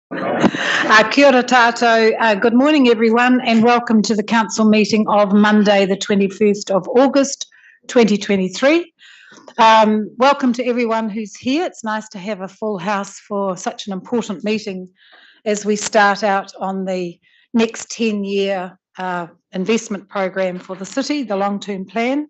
Kia ora tātou. Good morning, everyone, and welcome to the council meeting of Monday, the 21st of August, 2023. Welcome to everyone who's here. It's nice to have a full house for such an important meeting as we start out on the next 10-year investment program for the city, the long-term plan.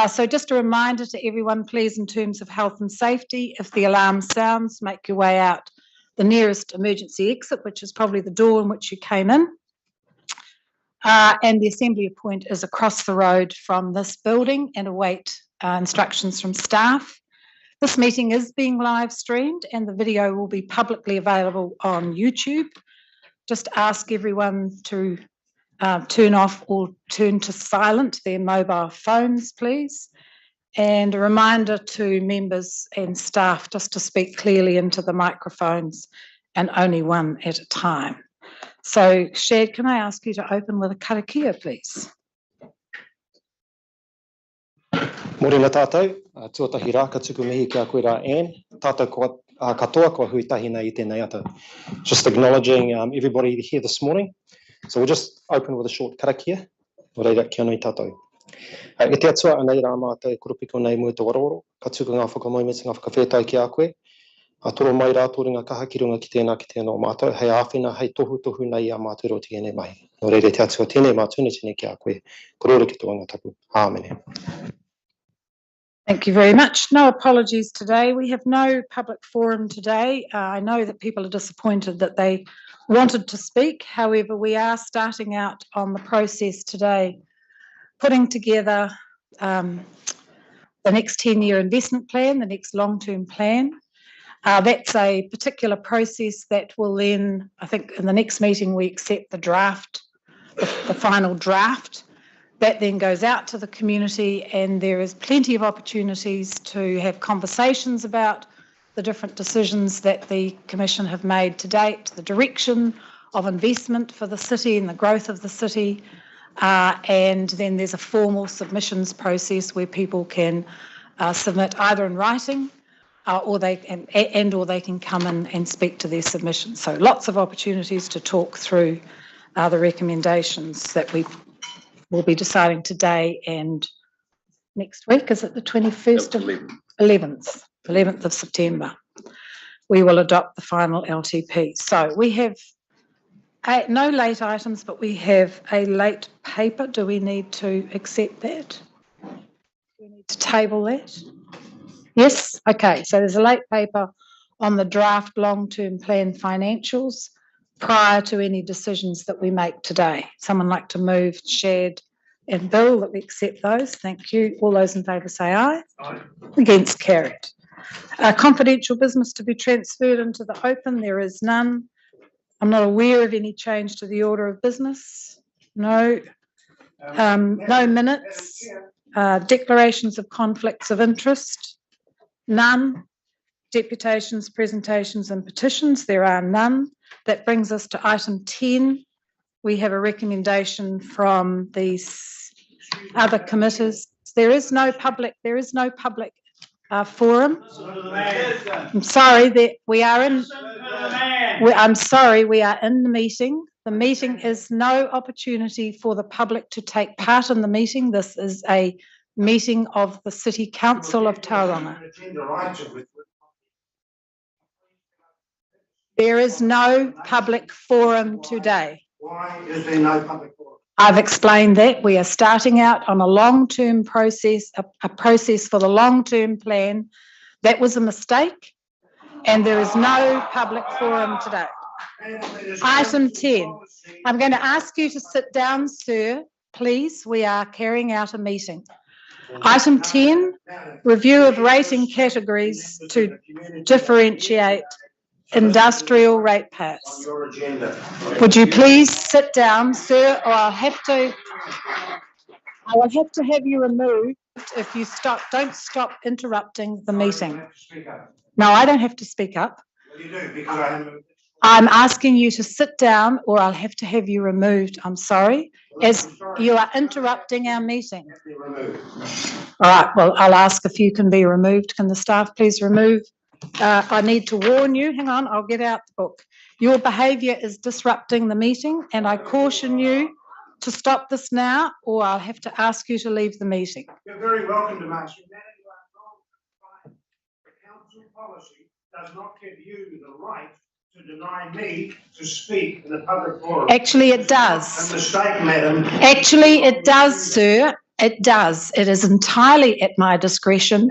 So just a reminder to everyone, please, in terms of health and safety, if the alarm sounds, make your way out the nearest emergency exit, which is probably the door in which you came in. And the assembly point is across the road from this building, and await instructions from staff. This meeting is being live streamed and the video will be publicly available on YouTube. Just ask everyone to turn off or turn to silent their mobile phones, please. And a reminder to members and staff just to speak clearly into the microphones and only one at a time. So, Shad, can I ask you to open with a karakia, please? Morena tātou, tuatahi rā, ka tuku mihi kia koe rā Anne. Tātou katoa kua huitahina I tēnei ata. Just acknowledging everybody here this morning. So we'll just open with a short karakia. O reira, kia nui tātou. E te atua anei rā mātou e koropiko nei mua te waroro, ka tuku ngā whakamoimeti, ngā whakawhetai ki a koe. A toro mai rā tōringa kaha ki runga ki tēnā o mātou, hei āwhina, hei tohu nei a mātou ro tēnei mai. Nō reira te atua tēnei mātou tēnei ki a koe, korore ki tōanga tapu. Āmene. Thank you very much. No apologies today. We have no public forum today. I know that people are disappointed that they wanted to speak. However, we are starting out on the process today, putting together the next 10-year investment plan, the next long-term plan. That's a particular process that will then, I think in the next meeting, we accept the draft, the final draft. That then goes out to the community, and there is plenty of opportunities to have conversations about the different decisions that the Commission have made to date, the direction of investment for the city and the growth of the city. And then there's a formal submissions process where people can submit either in writing or they can come in and speak to their submissions. So lots of opportunities to talk through the recommendations that we will be deciding today and next week. Is it the 21st of 11th of September? We will adopt the final LTP. So we have no late items, but we have a late paper. Do we need to accept that? Do we need to table that? Yes? Okay, so there's a late paper on the draft long-term plan financials prior to any decisions that we make today. Someone like to move, Shad and Bill, that we accept those? Thank you. All those in favour say aye. Aye. Against, carried. Confidential business to be transferred into the open, there is none. I'm not aware of any change to the order of business. No. No minutes. Declarations of conflicts of interest. None. Deputations, presentations and petitions, there are none. That brings us to item 10. We have a recommendation from these other committees. There is no public forum. I'm sorry that we are in. I'm sorry, we are in the meeting. The meeting is no opportunity for the public to take part in the meeting. This is a meeting of the City Council of Tauranga. There is no public forum today. Why is there no public forum? I've explained that. We are starting out on a long-term process, a process for the long-term plan. That was a mistake, and there is no public forum today. Item 10. I'm going to ask you to sit down, sir. Please, we are carrying out a meeting. Item 10, review of rating categories to differentiate industrial ratepayers. Would you please sit down, sir, or I will have to have you removed if you don't stop interrupting the meeting. No, I don't have to speak up. Well, you do, because I'm asking you to sit down or I'll have to have you removed. I'm sorry, as you are interrupting our meeting. All right, well, I'll ask if you can be removed. Can the staff please remove I need to warn you, hang on, I'll get out the book. Your behaviour is disrupting the meeting, and I caution you to stop this now, or I'll have to ask you to leave the meeting. You're very welcome to march. The council policy does not give you the right to deny me to speak in a public forum. Actually, it does. A mistake, madam. Actually, it does, sir. It does. It is entirely at my discretion.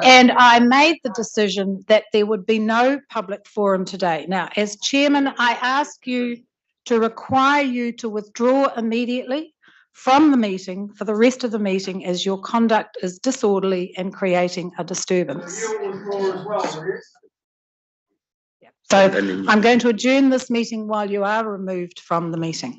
And I made the decision that there would be no public forum today. Now, as chairman, I ask you to require you to withdraw immediately from the meeting for the rest of the meeting, as your conduct is disorderly and creating a disturbance. So I'm going to adjourn this meeting while you are removed from the meeting.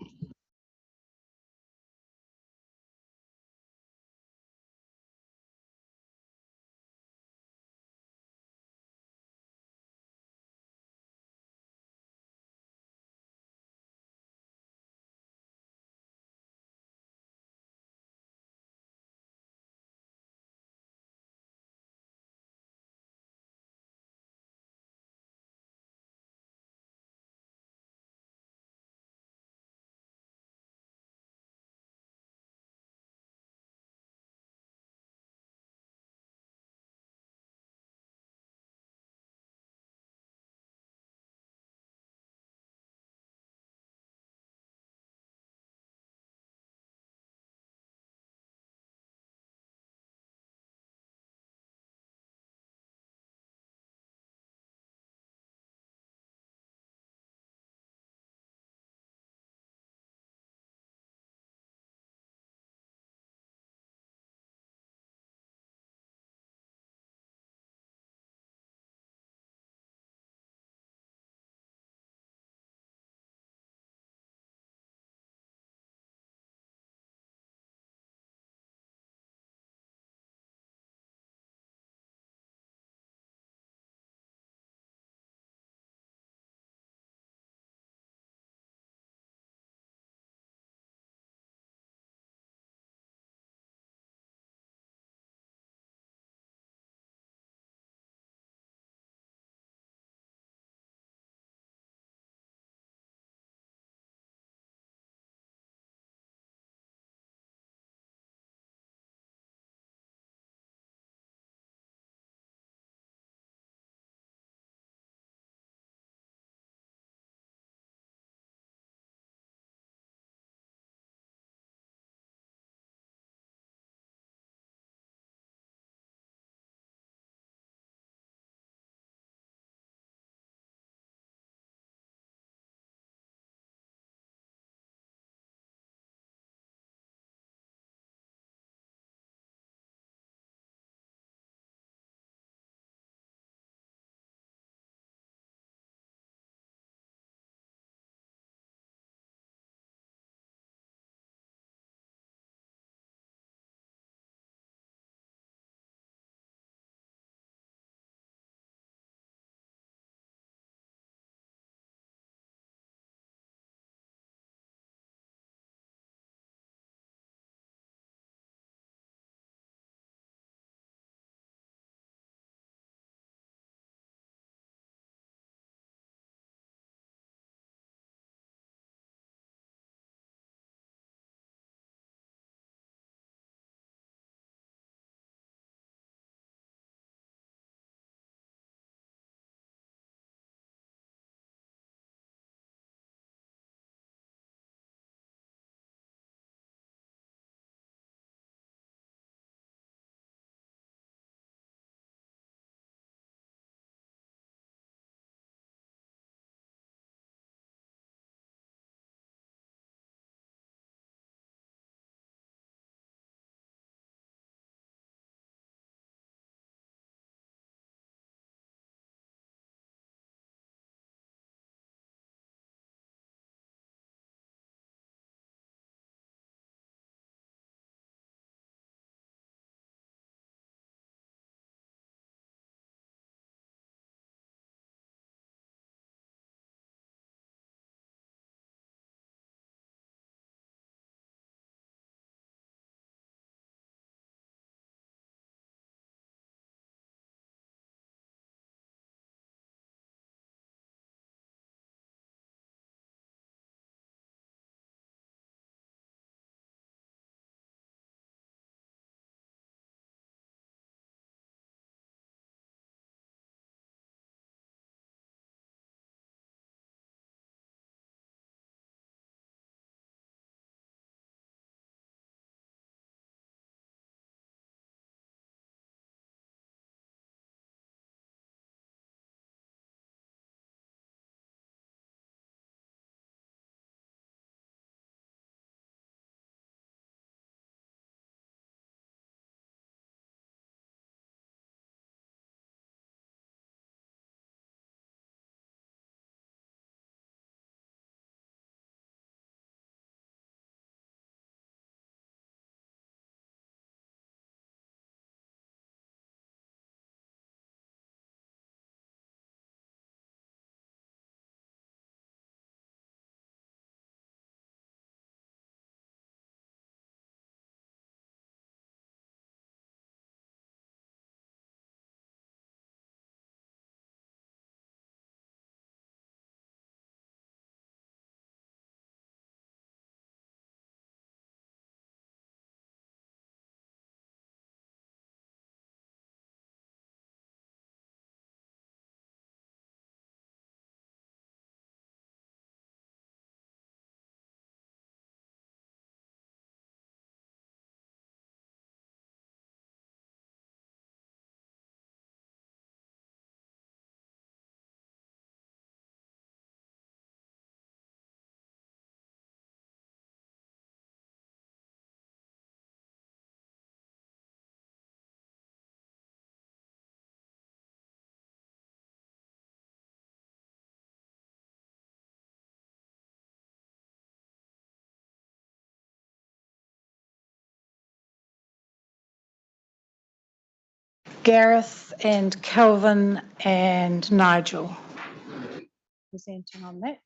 Gareth and Kelvin and Nigel presenting on that.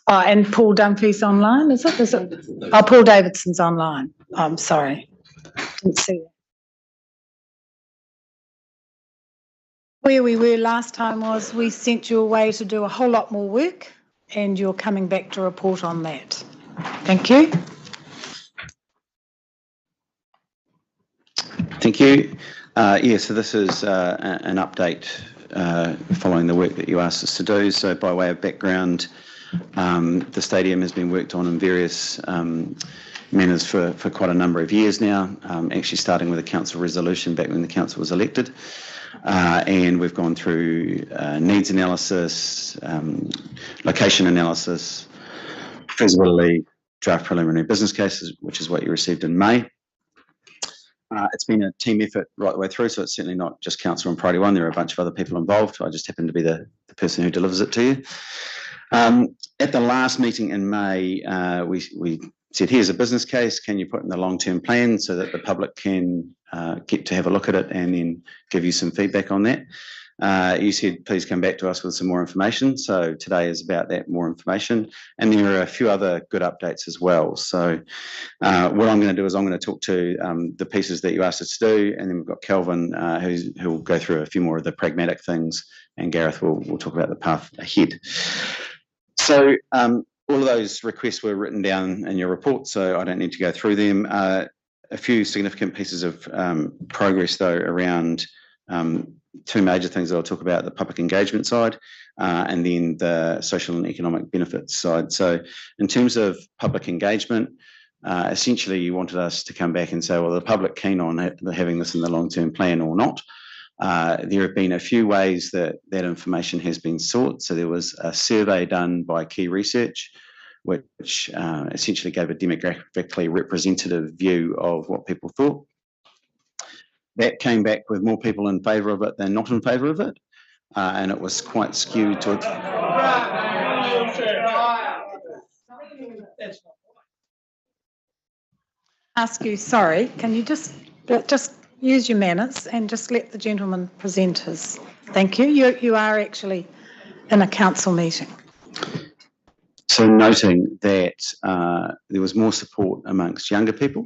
Oh, and Paul Dunphy's online, is it? Oh, Paul Davidson's online. I'm sorry. Didn't see that. Where we were last time was we sent you away to do a whole lot more work, and you're coming back to report on that. Thank you. Thank you. So this is an update following the work that you asked us to do. So by way of background, the stadium has been worked on in various manners for quite a number of years now, actually starting with a council resolution back when the council was elected. And we've gone through needs analysis, location analysis, feasibility, draft preliminary business cases, which is what you received in May. It's been a team effort right the way through, so it's certainly not just council and Priority One. There are a bunch of other people involved. I just happen to be the person who delivers it to you. At the last meeting in May, we said, here's a business case. Can you put in the long-term plan so that the public can get to have a look at it and then give you some feedback on that? You said, please come back to us with some more information. So today is about that more information. And there are a few other good updates as well. So what I'm going to do is I'm going to talk to the pieces that you asked us to do. And then we've got Kelvin who will go through a few more of the pragmatic things. And Gareth will talk about the path ahead. So all of those requests were written down in your report, so I don't need to go through them. A few significant pieces of progress, though, around two major things that I'll talk about, the public engagement side and then the social and economic benefits side. So in terms of public engagement, essentially you wanted us to come back and say, well, are the public keen on having this in the long-term plan or not? There have been a few ways that information has been sought. So there was a survey done by Key Research, which essentially gave a demographically representative view of what people thought. That came back with more people in favour of it than not in favour of it, and it was quite skewed to it. Ask you, sorry, can you just use your manners and just let the gentleman present his. Thank you. You are actually in a council meeting. So noting that there was more support amongst younger people,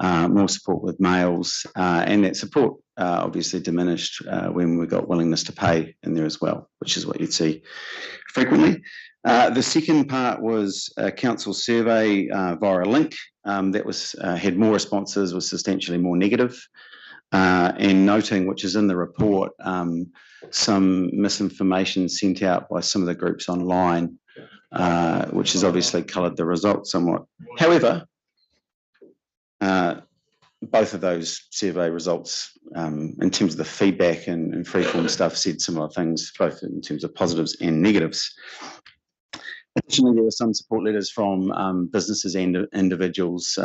more support with males, and that support obviously diminished when we got willingness to pay in there as well, which is what you'd see frequently. The second part was a council survey via a link that was had more responses, was substantially more negative. And noting, which is in the report, some misinformation sent out by some of the groups online, which has obviously coloured the results somewhat. However, both of those survey results, in terms of the feedback and freeform stuff, said similar things, both in terms of positives and negatives. Additionally, there were some support letters from businesses and individuals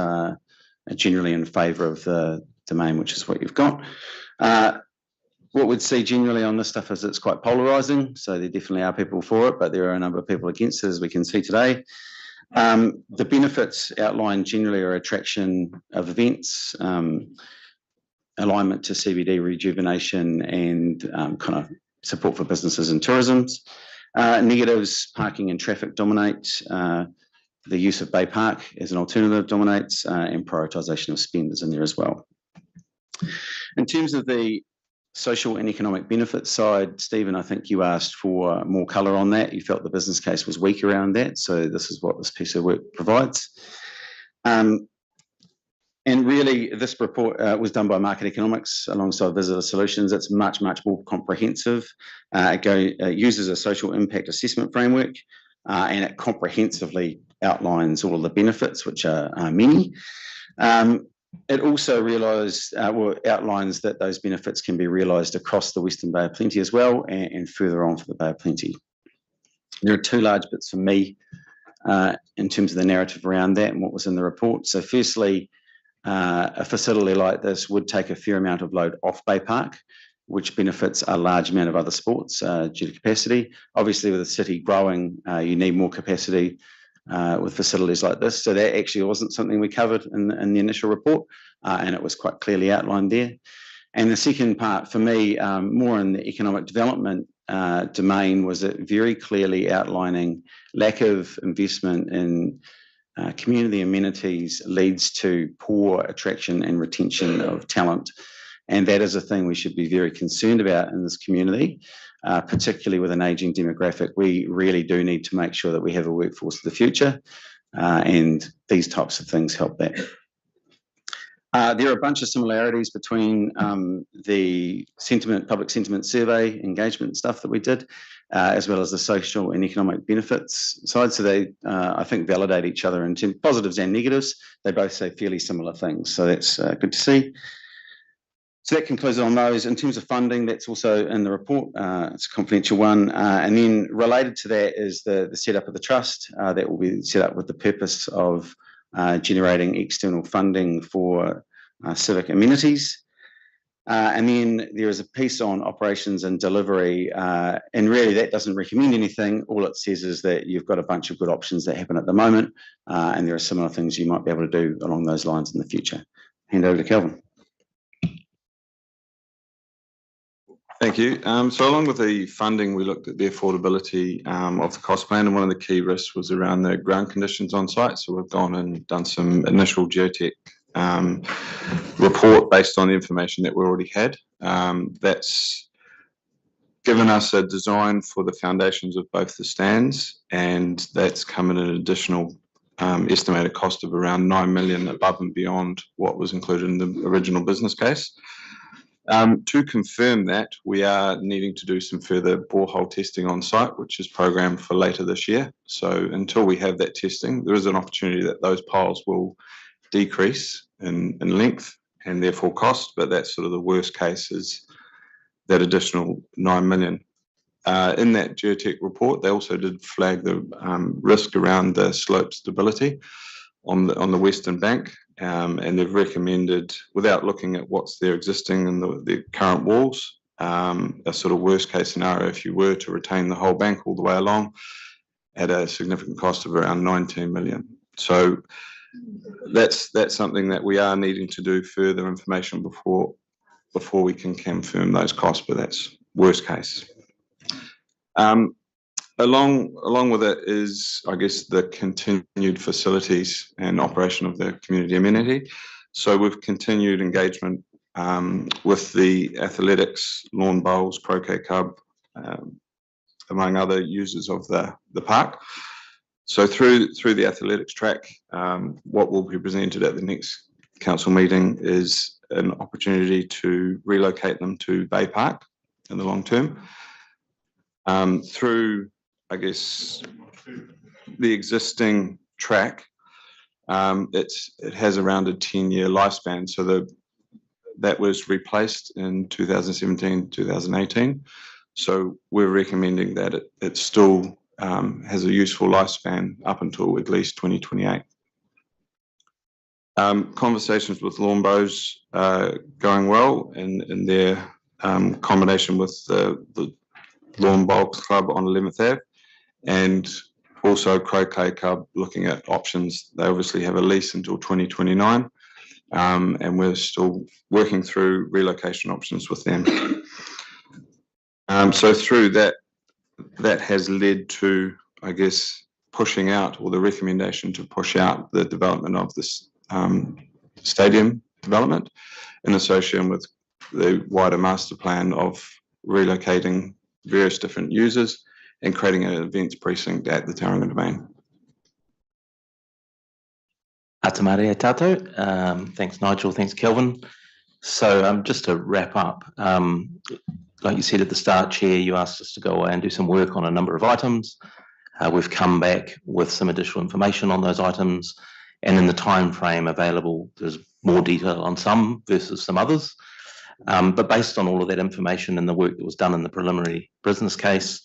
generally in favour of the domain, which is what you've got. What we'd see generally on this stuff is it's quite polarising, so there definitely are people for it, but there are a number of people against it, as we can see today. The benefits outlined generally are attraction of events, alignment to CBD rejuvenation, and kind of support for businesses and tourism. Negatives, parking and traffic dominate. The use of Bay Park as an alternative dominates, and prioritisation of spend is in there as well. In terms of the social and economic benefits side, Stephen, I think you asked for more colour on that. You felt the business case was weak around that, so this is what this piece of work provides. And really, this report was done by Market Economics alongside Visitor Solutions. It's much, much more comprehensive. It uses a social impact assessment framework, and it comprehensively outlines all of the benefits, which are many. It also outlines that those benefits can be realised across the Western Bay of Plenty as well, and further on for the Bay of Plenty. There are two large bits for me in terms of the narrative around that and what was in the report. So firstly, a facility like this would take a fair amount of load off Bay Park, which benefits a large amount of other sports due to capacity. Obviously, with the city growing, you need more capacity. with facilities like this. So that actually wasn't something we covered in the initial report, and it was quite clearly outlined there. And the second part for me, more in the economic development domain, was it very clearly outlining lack of investment in community amenities leads to poor attraction and retention of talent. And that is a thing we should be very concerned about in this community, particularly with an ageing demographic. We really do need to make sure that we have a workforce of the future, and these types of things help that. There are a bunch of similarities between the public sentiment survey engagement stuff that we did, as well as the social and economic benefits side. So they, I think, validate each other in terms of positives and negatives. They both say fairly similar things. So that's good to see. So that concludes on those. In terms of funding, that's also in the report. It's a confidential one. And then related to that is the setup of the trust that will be set up with the purpose of generating external funding for civic amenities. And then there is a piece on operations and delivery, and really that doesn't recommend anything. All it says is that you've got a bunch of good options that happen at the moment, and there are similar things you might be able to do along those lines in the future. Hand over to Kelvin. Thank you. So along with the funding, we looked at the affordability of the cost plan, and one of the key risks was around the ground conditions on site. So we've gone and done some initial geotech report based on the information that we already had. That's given us a design for the foundations of both the stands, and that's come at an additional estimated cost of around 9 million above and beyond what was included in the original business case. To confirm that, we are needing to do some further borehole testing on site, which is programmed for later this year. So until we have that testing, there is an opportunity that those piles will decrease in length and therefore cost, but that's sort of the worst case, is that additional 9 million. In that geotech report, they also did flag the risk around the slope stability on the western bank. And they've recommended, without looking at what's there existing in the current walls, a sort of worst case scenario if you were to retain the whole bank all the way along at a significant cost of around 19 million. So that's something that we are needing to do further information before we can confirm those costs, but that's worst case. Along with it is, I guess, the continued facilities and operation of the community amenity. So we've continued engagement with the athletics, lawn bowls, croquet club, among other users of the park. So through the athletics track, what will be presented at the next council meeting is an opportunity to relocate them to Bay Park in the long term. Through, I guess, the existing track, it has around a 10-year lifespan. So that was replaced in 2017, 2018. So we're recommending that it still has a useful lifespan up until at least 2028. Conversations with lawn bows going well in their combination with the Lawn Bowls Club on 11th Ave. And also Croquet Club looking at options. They obviously have a lease until 2029, and we're still working through relocation options with them. So through that has led to, I guess, pushing out, or the recommendation to push out the development of this stadium development in association with the wider master plan of relocating various different users and creating an events precinct at the Tauranga domain. Atamare tātou. Thanks, Nigel. Thanks, Kelvin. So just to wrap up, like you said at the start, Chair, you asked us to go away and do some work on a number of items. We've come back with some additional information on those items, and in the time frame available, there's more detail on some versus some others. But based on all of that information and the work that was done in the preliminary business case,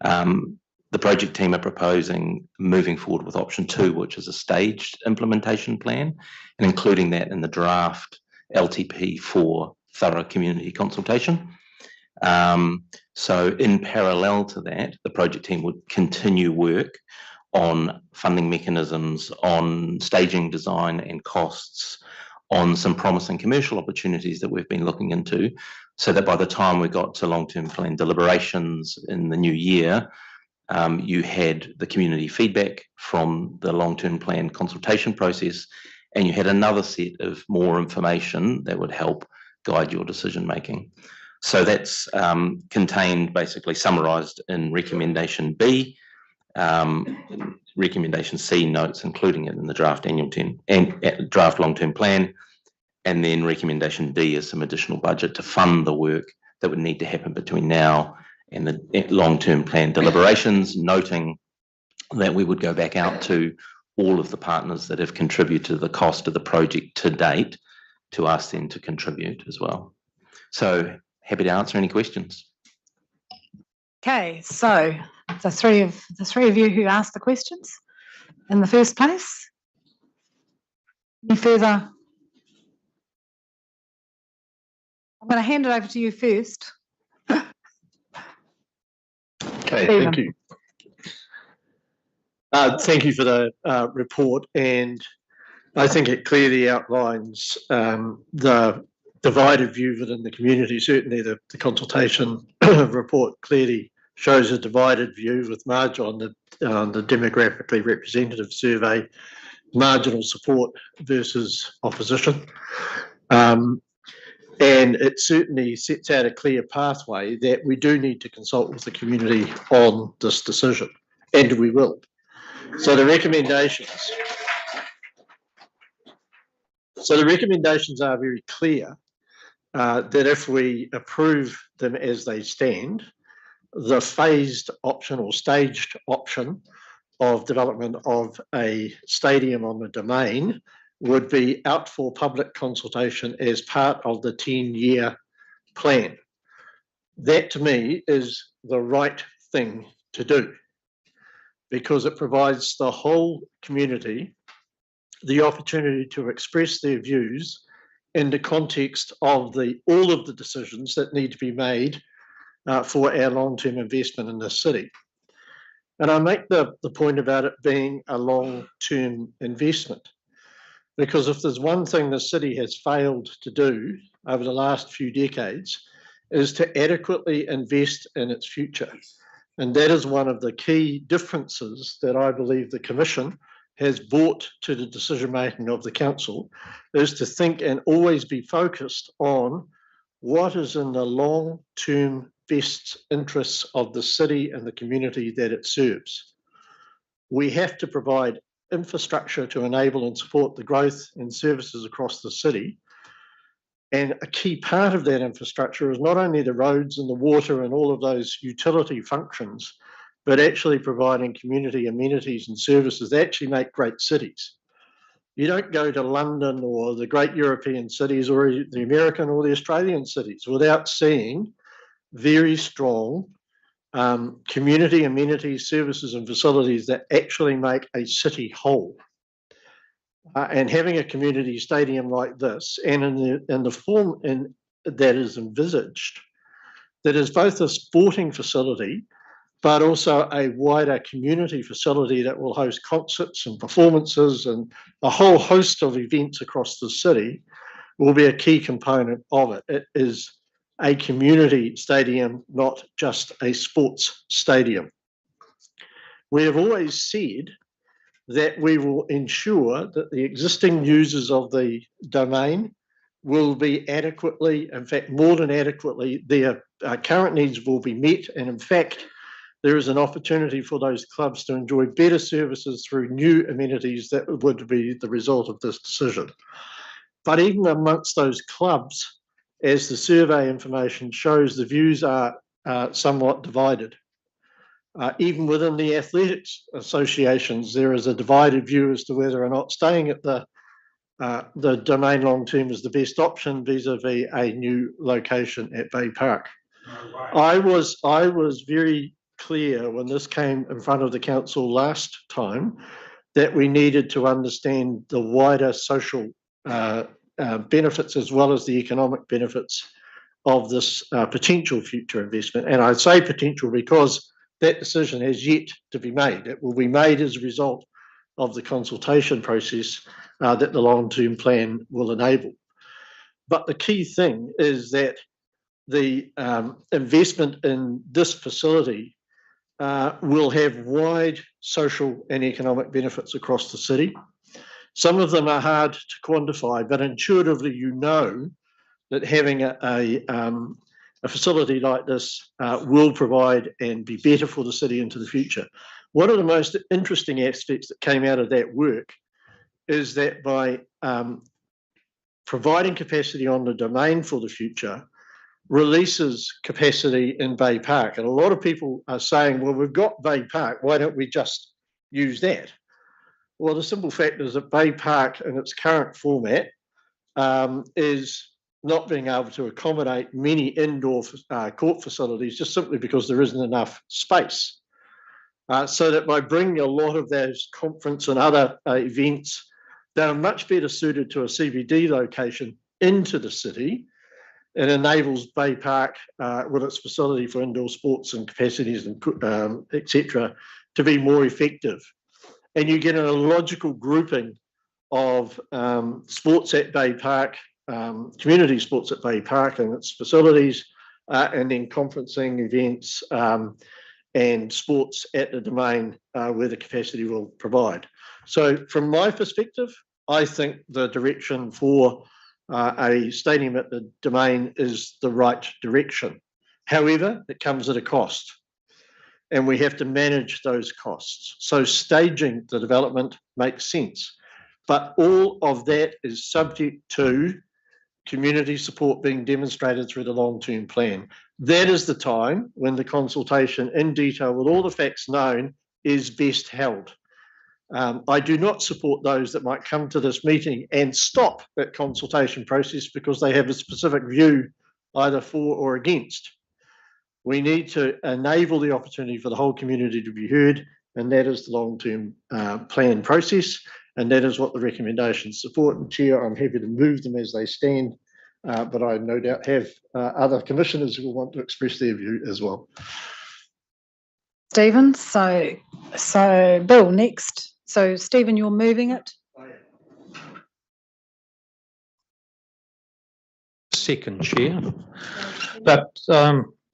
the project team are proposing moving forward with option 2, which is a staged implementation plan, and including that in the draft LTP for thorough community consultation. So in parallel to that, the project team would continue work on funding mechanisms, on staging design and costs, on some promising commercial opportunities that we've been looking into, so that by the time we got to long-term plan deliberations in the new year, you had the community feedback from the long-term plan consultation process, and you had another set of more information that would help guide your decision making. So that's contained, basically summarised in recommendation B. Recommendation C notes including it in the draft draft long-term plan, and then recommendation D is some additional budget to fund the work that would need to happen between now and the long-term plan deliberations, noting that we would go back out to all of the partners that have contributed to the cost of the project to date to ask them to contribute as well. So happy to answer any questions. Okay, so the three of you who asked the questions in the first place. Any further? I'm going to hand it over to you first. Okay, thank you. Thank you for the report, and I think it clearly outlines the divided view within the community. Certainly the consultation report clearly shows a divided view, with Marge on the demographically representative survey, marginal support versus opposition. And it certainly sets out a clear pathway that we do need to consult with the community on this decision, and we will. So the recommendations are very clear, that if we approve them as they stand, the phased option or staged option of development of a stadium on the domain would be out for public consultation as part of the 10-year plan. That, to me, is the right thing to do, because it provides the whole community the opportunity to express their views in the context of all of the decisions that need to be made for our long-term investment in this city. And I make the point about it being a long-term investment, because if there's one thing the city has failed to do over the last few decades, is to adequately invest in its future. And that is one of the key differences that I believe the Commission has brought to the decision-making of the Council, is to think and always be focused on what is in the long-term best interests of the city and the community that it serves. We have to provide infrastructure to enable and support the growth in services across the city. And a key part of that infrastructure is not only the roads and the water and all of those utility functions, but actually providing community amenities and services that actually make great cities. You don't go to London or the great European cities or the American or the Australian cities without seeing very strong community amenities, services and facilities that actually make a city whole. And having a community stadium like this, and in the form that is envisaged, that is both a sporting facility, but also a wider community facility that will host concerts and performances and a whole host of events across the city, will be a key component of it. It is a community stadium, not just a sports stadium. We have always said that we will ensure that the existing users of the domain will be adequately, in fact, more than adequately, their current needs will be met. And in fact, there is an opportunity for those clubs to enjoy better services through new amenities that would be the result of this decision. But even amongst those clubs, as the survey information shows, the views are somewhat divided. Even within the athletics associations, there is a divided view as to whether or not staying at the domain long term is the best option vis-a-vis a new location at Bay Park. I was very clear when this came in front of the council last time that we needed to understand the wider social benefits as well as the economic benefits of this potential future investment. And I say potential because that decision has yet to be made. It will be made as a result of the consultation process that the long-term plan will enable. But the key thing is that the investment in this facility will have wide social and economic benefits across the city. Some of them are hard to quantify, but intuitively you know that having a facility like this will provide and be better for the city into the future. One of the most interesting aspects that came out of that work is that by providing capacity on the domain for the future, releases capacity in Bay Park. And a lot of people are saying, well, we've got Bay Park, why don't we just use that? Well, the simple fact is that Bay Park in its current format is not being able to accommodate many indoor court facilities just simply because there isn't enough space. So that by bringing a lot of those conference and other events that are much better suited to a CBD location into the city, it enables Bay Park with its facility for indoor sports and capacities and etc. to be more effective. And you get a logical grouping of sports at Bay Park, community sports at Bay Park and its facilities, and then conferencing events and sports at the domain where the capacity will provide. So from my perspective, I think the direction for a stadium at the domain is the right direction. However, it comes at a cost, and we have to manage those costs. So staging the development makes sense, but all of that is subject to community support being demonstrated through the long-term plan. That is the time when the consultation in detail with all the facts known is best held. I do not support those that might come to this meeting and stop that consultation process because they have a specific view either for or against. We need to enable the opportunity for the whole community to be heard, and that is the long-term plan process, and that is what the recommendations support. And Chair, I'm happy to move them as they stand, but I no doubt have other commissioners who will want to express their view as well. Stephen, so Bill, next. So Stephen, you're moving it? Second, Chair. But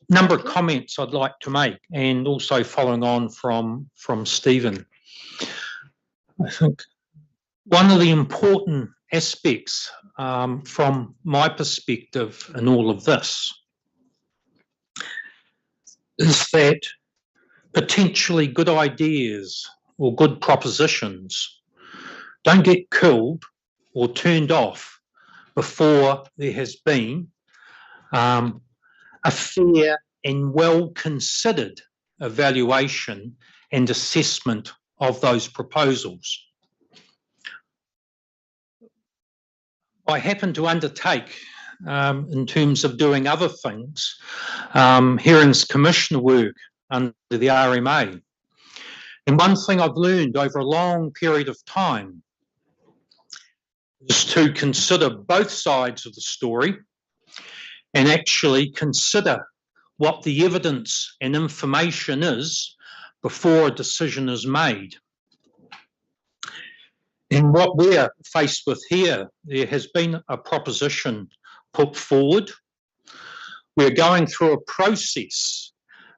number of comments I'd like to make, and also following on from Stephen. I think one of the important aspects from my perspective in all of this is that potentially good ideas or good propositions don't get killed or turned off before there has been a fair and well-considered evaluation and assessment of those proposals. I happen to undertake, in terms of doing other things, hearings commissioner work under the RMA. And one thing I've learned over a long period of time is to consider both sides of the story and actually consider what the evidence and information is before a decision is made. And what we're faced with here, there has been a proposition put forward. We're going through a process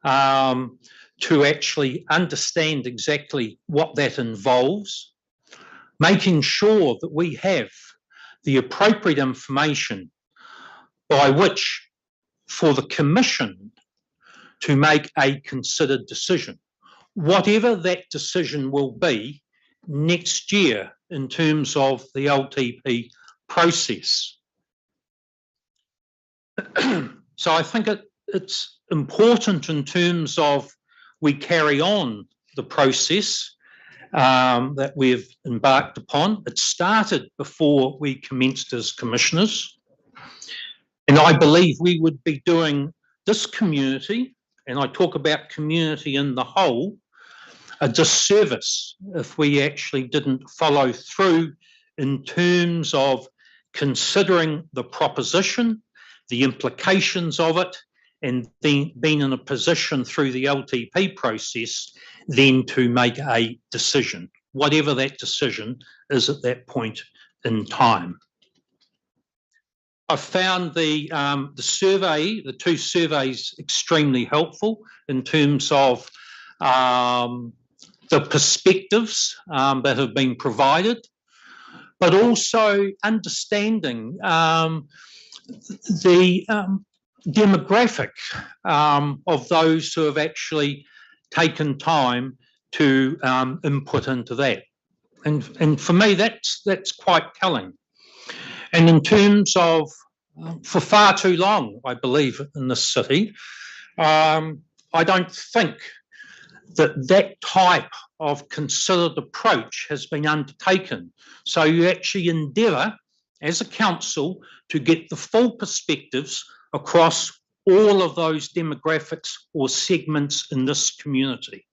to actually understand exactly what that involves, making sure that we have the appropriate information by which for the Commission to make a considered decision, whatever that decision will be next year in terms of the LTP process. So I think it's important in terms of we carry on the process that we've embarked upon. It started before we commenced as commissioners. And I believe we would be doing this community, and I talk about community in the whole, a disservice if we actually didn't follow through in terms of considering the proposition, the implications of it, and then been in a position through the LTP process then to make a decision, whatever that decision is at that point in time. I found the survey, the two surveys, extremely helpful in terms of the perspectives that have been provided, but also understanding the demographic of those who have actually taken time to input into that. And for me, that's quite telling. And in terms of, for far too long, I believe, in this city, I don't think that type of considered approach has been undertaken. So you actually endeavour, as a council, to get the full perspectives across all of those demographics or segments in this community.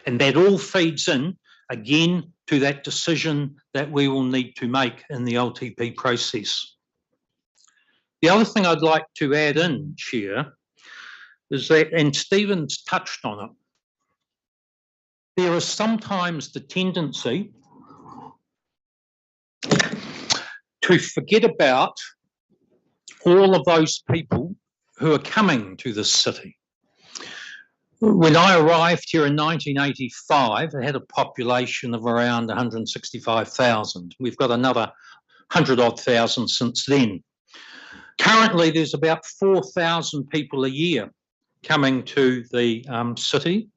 And that all feeds in, again, to that decision that we will need to make in the LTP process. The other thing I'd like to add in, Chair, is that, and Stephen's touched on it, there is sometimes the tendency to forget about all of those people who are coming to this city. When I arrived here in 1985, it had a population of around 165,000. We've got another 100-odd thousand since then. Currently, there's about 4,000 people a year coming to the city.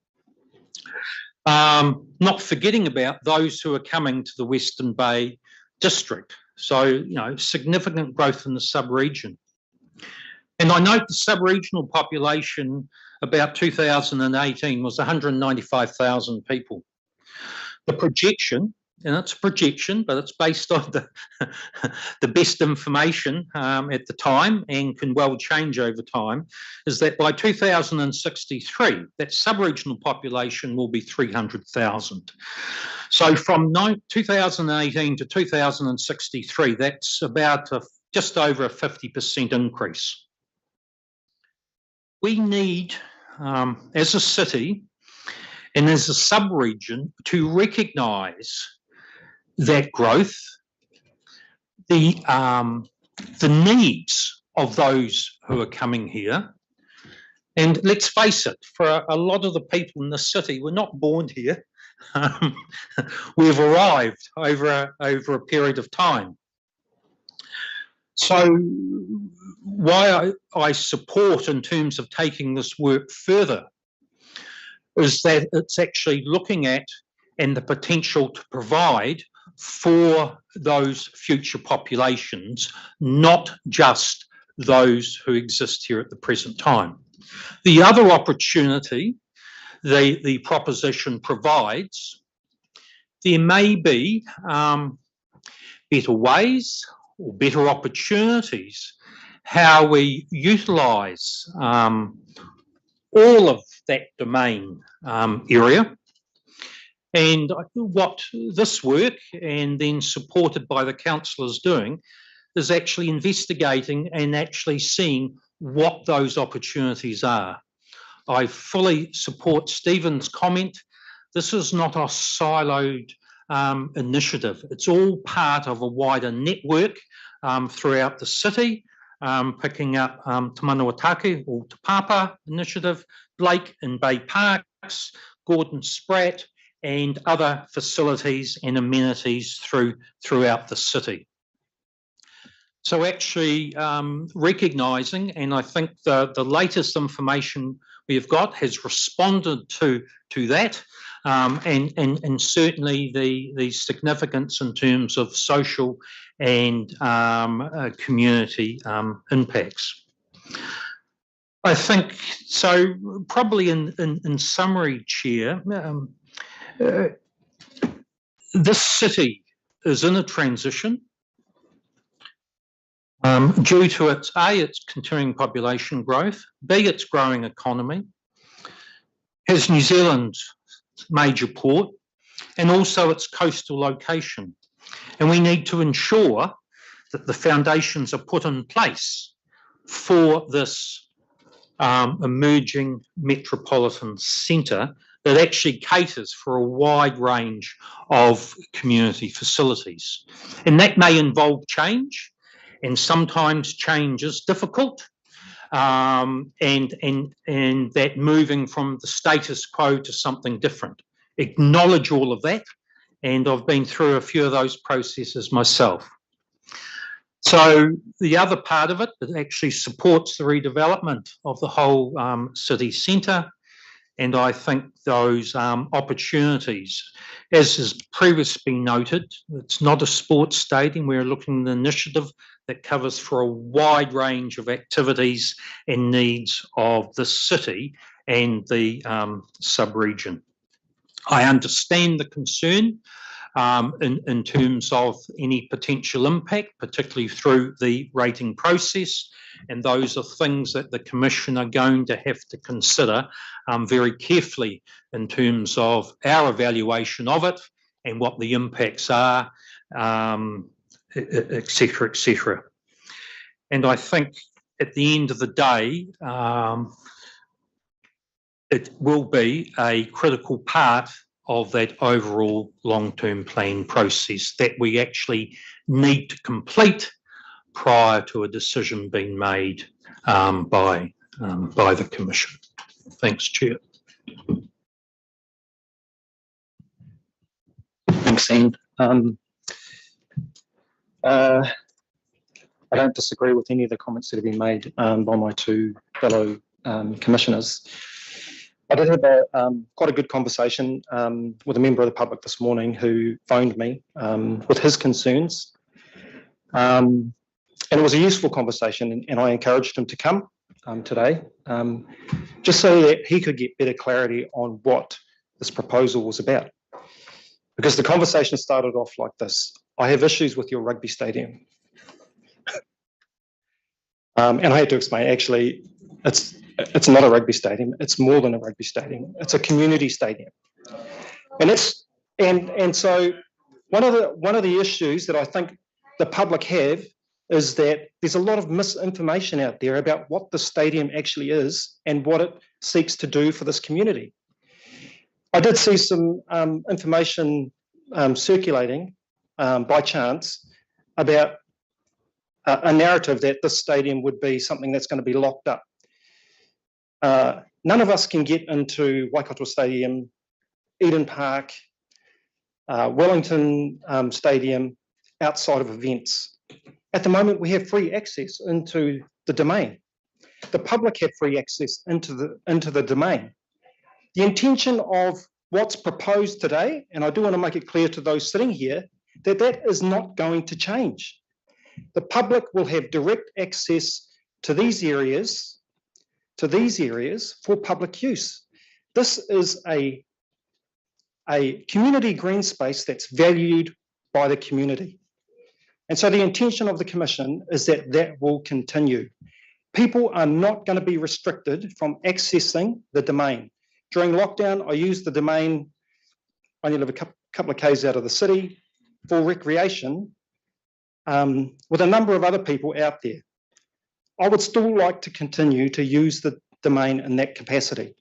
Not forgetting about those who are coming to the Western Bay district. So, you know, significant growth in the sub-region. And I note the sub-regional population about 2018 was 195,000 people. The projection, and it's a projection, but it's based on the best information at the time and can well change over time, is that by 2063, that sub-regional population will be 300,000. So from 2018 to 2063, that's about just over a 50% increase. We need, as a city and as a sub-region, to recognise that growth, the needs of those who are coming here. And let's face it, for a lot of the people in the city, we're not born here. We've arrived over a period of time. So why I support in terms of taking this work further is that it's actually looking at and the potential to provide for those future populations, not just those who exist here at the present time. The other opportunity the proposition provides, there may be better ways or better opportunities how we utilise all of that domain area. And what this work, and then supported by the council, is doing is actually investigating and actually seeing what those opportunities are. I fully support Stephen's comment. This is not a siloed initiative. It's all part of a wider network throughout the city, picking up Te Manuatake or Te Papa initiative, Blake and Bay Parks, Gordon Spratt, and other facilities and amenities throughout the city. So actually recognising, and I think the latest information we've got has responded to that, and certainly the significance in terms of social and community impacts. I think, so probably in summary, Chair, this city is in a transition due to its continuing population growth, B, its growing economy, has New Zealand's major port, and also its coastal location. And we need to ensure that the foundations are put in place for this emerging metropolitan centre that actually caters for a wide range of community facilities. And that may involve change, and sometimes change is difficult, and that moving from the status quo to something different. Acknowledge all of that, and I've been through a few of those processes myself. So the other part of it actually supports the redevelopment of the whole city centre, and I think those opportunities, as has previously been noted, it's not a sports stadium. We're looking at an initiative that covers for a wide range of activities and needs of the city and the sub-region. I understand the concern in terms of any potential impact, particularly through the rating process. And those are things that the Commission are going to have to consider very carefully in terms of our evaluation of it and what the impacts are, et cetera, et cetera. And I think at the end of the day, it will be a critical part of that overall long-term plan process that we actually need to complete prior to a decision being made by the Commission. Thanks, Chair. Thanks, Ian. I don't disagree with any of the comments that have been made by my two fellow commissioners. I did have quite a good conversation with a member of the public this morning who phoned me with his concerns. And it was a useful conversation, and I encouraged him to come today, just so that he could get better clarity on what this proposal was about. Because the conversation started off like this: I have issues with your rugby stadium. And I had to explain, actually, it's not a rugby stadium. It's more than a rugby stadium. It's a community stadium. And so one of the issues that I think the public have is that there's a lot of misinformation out there about what the stadium actually is and what it seeks to do for this community. I did see some information circulating by chance about a narrative that this stadium would be something that's going to be locked up. None of us can get into Waikato Stadium, Eden Park, Wellington Stadium outside of events. At the moment, we have free access into the domain. The public have free access into the domain. The intention of what's proposed today, and I do want to make it clear to those sitting here, that that is not going to change. The public will have direct access to these areas for public use. This is a community green space that's valued by the community. And so the intention of the Commission is that that will continue. People are not going to be restricted from accessing the domain. During lockdown, I used the domain, I only live a couple of k's out of the city, for recreation, with a number of other people out there. I would still like to continue to use the domain in that capacity.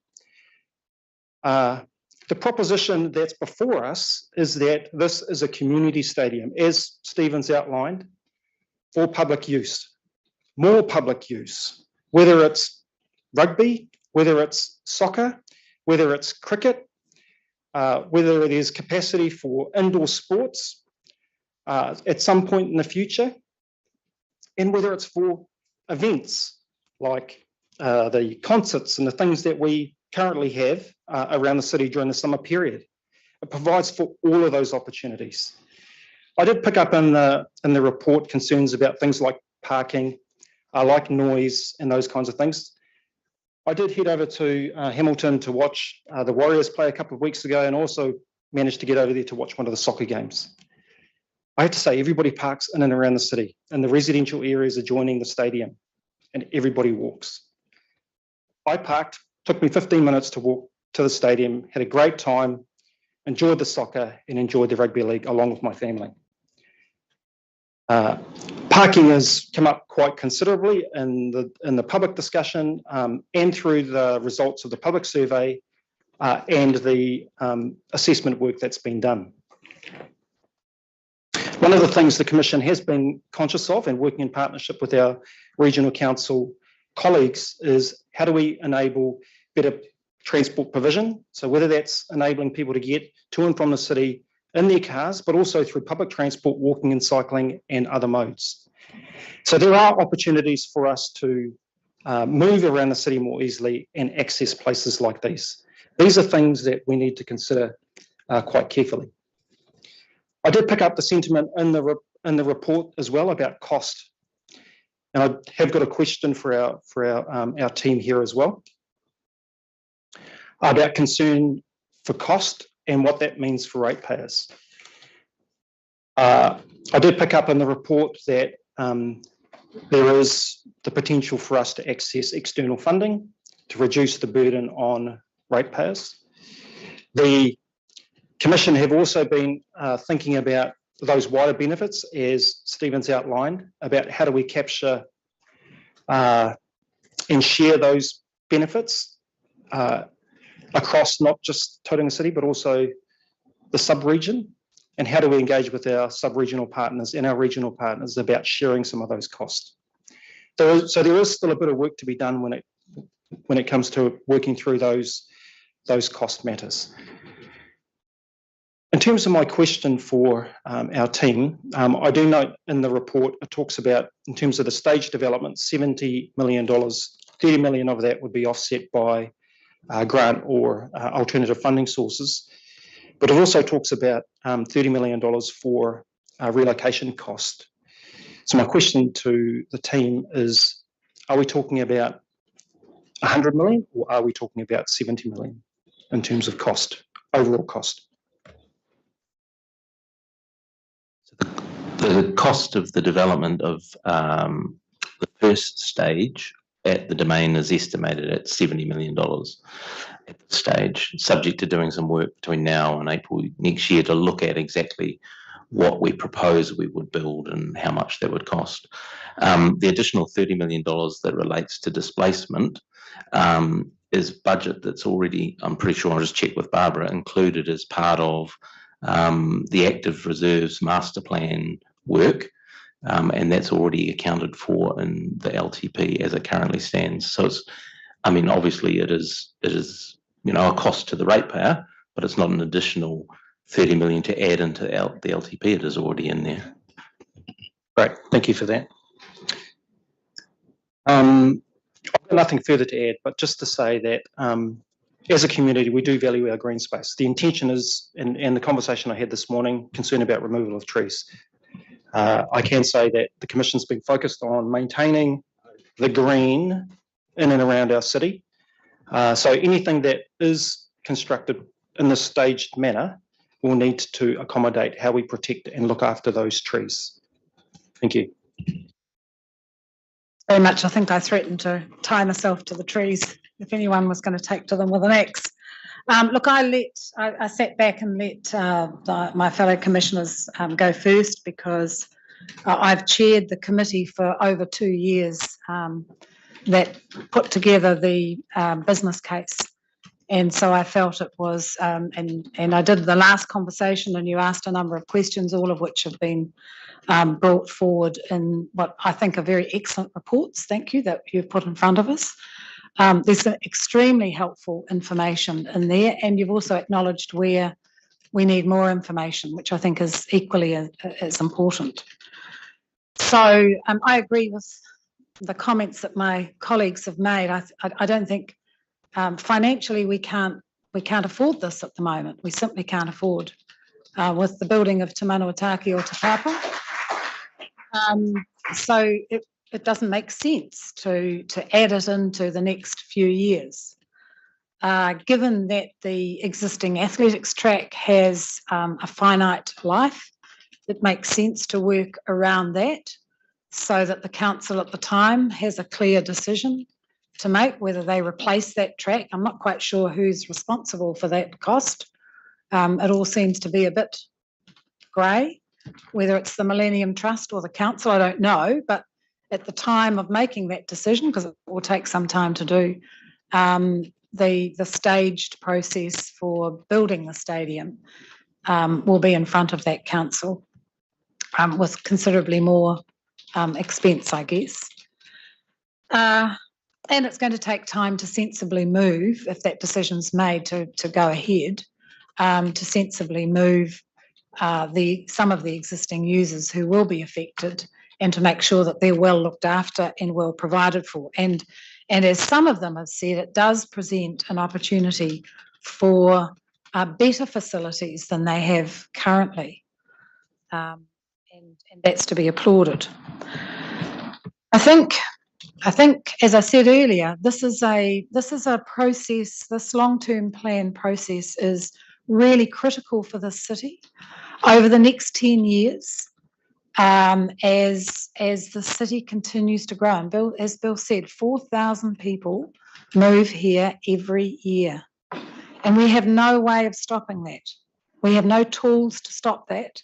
The proposition that's before us is that this is a community stadium, as Stephen's outlined, for public use, more public use, whether it's rugby, whether it's soccer, whether it's cricket, whether it is capacity for indoor sports at some point in the future, and whether it's for events like the concerts and the things that we currently have around the city during the summer period. It provides for all of those opportunities. I did pick up in the report concerns about things like parking, like noise and those kinds of things. I did head over to Hamilton to watch the Warriors play a couple of weeks ago, and also managed to get over there to watch one of the soccer games. I have to say, everybody parks in and around the city, and the residential areas adjoining the stadium, and everybody walks. I parked, took me 15 minutes to walk to the stadium, had a great time, enjoyed the soccer and enjoyed the rugby league along with my family. Parking has come up quite considerably in the public discussion and through the results of the public survey and the assessment work that's been done. One of the things the Commission has been conscious of and working in partnership with our regional council colleagues is how do we enable better transport provision? So whether that's enabling people to get to and from the city in their cars, but also through public transport, walking and cycling and other modes. So there are opportunities for us to move around the city more easily and access places like these. These are things that we need to consider quite carefully. I did pick up the sentiment in the report as well about cost. And I have got a question for our team here as well about concern for cost and what that means for ratepayers. I did pick up in the report that there is the potential for us to access external funding to reduce the burden on ratepayers. The Commission have also been thinking about those wider benefits, as Stephen's outlined, about how do we capture and share those benefits across not just Tauranga City, but also the sub-region, and how do we engage with our sub-regional partners and our regional partners about sharing some of those costs. So there is still a bit of work to be done when it comes to working through those cost matters. In terms of my question for our team, I do note in the report it talks about, in terms of the stage development, $70 million, 30 million of that would be offset by grant or alternative funding sources. But it also talks about $30 million for relocation cost. So my question to the team is, are we talking about 100 million or are we talking about 70 million in terms of cost, overall cost? The cost of the development of the first stage at the Domain is estimated at $70 million at this stage, subject to doing some work between now and April next year to look at exactly what we propose we would build and how much that would cost. The additional $30 million that relates to displacement is budget that's already, I'm pretty sure, I'll just check with Barbara, included as part of the active reserves master plan work, and that's already accounted for in the LTP as it currently stands. So it's, I mean, obviously it is a cost to the ratepayer, but it's not an additional 30 million to add into the LTP. It is already in there. Great, thank you for that. I've got nothing further to add, but just to say that as a community, we do value our green space. The intention is, and the conversation I had this morning, concern about removal of trees. I can say that the Commission's been focused on maintaining the green in and around our city. So anything that is constructed in this staged manner will need to accommodate how we protect and look after those trees. Thank you. Very much. I think I threatened to tie myself to the trees if anyone was going to take to them with an axe. Look, I sat back and let my fellow commissioners go first because I've chaired the committee for over 2 years that put together the business case. And so I felt it was, and I did the last conversation and you asked a number of questions, all of which have been brought forward in what I think are very excellent reports, thank you, that you've put in front of us. There's some extremely helpful information in there, and you've also acknowledged where we need more information, which I think is equally as important. So I agree with the comments that my colleagues have made. I don't think financially we can't afford this at the moment. We simply can't afford with the building of Te Manuataki or Te Papa. So it doesn't make sense to add it into the next few years. Given that the existing athletics track has a finite life, it makes sense to work around that so that the council at the time has a clear decision to make whether they replace that track. I'm not quite sure who's responsible for that cost. It all seems to be a bit grey. whether it's the Millennium Trust or the council, I don't know, but at the time of making that decision, because it will take some time to do, the staged process for building the stadium will be in front of that council with considerably more expense, I guess. And it's going to take time to sensibly move, if that decision's made to go ahead, to sensibly move some of the existing users who will be affected, and to make sure that they're well looked after and well provided for. And as some of them have said, it does present an opportunity for better facilities than they have currently. And that's to be applauded. I think, as I said earlier, this is a process, this long-term plan process is really critical for the city over the next 10 years. As the city continues to grow, and as Bill said, 4,000 people move here every year, and we have no way of stopping that. We have no tools to stop that,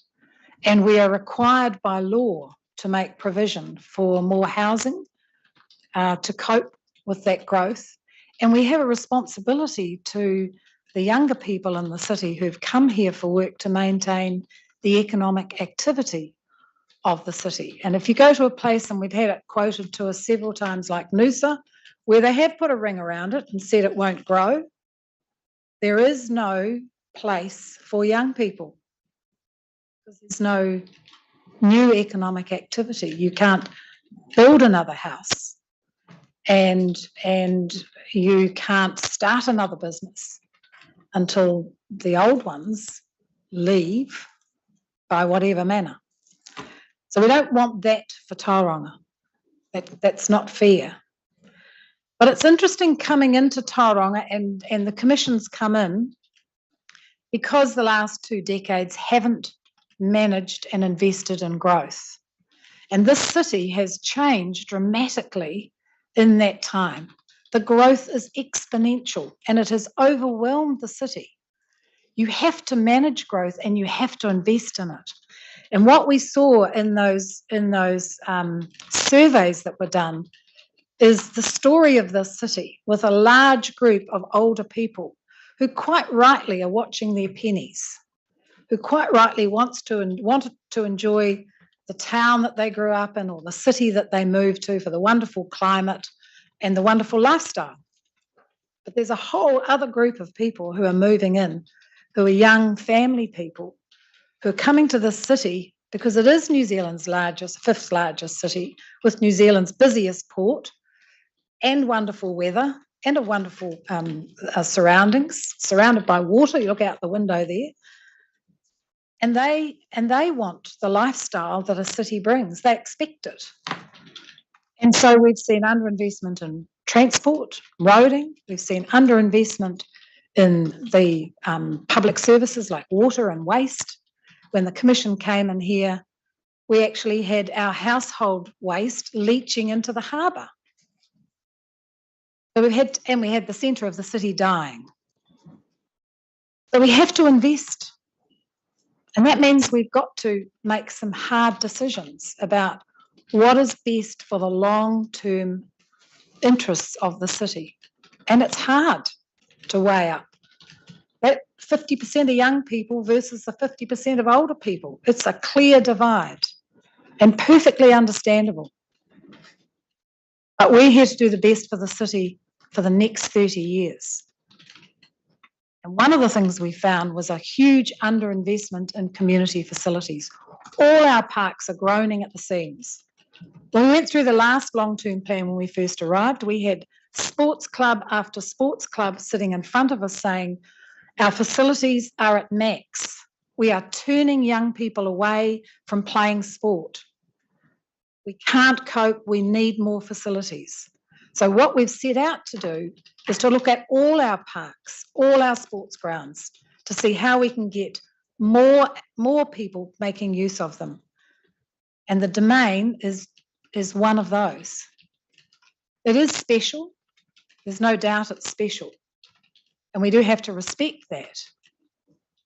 and we are required by law to make provision for more housing to cope with that growth, and we have a responsibility to the younger people in the city who've come here for work to maintain the economic activity of the city. And if you go to a place, and we've had it quoted to us several times, like Noosa, where they have put a ring around it and said it won't grow, there is no place for young people because there's no new economic activity. You can't build another house, and you can't start another business until the old ones leave by whatever manner. So we don't want that for Tauranga. That's not fair. But it's interesting coming into Tauranga, and the Commission's come in because the last 2 decades haven't managed and invested in growth. And this city has changed dramatically in that time. The growth is exponential, and it has overwhelmed the city. You have to manage growth, and you have to invest in it. And what we saw in those surveys that were done is the story of this city, with a large group of older people who quite rightly are watching their pennies, who quite rightly wanted to enjoy the town that they grew up in or the city that they moved to for the wonderful climate and the wonderful lifestyle. But there's a whole other group of people who are moving in, who are young family people, who are coming to this city because it is New Zealand's fifth largest city, with New Zealand's busiest port and wonderful weather and a wonderful surroundings, surrounded by water. You look out the window there. And they want the lifestyle that a city brings. They expect it. And so we've seen underinvestment in transport, roading. We've seen underinvestment in the public services like water and waste. When the Commission came in here, we actually had our household waste leaching into the harbour. So we had the centre of the city dying. So we have to invest. And that means we've got to make some hard decisions about what is best for the long-term interests of the city. And it's hard to weigh up that 50% of young people versus the 50% of older people. It's a clear divide and perfectly understandable. But we're here to do the best for the city for the next 30 years. And one of the things we found was a huge underinvestment in community facilities. All our parks are groaning at the seams. When we went through the last long-term plan when we first arrived, we had sports club after sports club sitting in front of us saying, our facilities are at max. We are turning young people away from playing sport. We can't cope. We need more facilities. So what we've set out to do is to look at all our parks, all our sports grounds, to see how we can get more people making use of them. And the Domain is one of those. It is special. There's no doubt it's special. And we do have to respect that.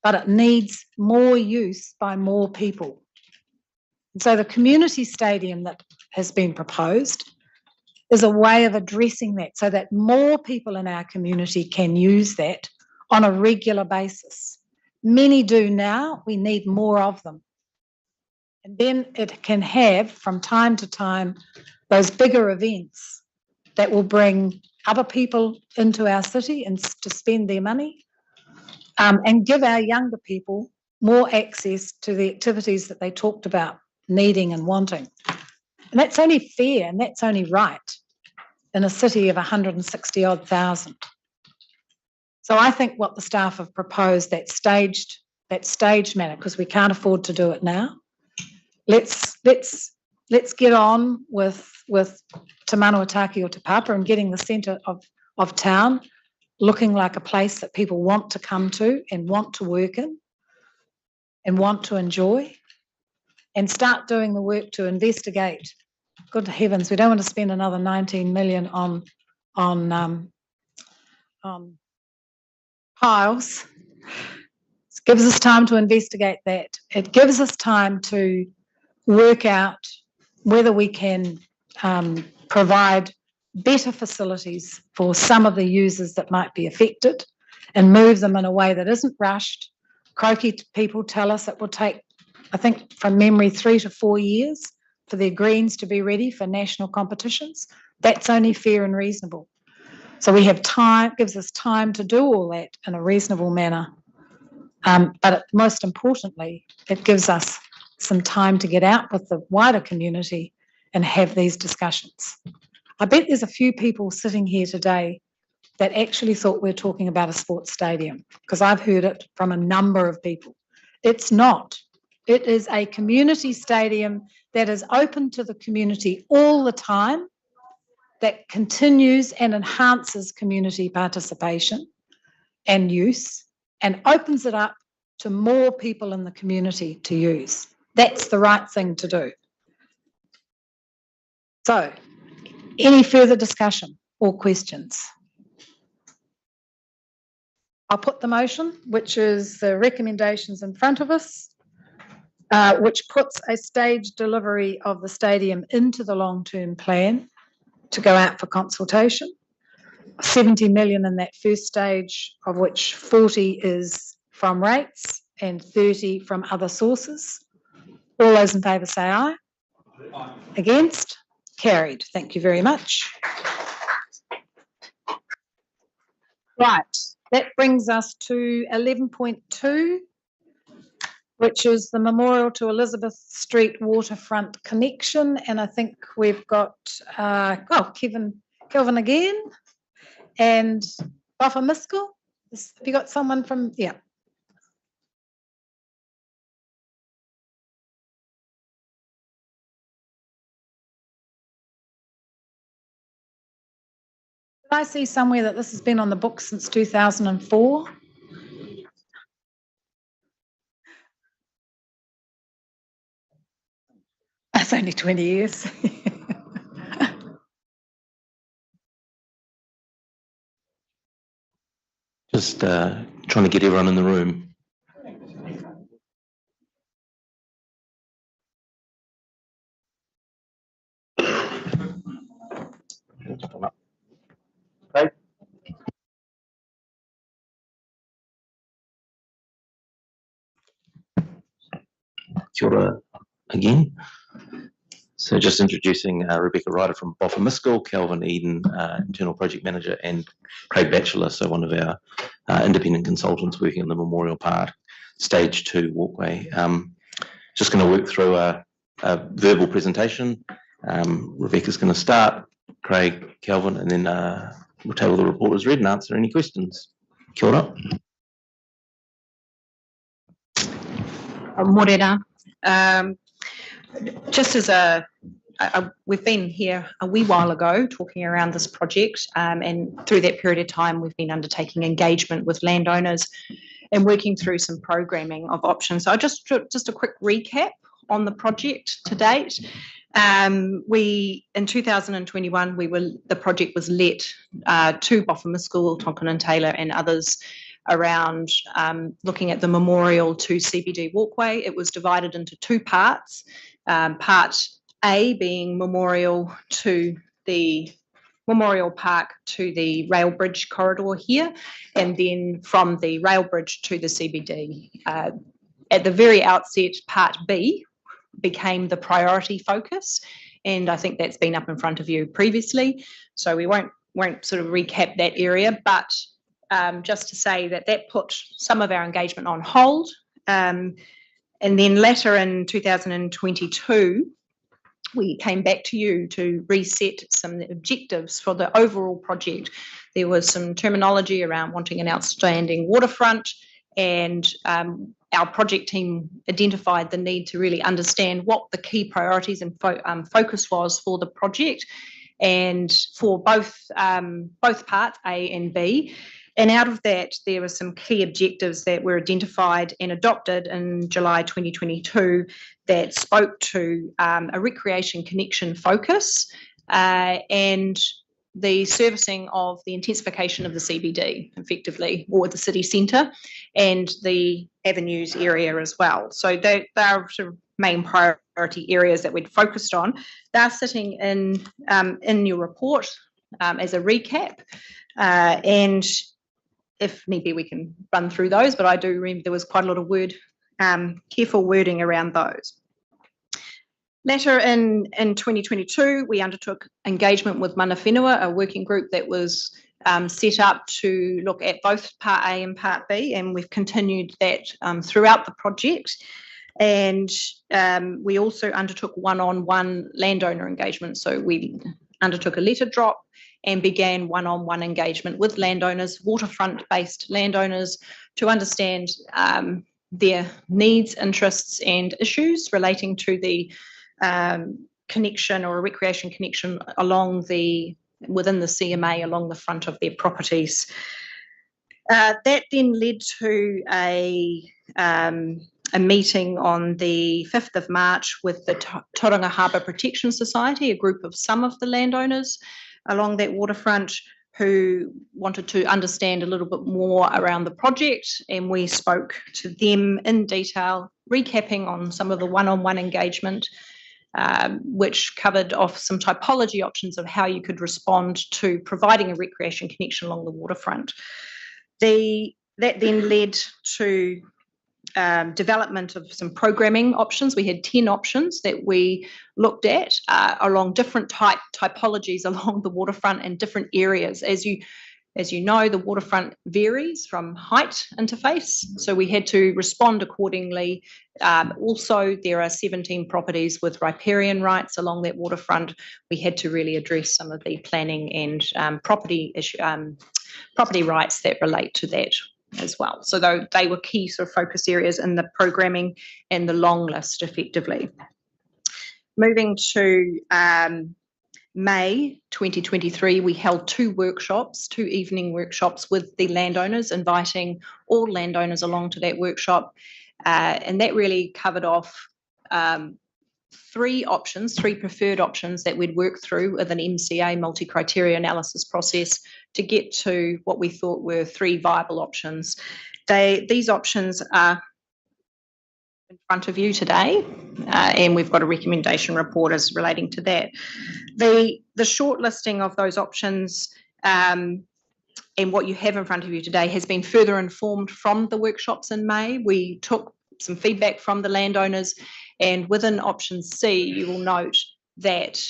But it needs more use by more people. So the community stadium that has been proposed is a way of addressing that so that more people in our community can use that on a regular basis. Many do now, we need more of them. And then it can have, from time to time, those bigger events that will bring other people into our city and to spend their money, and give our younger people more access to the activities that they talked about needing and wanting. And that's only fair and that's only right in a city of 160 odd thousand. So I think what the staff have proposed, that staged manner, because we can't afford to do it now. Let's get on with Te Manuataki or Te Papa and getting the centre of town looking like a place that people want to come to and want to work in and want to enjoy, and start doing the work to investigate. Good heavens, we don't want to spend another 19 million on piles. It gives us time to investigate that. It gives us time to work out whether we can provide better facilities for some of the users that might be affected and move them in a way that isn't rushed. Croaky people tell us it will take, I think from memory, 3 to 4 years for their greens to be ready for national competitions. That's only fair and reasonable. So we have time, gives us time to do all that in a reasonable manner. But most importantly, it gives us some time to get out with the wider community and have these discussions. I bet there's a few people sitting here today that actually thought we were talking about a sports stadium, because I've heard it from a number of people. It's not. It is a community stadium that is open to the community all the time, that continues and enhances community participation and use, and opens it up to more people in the community to use. That's the right thing to do. So, any further discussion or questions? I'll put the motion, which is the recommendations in front of us, which puts a staged delivery of the stadium into the long-term plan to go out for consultation. 70 million in that first stage, of which 40 is from rates and 30 from other sources. All those in favour say aye. Aye. Against? Carried. Thank you very much. Right, that brings us to 11.2, which is the Memorial to Elizabeth Street Waterfront connection. And I think we've got, Kelvin again, and Waterfront. Have you got someone from, yeah. Did I see somewhere that this has been on the books since 2004? That's only 20 years. Just trying to get everyone in the room. Okay. Kia ora again. So just introducing Rebecca Ryder from Waterfront, Kelvin Eden, Internal Project Manager, and Craig Batchelor, so one of our independent consultants working on the Memorial Park Stage 2 walkway. Just going to work through a verbal presentation. Rebecca's going to start, Craig, Kelvin, and then we'll table the report as read and answer any questions. Kia ora. Morena. Just as we've been here a wee while ago talking around this project, and through that period of time we've been undertaking engagement with landowners and working through some programming of options. So just a quick recap on the project to date. In 2021 the project was let to Waterfront, Tonkin and Taylor and others around looking at the Memorial to CBD walkway. It was divided into two parts. Part A being Memorial Park to the rail bridge corridor here, and then from the rail bridge to the CBD. At the very outset, Part B became the priority focus, and I think that's been up in front of you previously, so we won't sort of recap that area, but just to say that put some of our engagement on hold, and then later in 2022, we came back to you to reset some objectives for the overall project. There was some terminology around wanting an outstanding waterfront, and our project team identified the need to really understand what the key priorities and focus was for the project, and for both parts A and B. And out of that, there were some key objectives that were identified and adopted in July 2022 that spoke to a recreation connection focus and the servicing of the intensification of the CBD, effectively, or the city centre, and the avenues area as well. So they are sort of main priority areas that we'd focused on. They're sitting in your report as a recap, and if need be, we can run through those, but I do remember there was quite a lot of careful wording around those. Later in 2022, we undertook engagement with Mana Whenua, a working group that was set up to look at both Part A and Part B, and we've continued that throughout the project. And we also undertook one-on-one landowner engagement. So we undertook a letter drop and began one-on-one engagement with landowners, waterfront-based landowners, to understand their needs, interests and issues relating to the connection or a recreation connection within the CMA along the front of their properties. That then led to a meeting on the 5th of March with the Tauranga Harbour Protection Society, a group of some of the landowners along that waterfront who wanted to understand a little bit more around the project, and we spoke to them in detail, recapping on some of the one-on-one engagement, which covered off some typology options of how you could respond to providing a recreation connection along the waterfront. That then led to development of some programming options. We had 10 options that we looked at along different typologies along the waterfront and different areas. As you know, the waterfront varies from height interface, so we had to respond accordingly. Also, there are 17 properties with riparian rights along that waterfront. We had to really address some of the planning and property rights that relate to that as well. So they were key sort of focus areas in the programming and the long list, effectively. Moving to May 2023, we held two evening workshops with the landowners, inviting all landowners along to that workshop. And that really covered off three preferred options that we'd work through with an MCA, multi-criteria analysis process, to get to what we thought were three viable options. These options are in front of you today, and we've got a recommendation report as relating to that. The shortlisting of those options and what you have in front of you today has been further informed from the workshops in May. We took some feedback from the landowners, and within option C, you will note that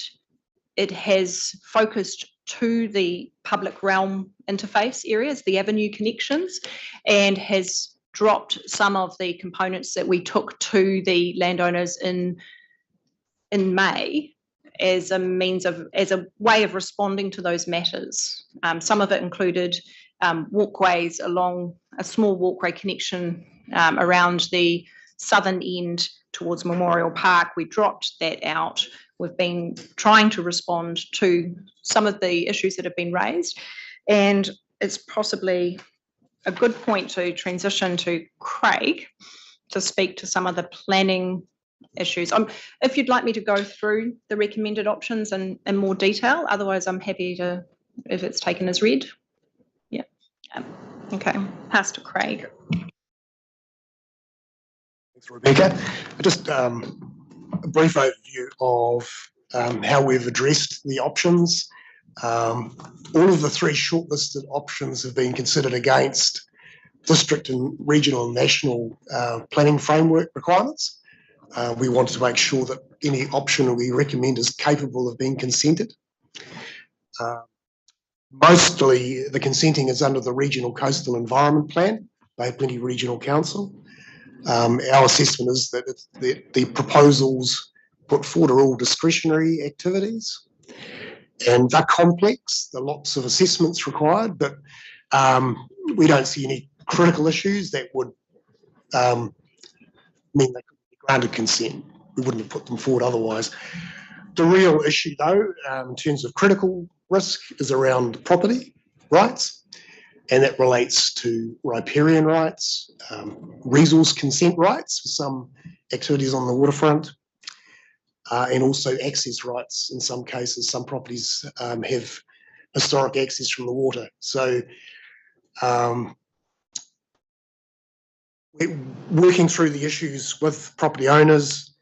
it has focused to the public realm interface areas, the avenue connections, and has dropped some of the components that we took to the landowners in May as a way of responding to those matters. Some of it included walkways along a small walkway connection around the southern end towards Memorial Park. We dropped that out. We've been trying to respond to some of the issues that have been raised, and it's possibly a good point to transition to Craig to speak to some of the planning issues. If you'd like me to go through the recommended options in more detail, otherwise I'm happy to, if it's taken as read. Yeah. Okay, pass to Craig. Thanks, Rebecca. I just a brief overview of how we've addressed the options. All of the three shortlisted options have been considered against district and regional and national planning framework requirements. We wanted to make sure that any option we recommend is capable of being consented. Mostly the consenting is under the Regional Coastal Environment Plan by Plenty Regional Council. Our assessment is that the proposals put forward are all discretionary activities, and they're complex. There are lots of assessments required, but we don't see any critical issues that would mean they could be granted consent. We wouldn't have put them forward otherwise. The real issue, though, in terms of critical risk, is around property rights, and that relates to riparian rights, resource consent rights for some activities on the waterfront, and also access rights. In some cases, some properties have historic access from the water. So we're working through the issues with property owners,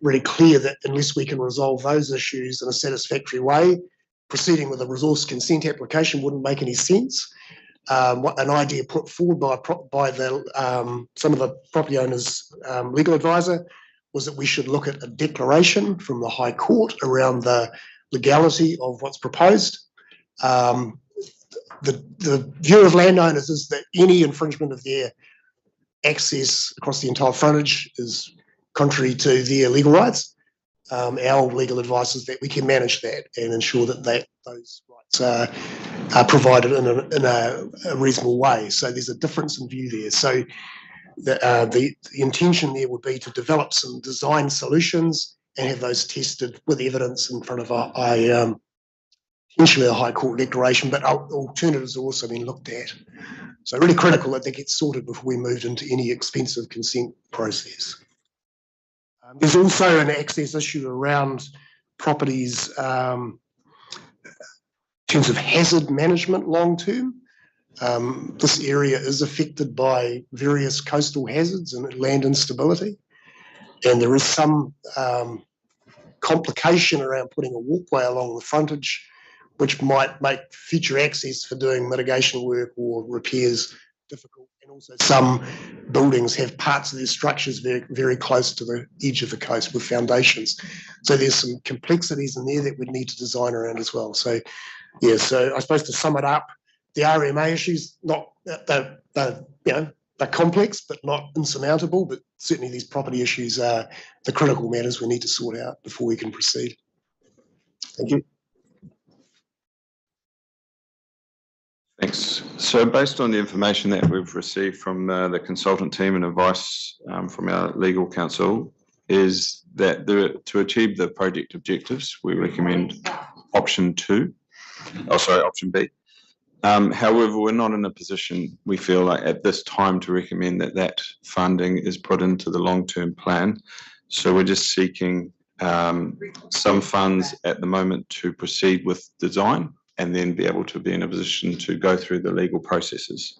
really clear that unless we can resolve those issues in a satisfactory way, proceeding with a resource consent application wouldn't make any sense. An idea put forward by some of the property owners' legal advisor was that we should look at a declaration from the High Court around the legality of what's proposed. The view of landowners is that any infringement of their access across the entire frontage is contrary to their legal rights. Our legal advice is that we can manage that and ensure that those rights are provided in a reasonable way. So there's a difference in view there. So the intention there would be to develop some design solutions and have those tested with evidence in front of potentially a High Court declaration, but alternatives have also been looked at. So really critical that gets sorted before we move into any expensive consent process. There's also an access issue around properties in terms of hazard management long term. This area is affected by various coastal hazards and land instability, and there is some complication around putting a walkway along the frontage, which might make future access for doing mitigation work or repairs difficult. And also some buildings have parts of their structures very, very close to the edge of the coast with foundations. So there's some complexities in there that we'd need to design around as well. So yeah, so I suppose to sum it up, the RMA issues, they're complex, but not insurmountable, but certainly these property issues are the critical matters we need to sort out before we can proceed. Thank you. Thanks. So based on the information that we've received from the consultant team and advice from our legal counsel, is that to achieve the project objectives, we recommend option B. However, we're not in a position, we feel like at this time, to recommend that funding is put into the long-term plan. So we're just seeking some funds at the moment to proceed with design and then be able to be in a position to go through the legal processes.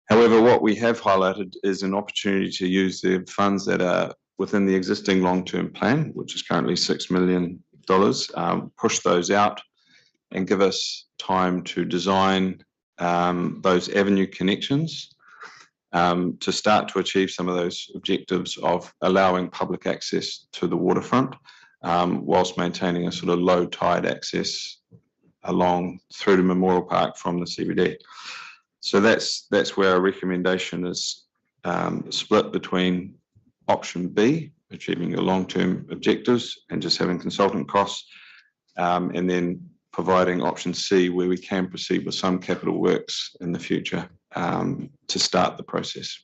However, what we have highlighted is an opportunity to use the funds that are within the existing long-term plan, which is currently $6 million, push those out and give us time to design those avenue connections to start to achieve some of those objectives of allowing public access to the waterfront whilst maintaining a sort of low tide access along through to Memorial Park from the CBD. So that's where our recommendation is split between option B, achieving the long-term objectives and just having consultant costs, and then providing option C, where we can proceed with some capital works in the future to start the process.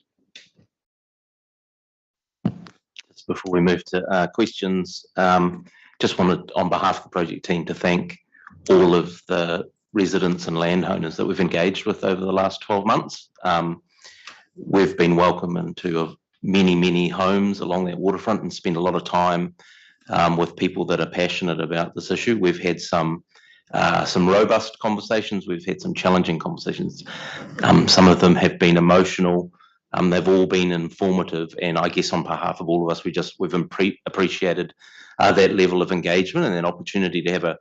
Before we move to questions, just wanted on behalf of the project team to thank all of the residents and landowners that we've engaged with over the last 12 months. We've been welcome into many homes along that waterfront and spent a lot of time with people that are passionate about this issue. We've had some robust conversations. We've had some challenging conversations. Some of them have been emotional, They've all been informative, and I guess on behalf of all of us, we've appreciated that level of engagement and that opportunity to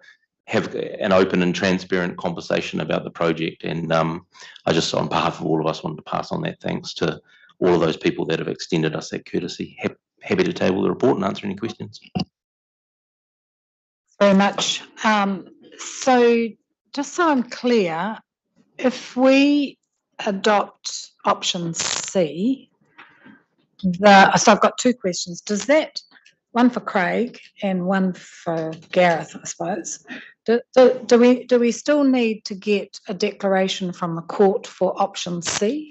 have an open and transparent conversation about the project. And I just, on behalf of all of us, wanted to pass on that thanks to all of those people that have extended us that courtesy. Happy to table the report and answer any questions. Very much. So just so I'm clear, if we adopt option C, so I've got two questions. Does that, one for Craig and one for Gareth, I suppose. Do we still need to get a declaration from the court for option C?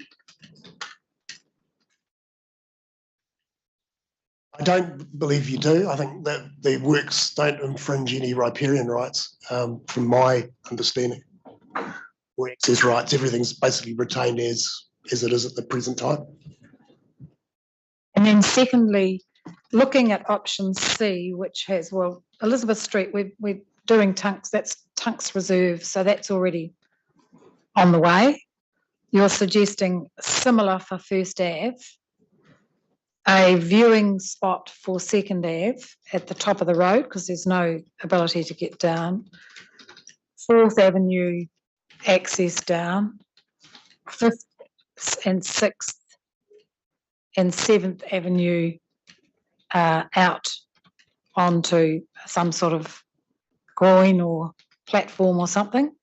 I don't believe you do. I think that the works don't infringe any riparian rights, from my understanding. Or access rights, everything's basically retained as it is at the present time. And then secondly, looking at option C, which has, well, Elizabeth Street, we're doing Tunks, that's Tunks Reserve, so that's already on the way. You're suggesting similar for First Ave, a viewing spot for Second Ave at the top of the road because there's no ability to get down. 4th Avenue access down, 5th and 6th and 7th Avenue out onto some sort of groin or platform or something.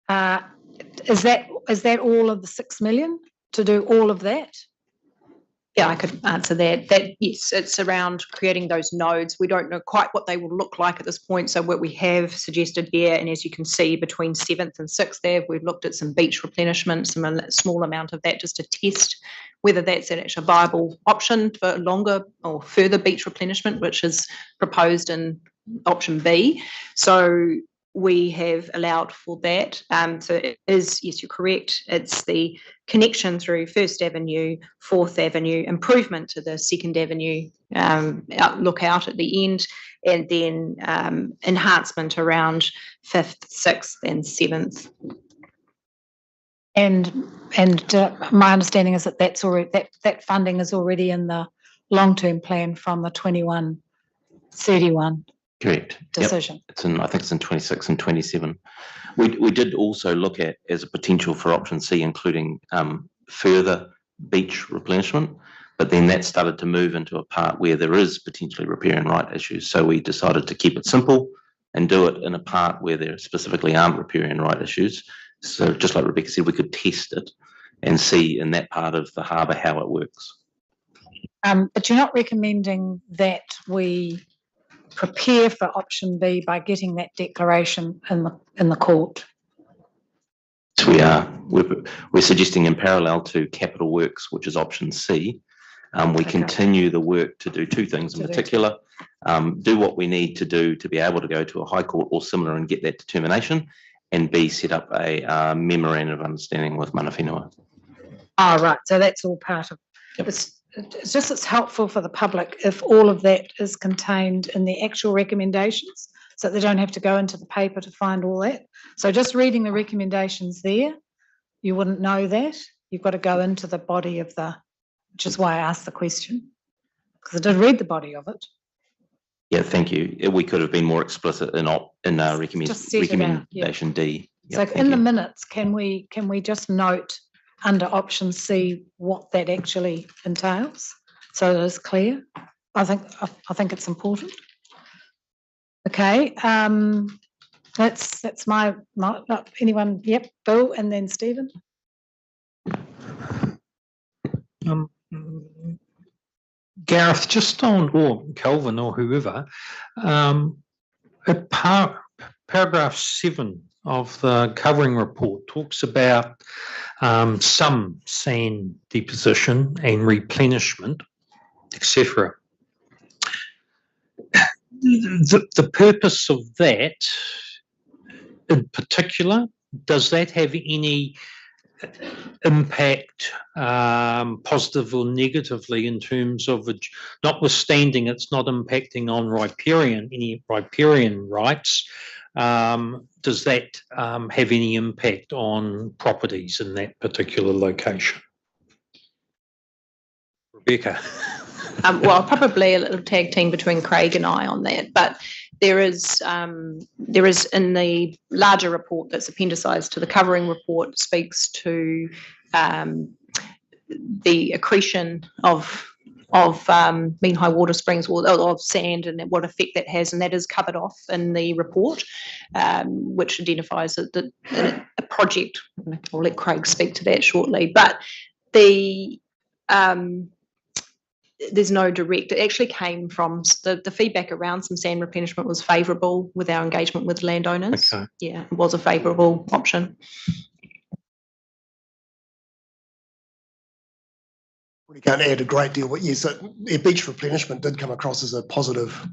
Is that all of the 6 million to do all of that? Yeah, I could answer that. Yes, it's around creating those nodes. We don't know quite what they will look like at this point. So what we have suggested here, and as you can see, between 7th and 6th Ave, we've looked at some beach replenishment, a small amount of that just to test whether that's an actual viable option for longer or further beach replenishment, which is proposed in option B. So we have allowed for that. So it is, yes, you're correct. It's the connection through First Avenue, 4th Avenue, improvement to the 2nd Avenue look out at the end, and then enhancement around 5th, 6th and 7th. And my understanding is that that's already, that funding is already in the long-term plan from the 21-31. Correct. Decision. Yep. I think it's in 26 and 27. We did also look at as a potential for option C, including further beach replenishment, but then that started to move into a part where there is potentially riparian right issues. So we decided to keep it simple and do it in a part where there specifically aren't riparian right issues. So just like Rebecca said, we could test it and see in that part of the harbour how it works. But you're not recommending that we prepare for option B by getting that declaration in the court? So we are. We're suggesting in parallel to capital works, which is option C, we continue the work to do two things in particular. Do what we need to do to be able to go to a high court or similar and get that determination, and B, set up a memorandum of understanding with mana whenua. Oh, right. So that's all part of Yep. It's just it's helpful for the public if all of that is contained in the actual recommendations so they don't have to go into the paper to find all that. So just reading the recommendations there, you wouldn't know that. You've got to go into the body of which is why I asked the question, because I did read the body of it. Yeah, thank you. We could have been more explicit in our recommendation D. Yep, so in the minutes, can we just note under option C what that actually entails, so that it's clear? I think it's important. Okay, that's my anyone. Yep, Bill, and then Stephen. Gareth, just on, or Kelvin or whoever, paragraph 7 of the covering report talks about some sand deposition and replenishment, etc. The purpose of that in particular, does that have any impact, positive or negatively, in terms of notwithstanding it's not impacting on any riparian rights? Does that have any impact on properties in that particular location? Rebecca. Well, probably a little tag team between Craig and I on that, but there is in the larger report that's appendicized to the covering report speaks to the accretion of mean high water springs or of sand and what effect that has, and that is covered off in the report, which identifies a project. I'll let Craig speak to that shortly, but there's no direct, it actually came from the feedback around some sand replenishment was favourable with our engagement with landowners. Okay. Yeah, it was a favourable option. We can't add a great deal, but yes, beach replenishment did come across as a positive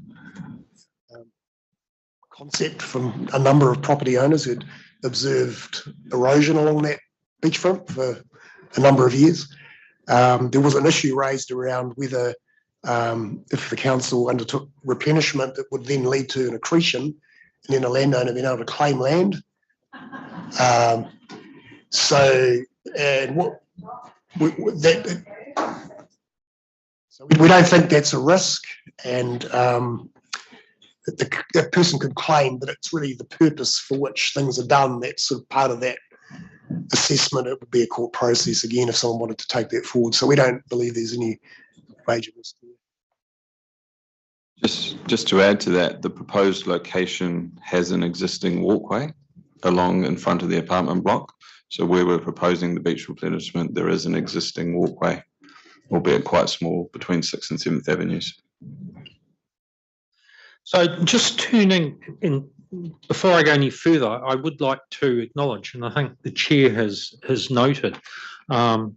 concept from a number of property owners who'd observed erosion along that beachfront for a number of years. There was an issue raised around whether if the council undertook replenishment, it would then lead to an accretion and then a landowner being able to claim land. So we don't think that's a risk, and the person could claim that it's really the purpose for which things are done. That's sort of part of that assessment. It would be a court process again if someone wanted to take that forward. So we don't believe there's any major risk there. Just to add to that, the proposed location has an existing walkway along in front of the apartment block. So where we're proposing the beach replenishment, there is an existing walkway, albeit quite small, between 6th and 7th Avenues. So just turning in, before I go any further, I would like to acknowledge, and I think the chair has noted, the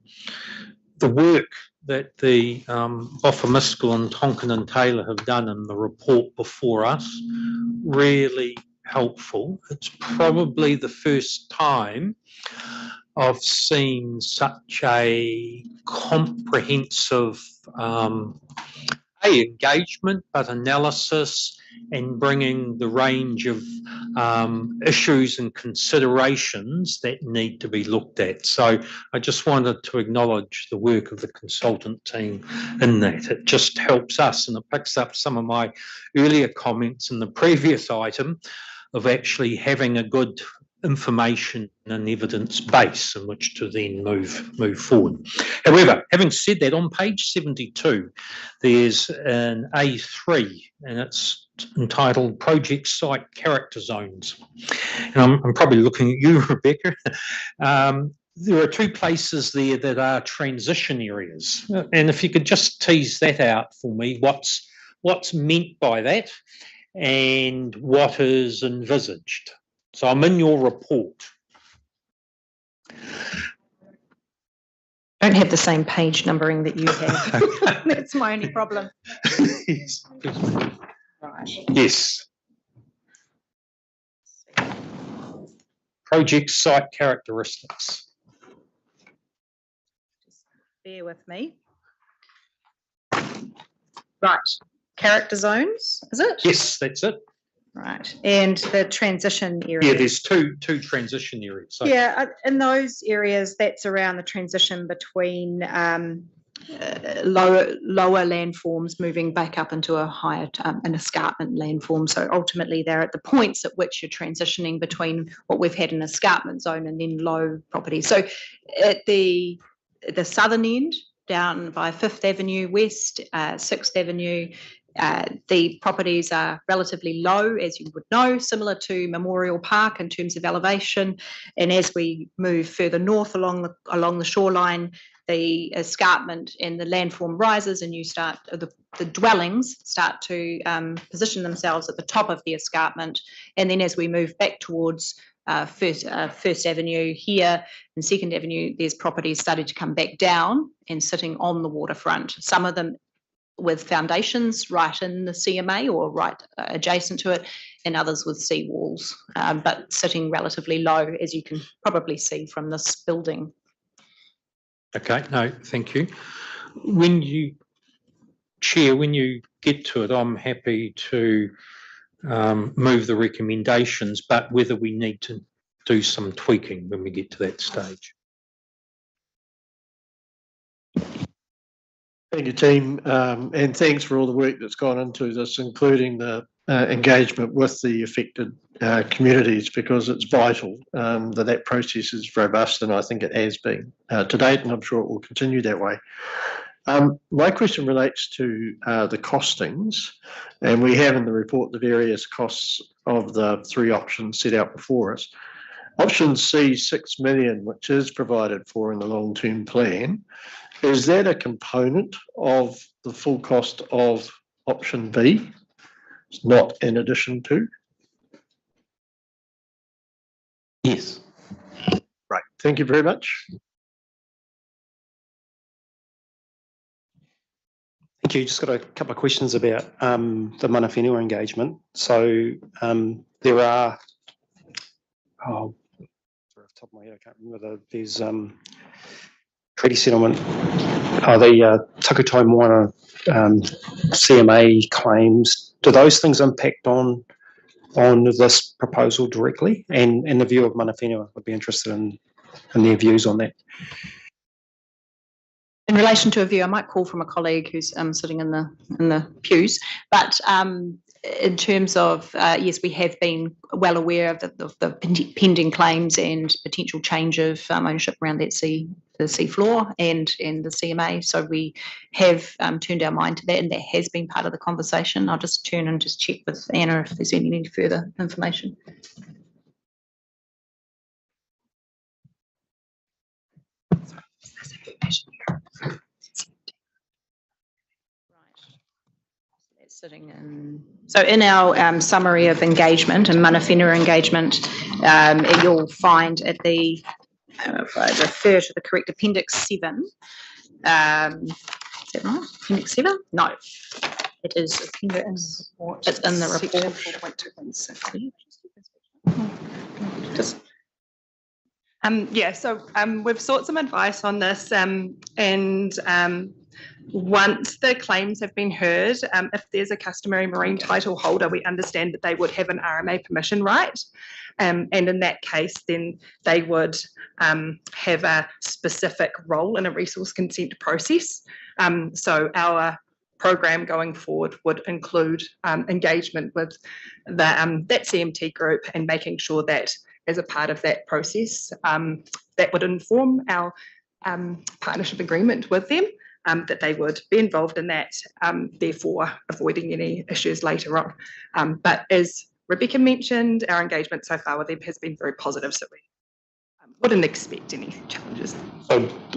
work that the Boffa-Miskell and Tonkin and Taylor have done in the report before us. Really helpful. It's probably the first time I've seen such a comprehensive engagement, but analysis and bringing the range of issues and considerations that need to be looked at. So I just wanted to acknowledge the work of the consultant team in that. It just helps us, and it picks up some of my earlier comments in the previous item of actually having a good information and evidence base in which to then move forward. However, having said that, on page 72, there's an A3, and it's entitled Project Site Character Zones. And I'm probably looking at you, Rebecca. There are two places there that are transition areas. And if you could just tease that out for me, what's meant by that and what is envisaged? So I'm in your report. I don't have the same page numbering that you have. That's my only problem. Yes. Right. Yes. Project site characteristics. Just bear with me. Right. Character zones, is it? Yes, that's it. Right. And the transition areas. Yeah, there's two transition areas. So yeah, in those areas, that's around the transition between lower landforms moving back up into a higher, an escarpment landform. So ultimately, they're at the points at which you're transitioning between what we've had an escarpment zone and then low properties. So at the southern end, down by 5th Avenue West, 6th Avenue, the properties are relatively low, as you would know, similar to Memorial Park in terms of elevation. And as we move further north along the shoreline, the escarpment and the landform rises, and you start the dwellings start to position themselves at the top of the escarpment. And then as we move back towards First Avenue here and 2nd Avenue, there's properties starting to come back down and sitting on the waterfront. Some of them with foundations right in the CMA or right adjacent to it, and others with sea walls, but sitting relatively low, as you can probably see from this building. okay, no, thank you. When you get to it, I'm happy to move the recommendations, but whether we need to do some tweaking when we get to that stage. Thank you, team, and thanks for all the work that's gone into this, including the engagement with the affected communities, because it's vital that process is robust, and I think it has been to date, and I'm sure it will continue that way. My question relates to the costings, and we have in the report the various costs of the three options set out before us. Option C, 6 million, which is provided for in the long-term plan, is that a component of the full cost of option B? It's not in addition to? Yes. Right, thank you very much. Thank you. Just got a couple of questions about the mana whenua engagement. So there are, off the top of my head, I can't remember, there's treaty settlement, the Takutai Moana CMA claims. Do those things impact on this proposal directly? And in the view of mana whenua, I'd be interested in their views on that. In relation to a view, I might call from a colleague who's sitting in the pews, but in terms of, yes, we have been well aware of the pending claims and potential change of ownership around the sea floor and the CMA. So we have turned our mind to that, and that has been part of the conversation. I'll just turn and just check with Anna if there's any further information. Sitting in, so in our summary of engagement and mana whenua engagement, you'll find at the, if I refer to the correct appendix 7, is that right? Appendix 7? No, it is appendix. It's in the report. Yeah, so we've sought some advice on this, and once the claims have been heard, if there's a customary marine title holder, we understand that they would have an RMA permission right. And in that case, then they would have a specific role in a resource consent process. So our program going forward would include engagement with that CMT group and making sure that as a part of that process, that would inform our partnership agreement with them, that they would be involved in that, therefore avoiding any issues later on. But as Rebecca mentioned, our engagement so far with them has been very positive, so we wouldn't expect any challenges.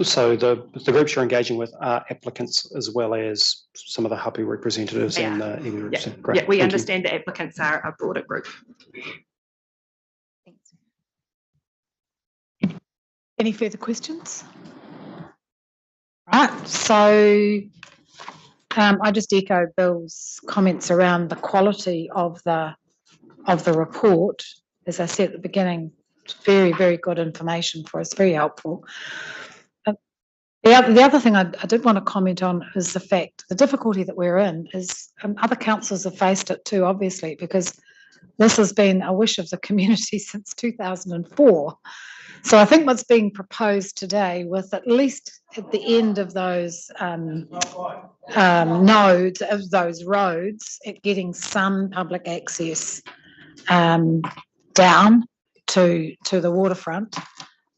So the groups you're engaging with are applicants as well as some of the hapu representatives and the iwi representatives. Great. Yeah, we understand the applicants are a broader group. Thanks. Any further questions? Right, so I just echo Bill's comments around the quality of the report. As I said at the beginning, it's very, very good information for us, very helpful. The other thing I did want to comment on is the fact, the difficulty that we're in is other councils have faced it too, obviously, because this has been a wish of the community since 2004. So I think what's being proposed today, with at least at the end of those nodes, of those roads, getting some public access down to the waterfront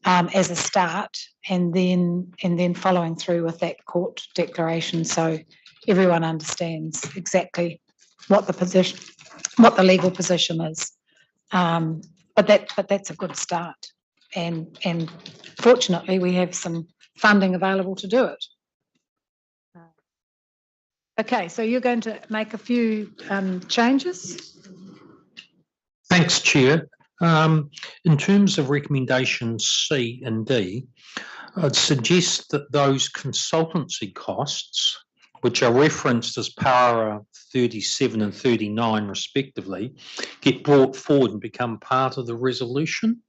as a start, and then following through with that court declaration, so everyone understands exactly what the legal position is. But that's a good start. And fortunately, we have some funding available to do it. Okay, so you're going to make a few changes? Thanks, Chair. In terms of recommendations C and D, I'd suggest that those consultancy costs, which are referenced as para 37 and 39 respectively, get brought forward and become part of the resolution.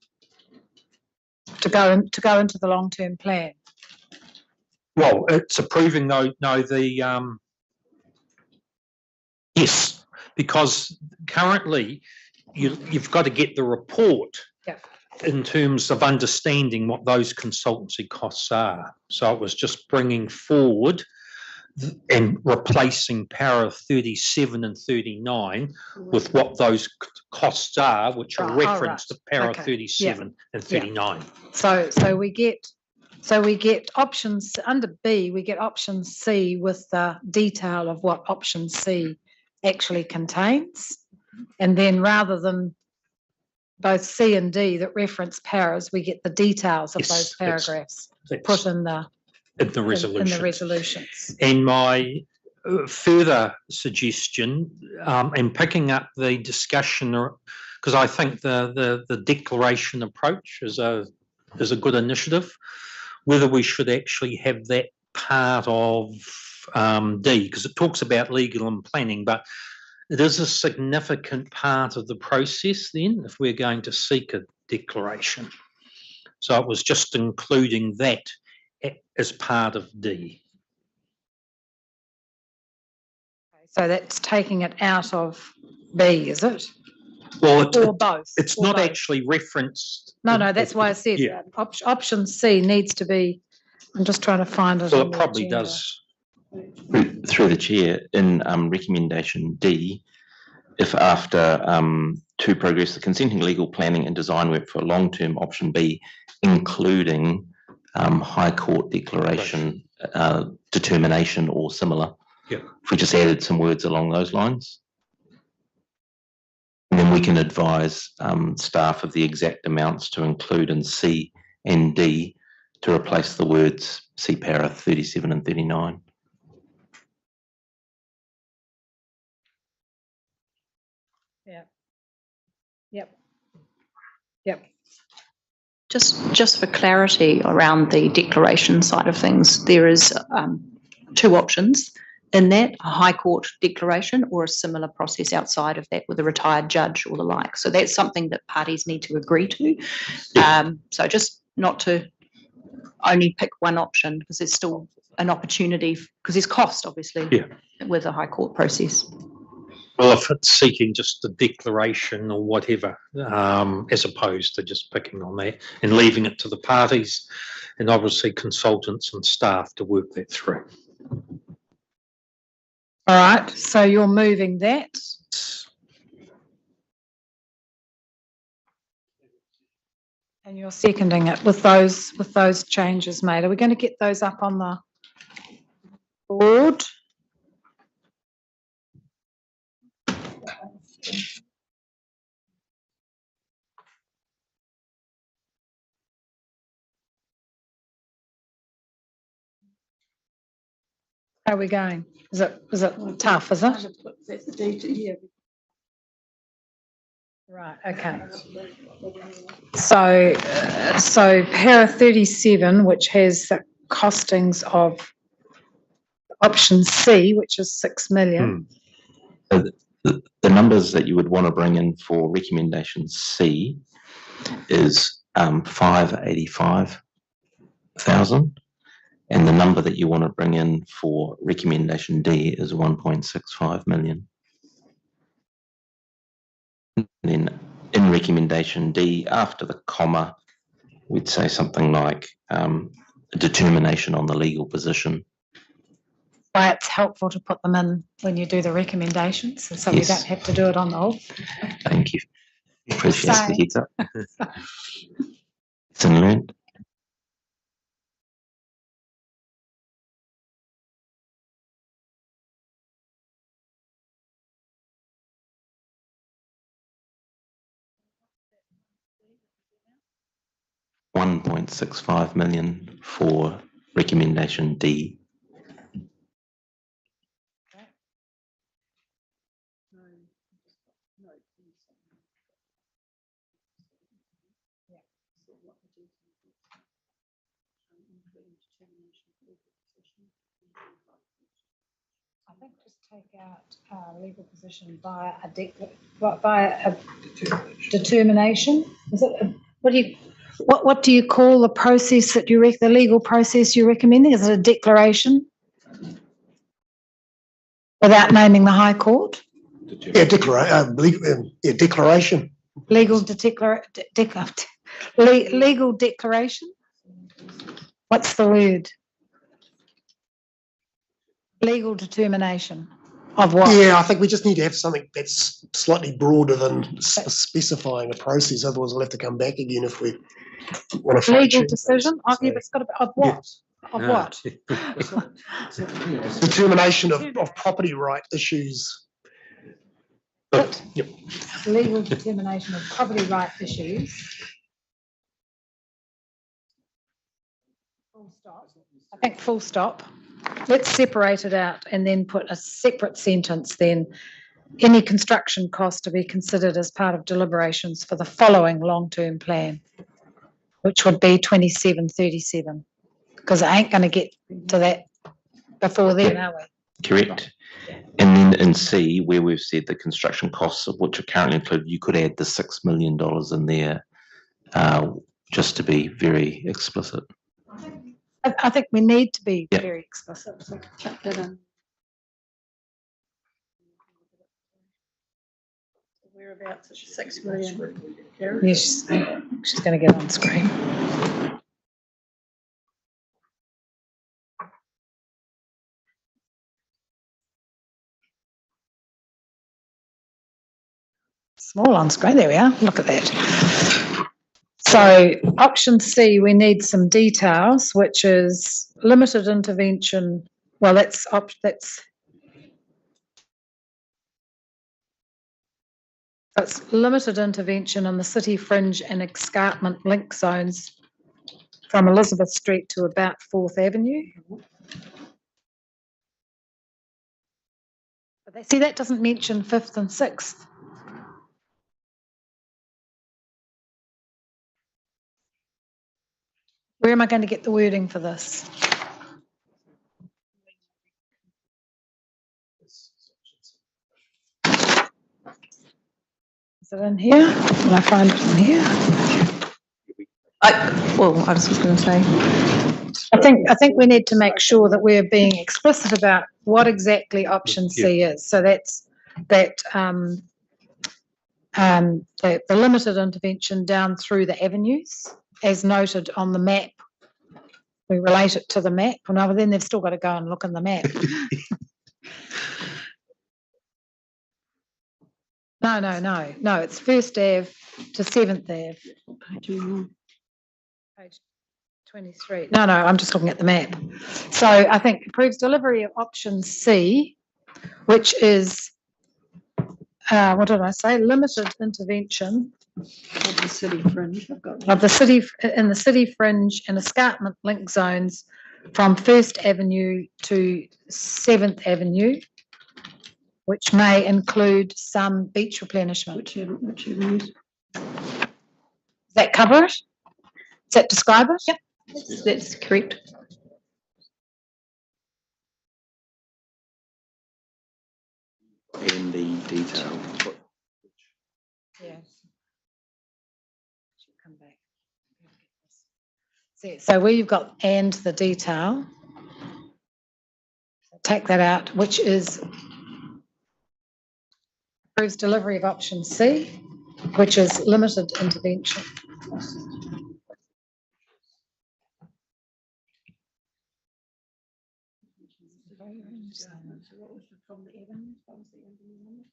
To go into the long-term plan. Well, it's approving yes, because currently you've got to get the report in terms of understanding what those consultancy costs are. So it was just bringing forward and replacing para 37 and 39 with what those costs are, which are Right, oh, referenced right. to para Okay. 37 and 39. So we get options under B, we get option C with the detail of what option C actually contains. And then rather than both C and D that reference paras, we get the details of Yes, those paragraphs That's put in the resolution. in the resolutions. And my further suggestion, and picking up the discussion, because I think the declaration approach is a good initiative, whether we should actually have that part of D, because it talks about legal and planning, but it is a significant part of the process then if we're going to seek a declaration. So it was just including that as part of D. So that's taking it out of B, is it? Well, Or both? it's or not both? actually referenced. No, that's why I said Yeah. option C needs to be, I'm just trying to find it. Well, on it the probably agenda. does. Through the chair, in recommendation D, if after to progress the consenting legal planning and design work for long-term option B, including High Court declaration, determination or similar. Yeah. If we just added some words along those lines. And then we can advise staff of the exact amounts to include in C and D to replace the words C para 37 and 39. Yep. Just for clarity around the declaration side of things, there is two options in that: a High Court declaration or a similar process outside of that with a retired judge or the like. So that's something that parties need to agree to. So just not to only pick one option, because there's still an opportunity, because there's cost obviously with a High Court process. Well, if it's seeking just a declaration or whatever, as opposed to just picking on that and leaving it to the parties and obviously consultants and staff to work that through. All right, so you're moving that. And you're seconding it with those changes made. Are we going to get those up on the board? How are we going? Is it tough, is it? Right, okay. So para 37, which has the costings of option C, which is 6 million. The numbers that you would want to bring in for recommendation C is 585,000, and the number that you want to bring in for recommendation D is 1.65 million. And then in recommendation D, after the comma, we'd say something like a determination on the legal position. Why it's helpful to put them in when you do the recommendations, so Yes. we don't have to do it on the whole. Thank you. Appreciate the heads up. It's in learned. $1.65 million for recommendation D. I think just take out legal position via a determination. Is it? What do you call the process that the legal process you're recommending? Is it a declaration without naming the High Court? Yeah, declaration. Legal declaration. What's the word? Legal determination of what? Yeah, I think we just need to have something that's slightly broader than specifying a process. Otherwise, we'll have to come back again if we want to. Legal decision? Oh, yeah, but it's got to be, of what? Of what? Determination of property right issues. Yep. Legal determination of property right issues. Full stop. I think full stop. Let's separate it out and then put a separate sentence then. Any construction cost to be considered as part of deliberations for the following long-term plan, which would be 2737, because I ain't going to get to that before then, are we? Correct. And then in C, where we've said the construction costs of which are currently included, you could add the $6 million in there, just to be very explicit. I think we need to be very explicit. So chuck that in. Whereabouts is 6 million? Yes, she's going to get on screen. Small on screen, there we are, look at that. So option C, we need some details, which is limited intervention. Well, that's limited intervention on the city fringe and escarpment link zones from Elizabeth Street to about 4th Avenue. But see, that doesn't mention 5th and 6th. Where am I going to get the wording for this? Is it in here? Will I find it in here? I was just going to say. I think we need to make sure that we're being explicit about what exactly option C is. So that's that the limited intervention down through the avenues, as noted on the map. We relate it to the map. Well, no, then they've still got to go and look in the map. No. It's 1st Ave to 7th Ave. Page 23. No, I'm just looking at the map. So I think approves delivery of option C, which is, what did I say? Limited intervention Of the city fringe. of the city in the city fringe and escarpment link zones from 1st Avenue to 7th Avenue, which may include some beach replenishment. Which avenues? Does that cover it? Does that describe it? Yep, that's correct. In the detail. Yeah. Come back. So where you've got and the detail, take that out, which is approves delivery of option C, which is limited intervention.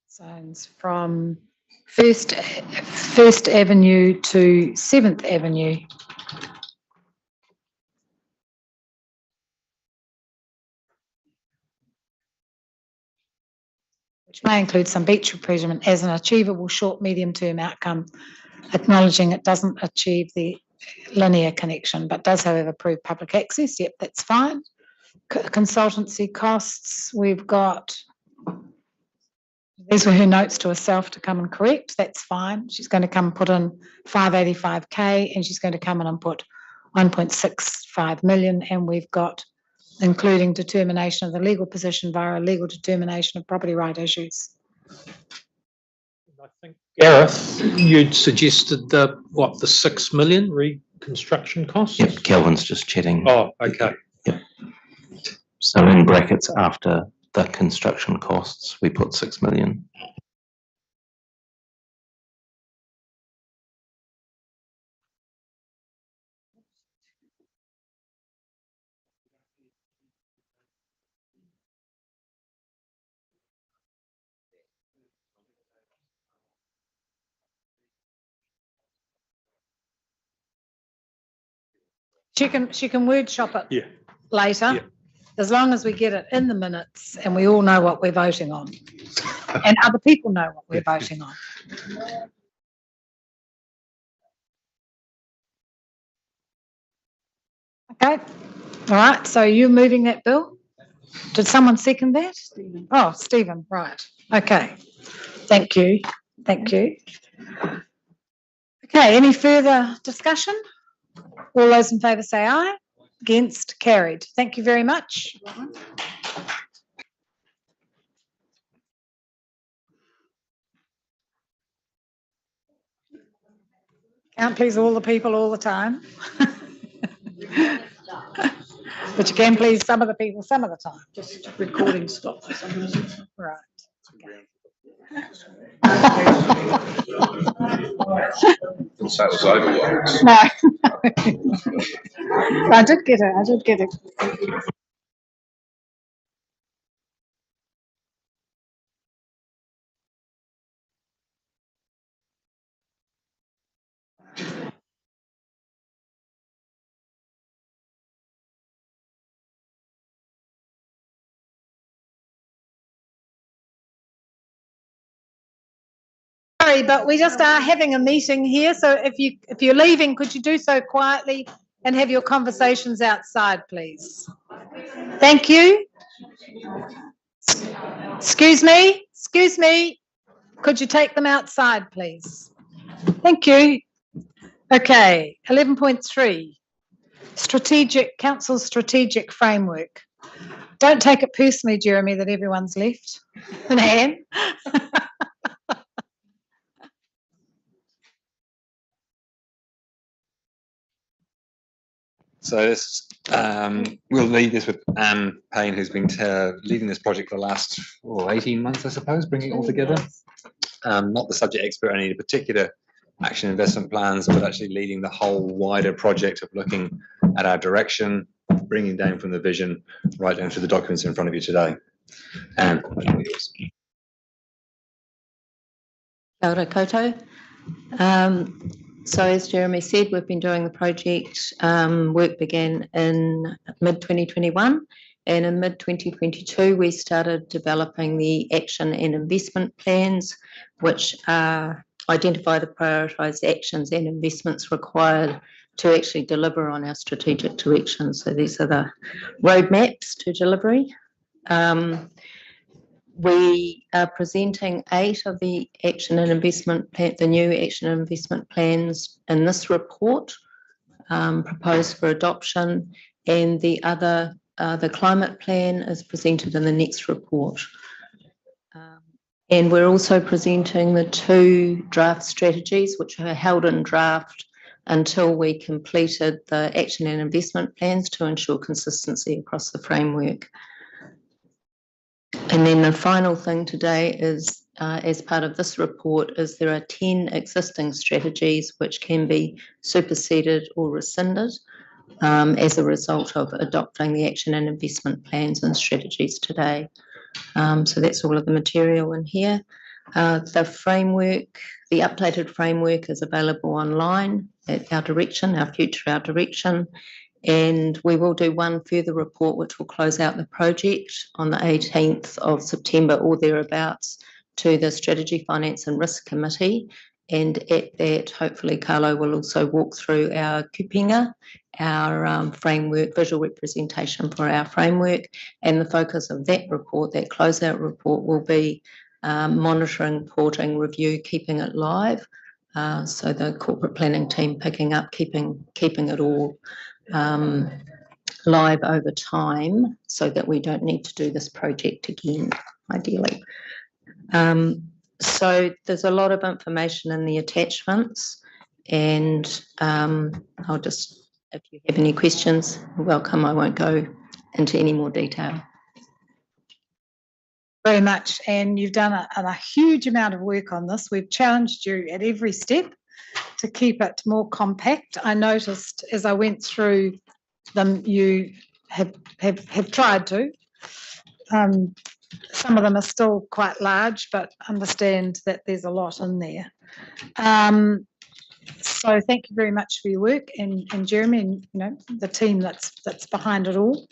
Zones from 1st Avenue to 7th Avenue. Which may include some beach replenishment as an achievable short, medium-term outcome, acknowledging it doesn't achieve the linear connection, but does, however, prove public access. Yep, that's fine. Consultancy costs, we've got, these were her notes to herself to come and correct. That's fine. She's going to come and put in 585K and she's going to come in and put 1.65 million, and we've got including determination of the legal position via a legal determination of property right issues. I think, Gareth, you'd suggested the 6 million reconstruction costs? Yep, Kelvin's just chatting. Oh, okay. Yep. So in brackets after the construction costs, we put 6 million. She can word shop it Yeah. later, Yeah. as long as we get it in the minutes and we all know what we're voting on. And other people know what we're voting on. Okay, all right, so you're moving that bill? Did someone second that? Oh, Stephen, right, okay. Thank you, thank you. Okay, any further discussion? All those in favour say aye. Against, carried. Thank you very much. Can't please all the people all the time. But you can please some of the people some of the time. Just recording stopped for some reason. Right. So it was overlooked. No. I did get it. Sorry, but we just are having a meeting here, so if you're leaving, could you do so quietly and have your conversations outside, please? Thank you. Excuse me. Could you take them outside, please? Thank you. Okay, 11.3, Council Strategic Framework. Don't take it personally, Jeremy, that everyone's left. And Anne? So this, we'll lead this with Anne Payne, who's been leading this project for the last 18 months, I suppose, bringing it all together. Not the subject expert on any particular action investment plans, but actually leading the whole wider project of looking at our direction, bringing down from the vision right down to the documents in front of you today. Anne, yours. Kia ora koutou. So as Jeremy said, we've been doing the project. Work began in mid-2021, and in mid-2022 we started developing the action and investment plans, which identify the prioritised actions and investments required to actually deliver on our strategic direction. So these are the roadmaps to delivery. We are presenting 8 of the action and investment plan, the new action and investment plans in this report, proposed for adoption, and the other, the climate plan is presented in the next report. And we're also presenting the 2 draft strategies, which are held in draft until we completed the action and investment plans to ensure consistency across the framework. And then the final thing today is, as part of this report, is there are 10 existing strategies which can be superseded or rescinded as a result of adopting the action and investment plans and strategies today. So that's all of the material in here. The framework, the updated framework is available online at our direction, our direction. And we will do one further report which will close out the project on the 18th of September or thereabouts to the Strategy, Finance and Risk Committee. And at that, hopefully Carlo will also walk through our kupinga, our framework, visual representation for our framework. And the focus of that report, that closeout report, will be monitoring, reporting, review, keeping it live. So the corporate planning team picking up, keeping it all live over time so that we don't need to do this project again, ideally. So there's a lot of information in the attachments, and I'll just, if you have any questions, welcome. I won't go into any more detail. Very much, and you've done a huge amount of work on this. We've challenged you at every step to keep it more compact. I noticed as I went through them, you have tried to. Some of them are still quite large, but understand that there's a lot in there. So thank you very much for your work, and Jeremy, and the team that's behind it all.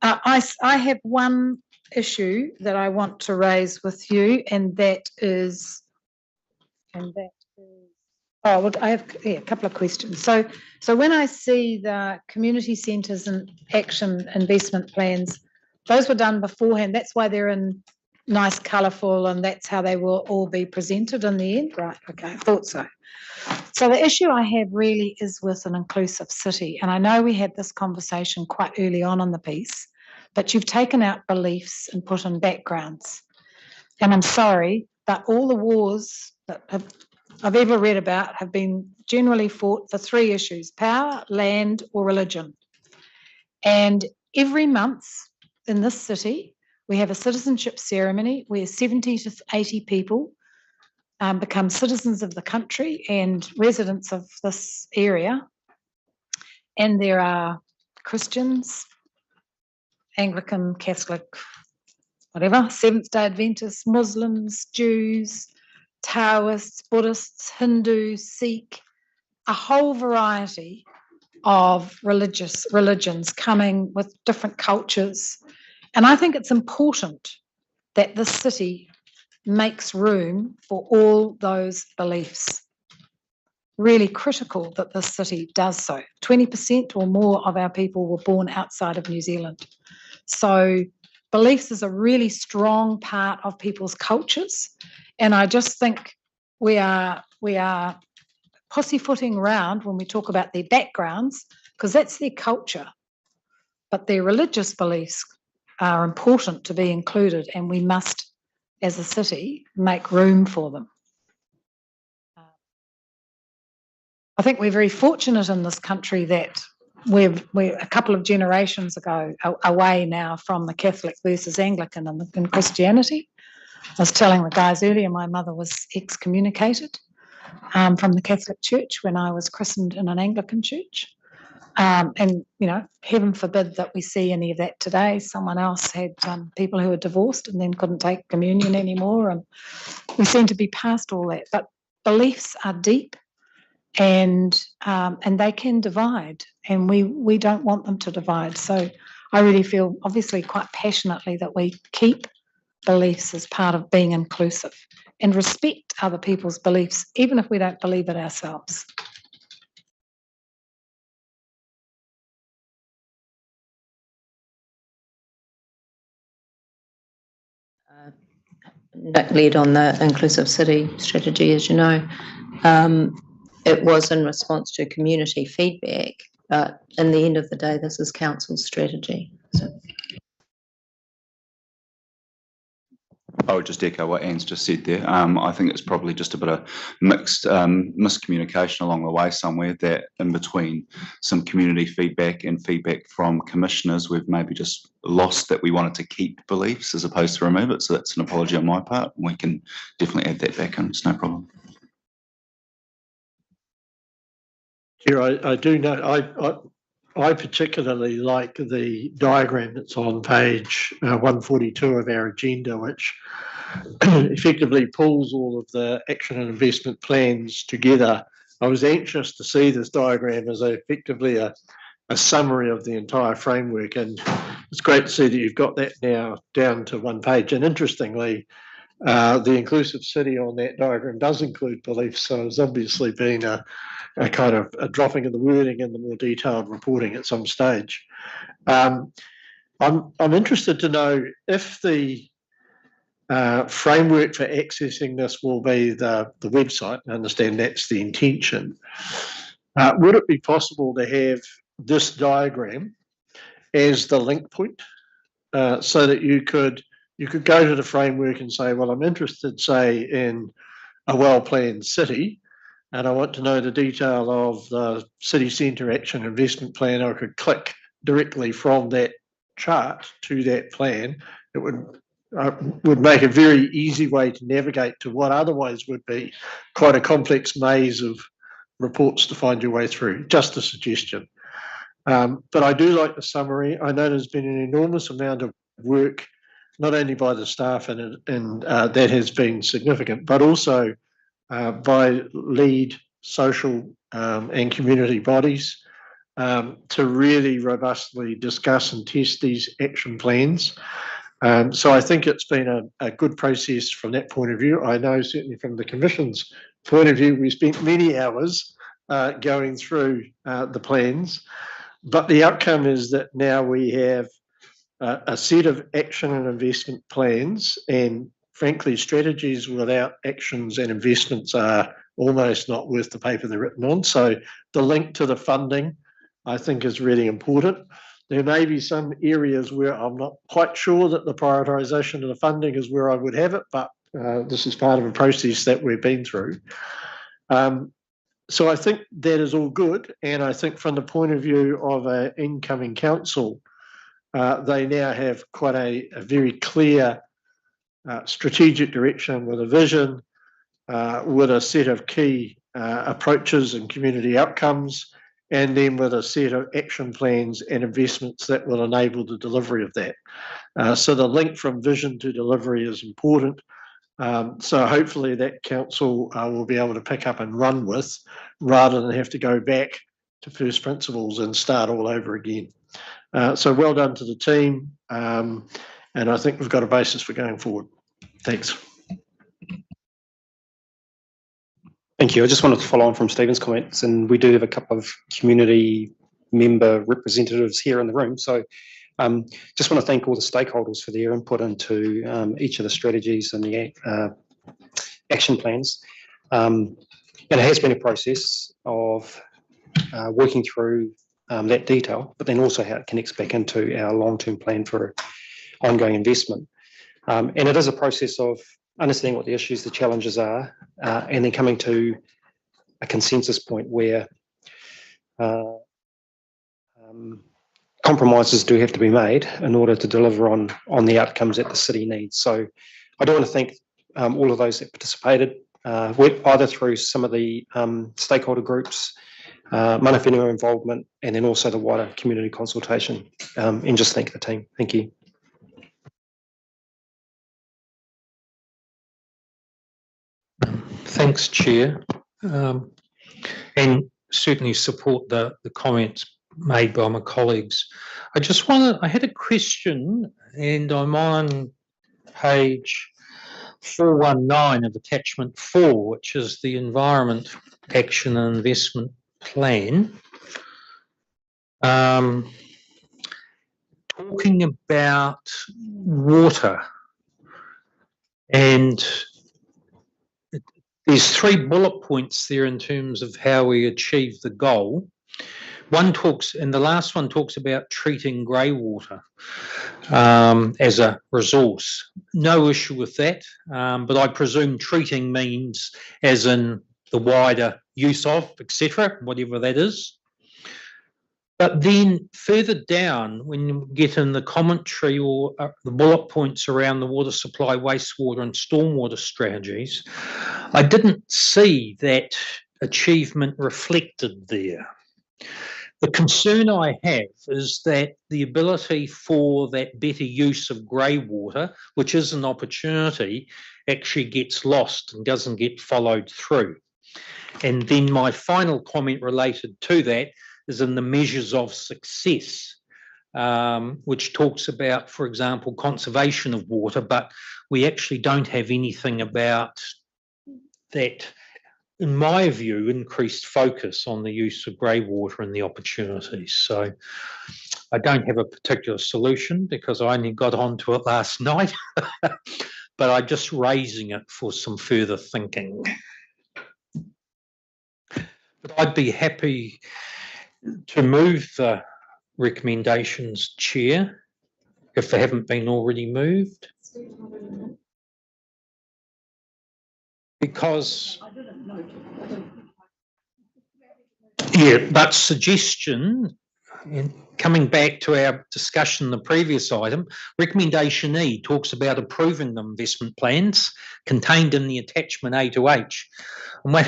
I have one issue that I want to raise with you, and that is, oh, look, I have a couple of questions. So when I see the community centres and action investment plans, those were done beforehand. That's why they're in nice, colourful, and that's how they will all be presented in the end. Right, okay, I thought so. So the issue I have really is with an inclusive city. And I know we had this conversation quite early on in the piece, but you've taken out beliefs and put in backgrounds. And I'm sorry, but all the wars that I've ever read about have been generally fought for three issues: power, land, or religion. And every month in this city, we have a citizenship ceremony where 70 to 80 people become citizens of the country and residents of this area. And there are Christians, Anglican, Catholic, whatever, Seventh-day Adventists, Muslims, Jews, Taoists, Buddhists, Hindus, Sikh, a whole variety of religions coming with different cultures. And I think it's important that this city makes room for all those beliefs. Really critical that this city does so. 20% or more of our people were born outside of New Zealand. So beliefs is a really strong part of people's cultures. And I just think we are pussyfooting around when we talk about their backgrounds, because that's their culture. But their religious beliefs are important to be included, and we must, as a city, make room for them. I think we're very fortunate in this country that we're a couple of generations ago away now from the Catholic versus Anglican in Christianity. I was telling the guys earlier, my mother was excommunicated from the Catholic Church when I was christened in an Anglican church. And, heaven forbid that we see any of that today. Someone else had people who were divorced and then couldn't take communion anymore. And we seem to be past all that. But beliefs are deep, and they can divide, and we don't want them to divide. So I really feel, obviously, quite passionately that we keep beliefs as part of being inclusive and respect other people's beliefs, even if we don't believe it ourselves. Nick led on the inclusive city strategy, as you know. It was in response to community feedback, but in the end of the day, this is council's strategy. So. I would just echo what Anne's just said there. I think it's probably just a bit of mixed miscommunication along the way somewhere, that in between some community feedback and feedback from commissioners, we've maybe just lost that we wanted to keep beliefs as opposed to remove it. So that's an apology on my part. We can definitely add that back in. It's no problem. Chair, I do know, I particularly like the diagram that's on page 142 of our agenda, which effectively pulls all of the action and investment plans together. I was anxious to see this diagram as effectively a summary of the entire framework, and it's great to see that you've got that now down to one page. And interestingly, the inclusive city on that diagram does include beliefs, so it's obviously been a kind of a dropping of the wording in the more detailed reporting at some stage. I'm interested to know if the framework for accessing this will be the website. I understand that's the intention. Would it be possible to have this diagram as the link point, so that you could go to the framework and say, well, I'm interested, say, in a well-planned city, and I want to know the detail of the city centre action investment plan. I could click directly from that chart to that plan. It would make a very easy way to navigate to what otherwise would be quite a complex maze of reports to find your way through. Just a suggestion. But I do like the summary. I know there's been an enormous amount of work, not only by the staff, and that has been significant, but also by lead social and community bodies to really robustly discuss and test these action plans. So I think it's been a good process from that point of view. I know certainly from the Commission's point of view, we spent many hours going through the plans, but the outcome is that now we have a set of action and investment plans, and frankly, strategies without actions and investments are almost not worth the paper they're written on. So the link to the funding, I think, is really important. There may be some areas where I'm not quite sure that the prioritisation of the funding is where I would have it, but this is part of a process that we've been through. So I think that is all good. And I think from the point of view of an incoming council, they now have quite a very clear strategic direction with a vision, with a set of key approaches and community outcomes, and then with a set of action plans and investments that will enable the delivery of that. So the link from vision to delivery is important. So hopefully that council will be able to pick up and run with, rather than have to go back to first principles and start all over again. So well done to the team, and I think we've got a basis for going forward. Thanks. Thank you. I just wanted to follow on from Stephen's comments, and we do have a couple of community member representatives here in the room. So just want to thank all the stakeholders for their input into each of the strategies and the action plans. And it has been a process of working through that detail, but then also how it connects back into our long-term plan for ongoing investment. And it is a process of understanding what the issues, the challenges are, and then coming to a consensus point where compromises do have to be made in order to deliver on the outcomes that the city needs. So I do want to thank all of those that participated, either through some of the stakeholder groups, mana whenua involvement, and then also the wider community consultation, and just thank the team. Thank you. Thanks, Chair, and certainly support the comments made by my colleagues. I had a question, and I'm on page 419 of attachment 4, which is the Environment Action and Investment Plan. Talking about water, and there's 3 bullet points there in terms of how we achieve the goal. One talks, and the last one talks about treating grey water as a resource. No issue with that, but I presume treating means as in the wider use of, etc., whatever that is. But then further down, when you get in the commentary or the bullet points around the water supply, wastewater and stormwater strategies, I didn't see that achievement reflected there. The concern I have is that the ability for that better use of grey water, which is an opportunity, actually gets lost and doesn't get followed through. And then my final comment related to that is in the measures of success, which talks about, for example, conservation of water, but we actually don't have anything about that, in my view, increased focus on the use of grey water and the opportunities. So I don't have a particular solution because I only got onto it last night, but I'm just raising it for some further thinking. But I'd be happy to move the recommendations, Chair, if they haven't been already moved. Because, yeah, but suggestion, and coming back to our discussion, the previous item, recommendation E talks about approving the investment plans contained in the attachment A to H. And we're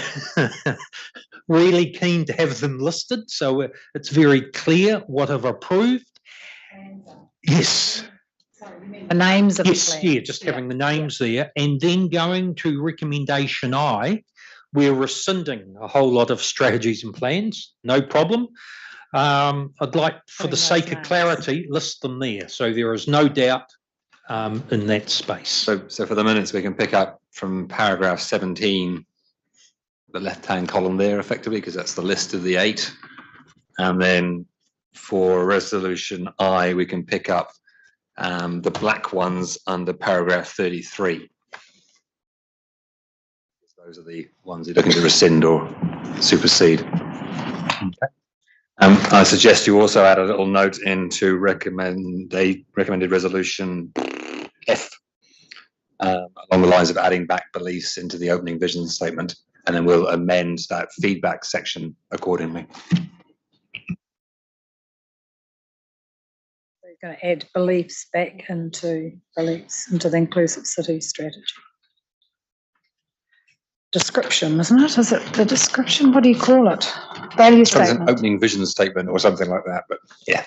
really keen to have them listed, so it's very clear what I've approved. Yes. The names of yes, the plans. yeah, just having the names there, and then going to recommendation I, we're rescinding a whole lot of strategies and plans, no problem. I'd like, for the sake of clarity, list them there, so there is no doubt in that space. So for the minutes, we can pick up from paragraph 17, the left-hand column there, effectively, because that's the list of the 8. And then for resolution I, we can pick up the black ones under paragraph 33. Those are the ones you're looking to rescind or supersede. Okay. I suggest you also add a little note into recommended resolution F, along the lines of adding back beliefs into the opening vision statement, and then we'll amend that feedback section accordingly. You're going to add beliefs back into the inclusive city strategy. Description, isn't it? Is it the description? What do you call it? Value statement. An opening vision statement or something like that. But yeah,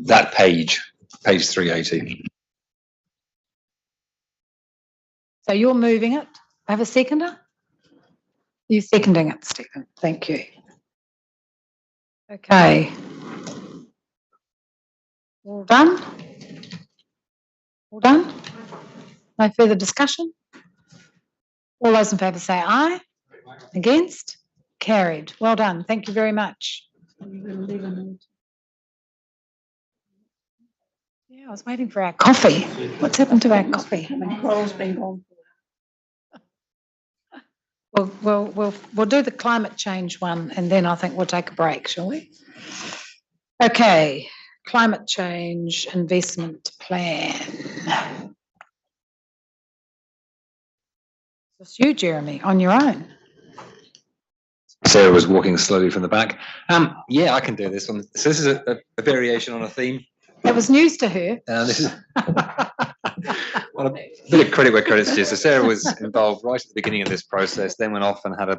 that page 380. So you're moving it. I have a seconder. You're seconding it, Stephen. Thank you. Okay. All done? All done? No further discussion? All those in favour say aye. Against? Carried. Well done. Thank you very much. Yeah, I was waiting for our coffee. What's happened to our coffee? Cora's been gone. We'll do the climate change one, and then I think we'll take a break, shall we? Okay, climate change investment plan. It's you, Jeremy, on your own. Sarah was walking slowly from the back. Yeah, I can do this one. So this is a variation on a theme. That was news to her. This is well, a bit of credit where credit's due. So Sarah was involved right at the beginning of this process, then went off and had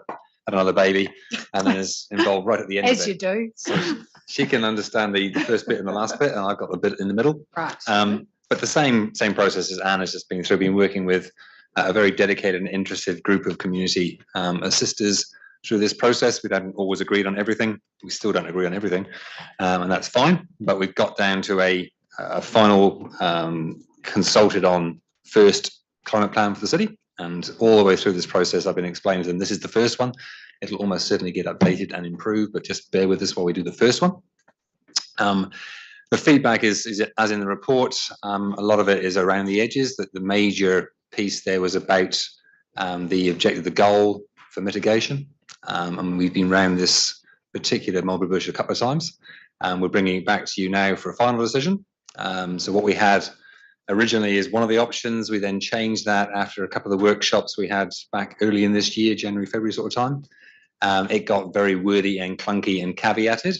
another baby, and then is involved right at the end. As you do. So she can understand the first bit and the last bit, and I've got the bit in the middle. Right. But the same process as Anne has just been through, been working with a very dedicated and interested group of community assisters through this process. We haven't always agreed on everything. We still don't agree on everything, and that's fine. But we've got down to a final consulted on first climate plan for the city. And all the way through this process, I've been explaining to them, this is the first one. It'll almost certainly get updated and improved, but just bear with us while we do the first one. The feedback is as in the report, a lot of it is around the edges. That the major piece there was about the objective, the goal for mitigation. And we've been around this particular mulberry bush a couple of times. And we're bringing it back to you now for a final decision. So what we had originally is one of the options. We then changed that after a couple of the workshops we had back early in this year, January, February sort of time. It got very wordy and clunky and caveated.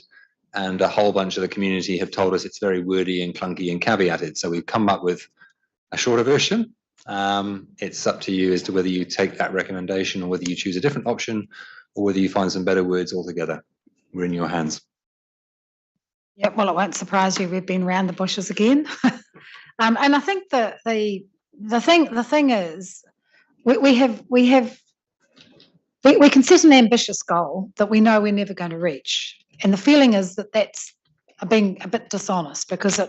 And a whole bunch of the community have told us it's very wordy and clunky and caveated. So we've come up with a shorter version. It's up to you as to whether you take that recommendation or whether you choose a different option or whether you find some better words altogether. We're in your hands. Yeah, well, it won't surprise you. We've been around the bushes again. And I think the thing is we can set an ambitious goal that we know we're never going to reach. And the feeling is that that's being a bit dishonest, because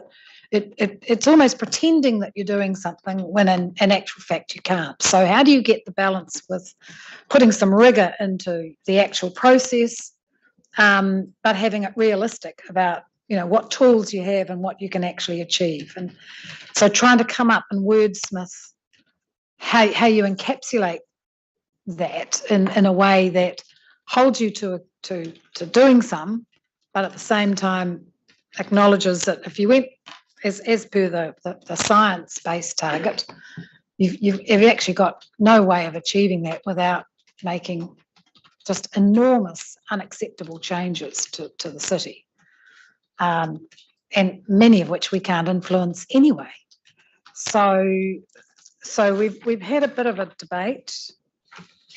it's almost pretending that you're doing something when in actual fact you can't. So how do you get the balance with putting some rigour into the actual process, but having it realistic about, you know, what tools you have and what you can actually achieve? And so trying to come up and wordsmith how you encapsulate that in a way that holds you to doing some, but at the same time acknowledges that if you went as per the science-based target, you've actually got no way of achieving that without making just enormous unacceptable changes to the city, and many of which we can't influence anyway. So we've had a bit of a debate,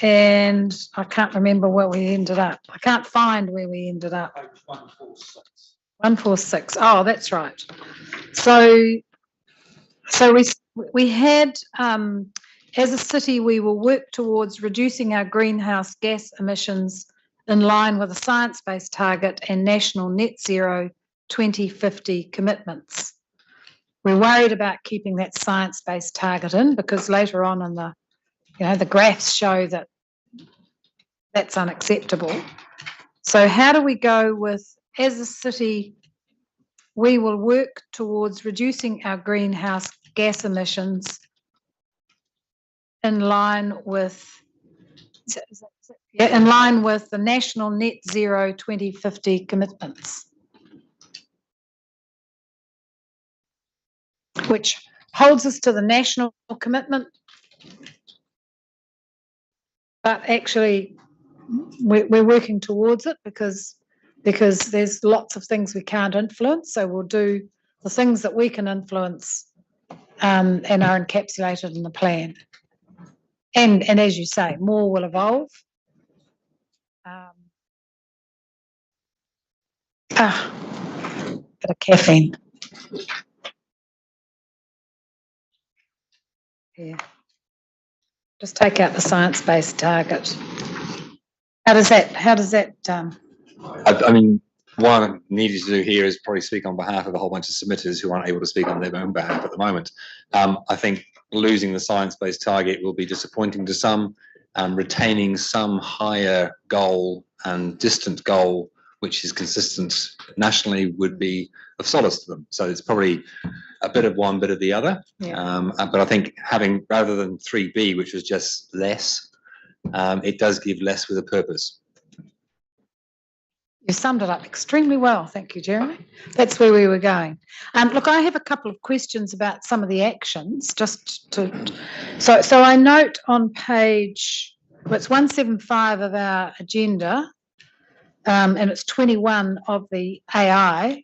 and I can't remember where we ended up. I can't find where we ended up. 146. Oh, that's right. So we had As a city, we will work towards reducing our greenhouse gas emissions in line with a science-based target and national net zero 2050 commitments. We're worried about keeping that science-based target in because later on in the graphs show that that's unacceptable. So how do we go with, as a city, we will work towards reducing our greenhouse gas emissions in line with the national net zero 2050 commitments, which holds us to the national commitment, but actually we're working towards it because there's lots of things we can't influence, so we'll do the things that we can influence and are encapsulated in the plan. And as you say, more will evolve. Bit of caffeine. Yeah. Just take out the science-based target. How does that? I mean, what I needed to do here is probably speak on behalf of a whole bunch of submitters who aren't able to speak on their own behalf at the moment. I think losing the science-based target will be disappointing to some. Retaining some higher goal and distant goal, which is consistent nationally, would be of solace to them. So it's probably a bit of one, bit of the other. Yeah. But I think having, rather than 3B, which was just less, it does give less with a purpose. You summed it up extremely well. Thank you, Jeremy. That's where we were going. Look, I have a couple of questions about some of the actions. So I note on page, it's 175 of our agenda, and it's 21 of the AI.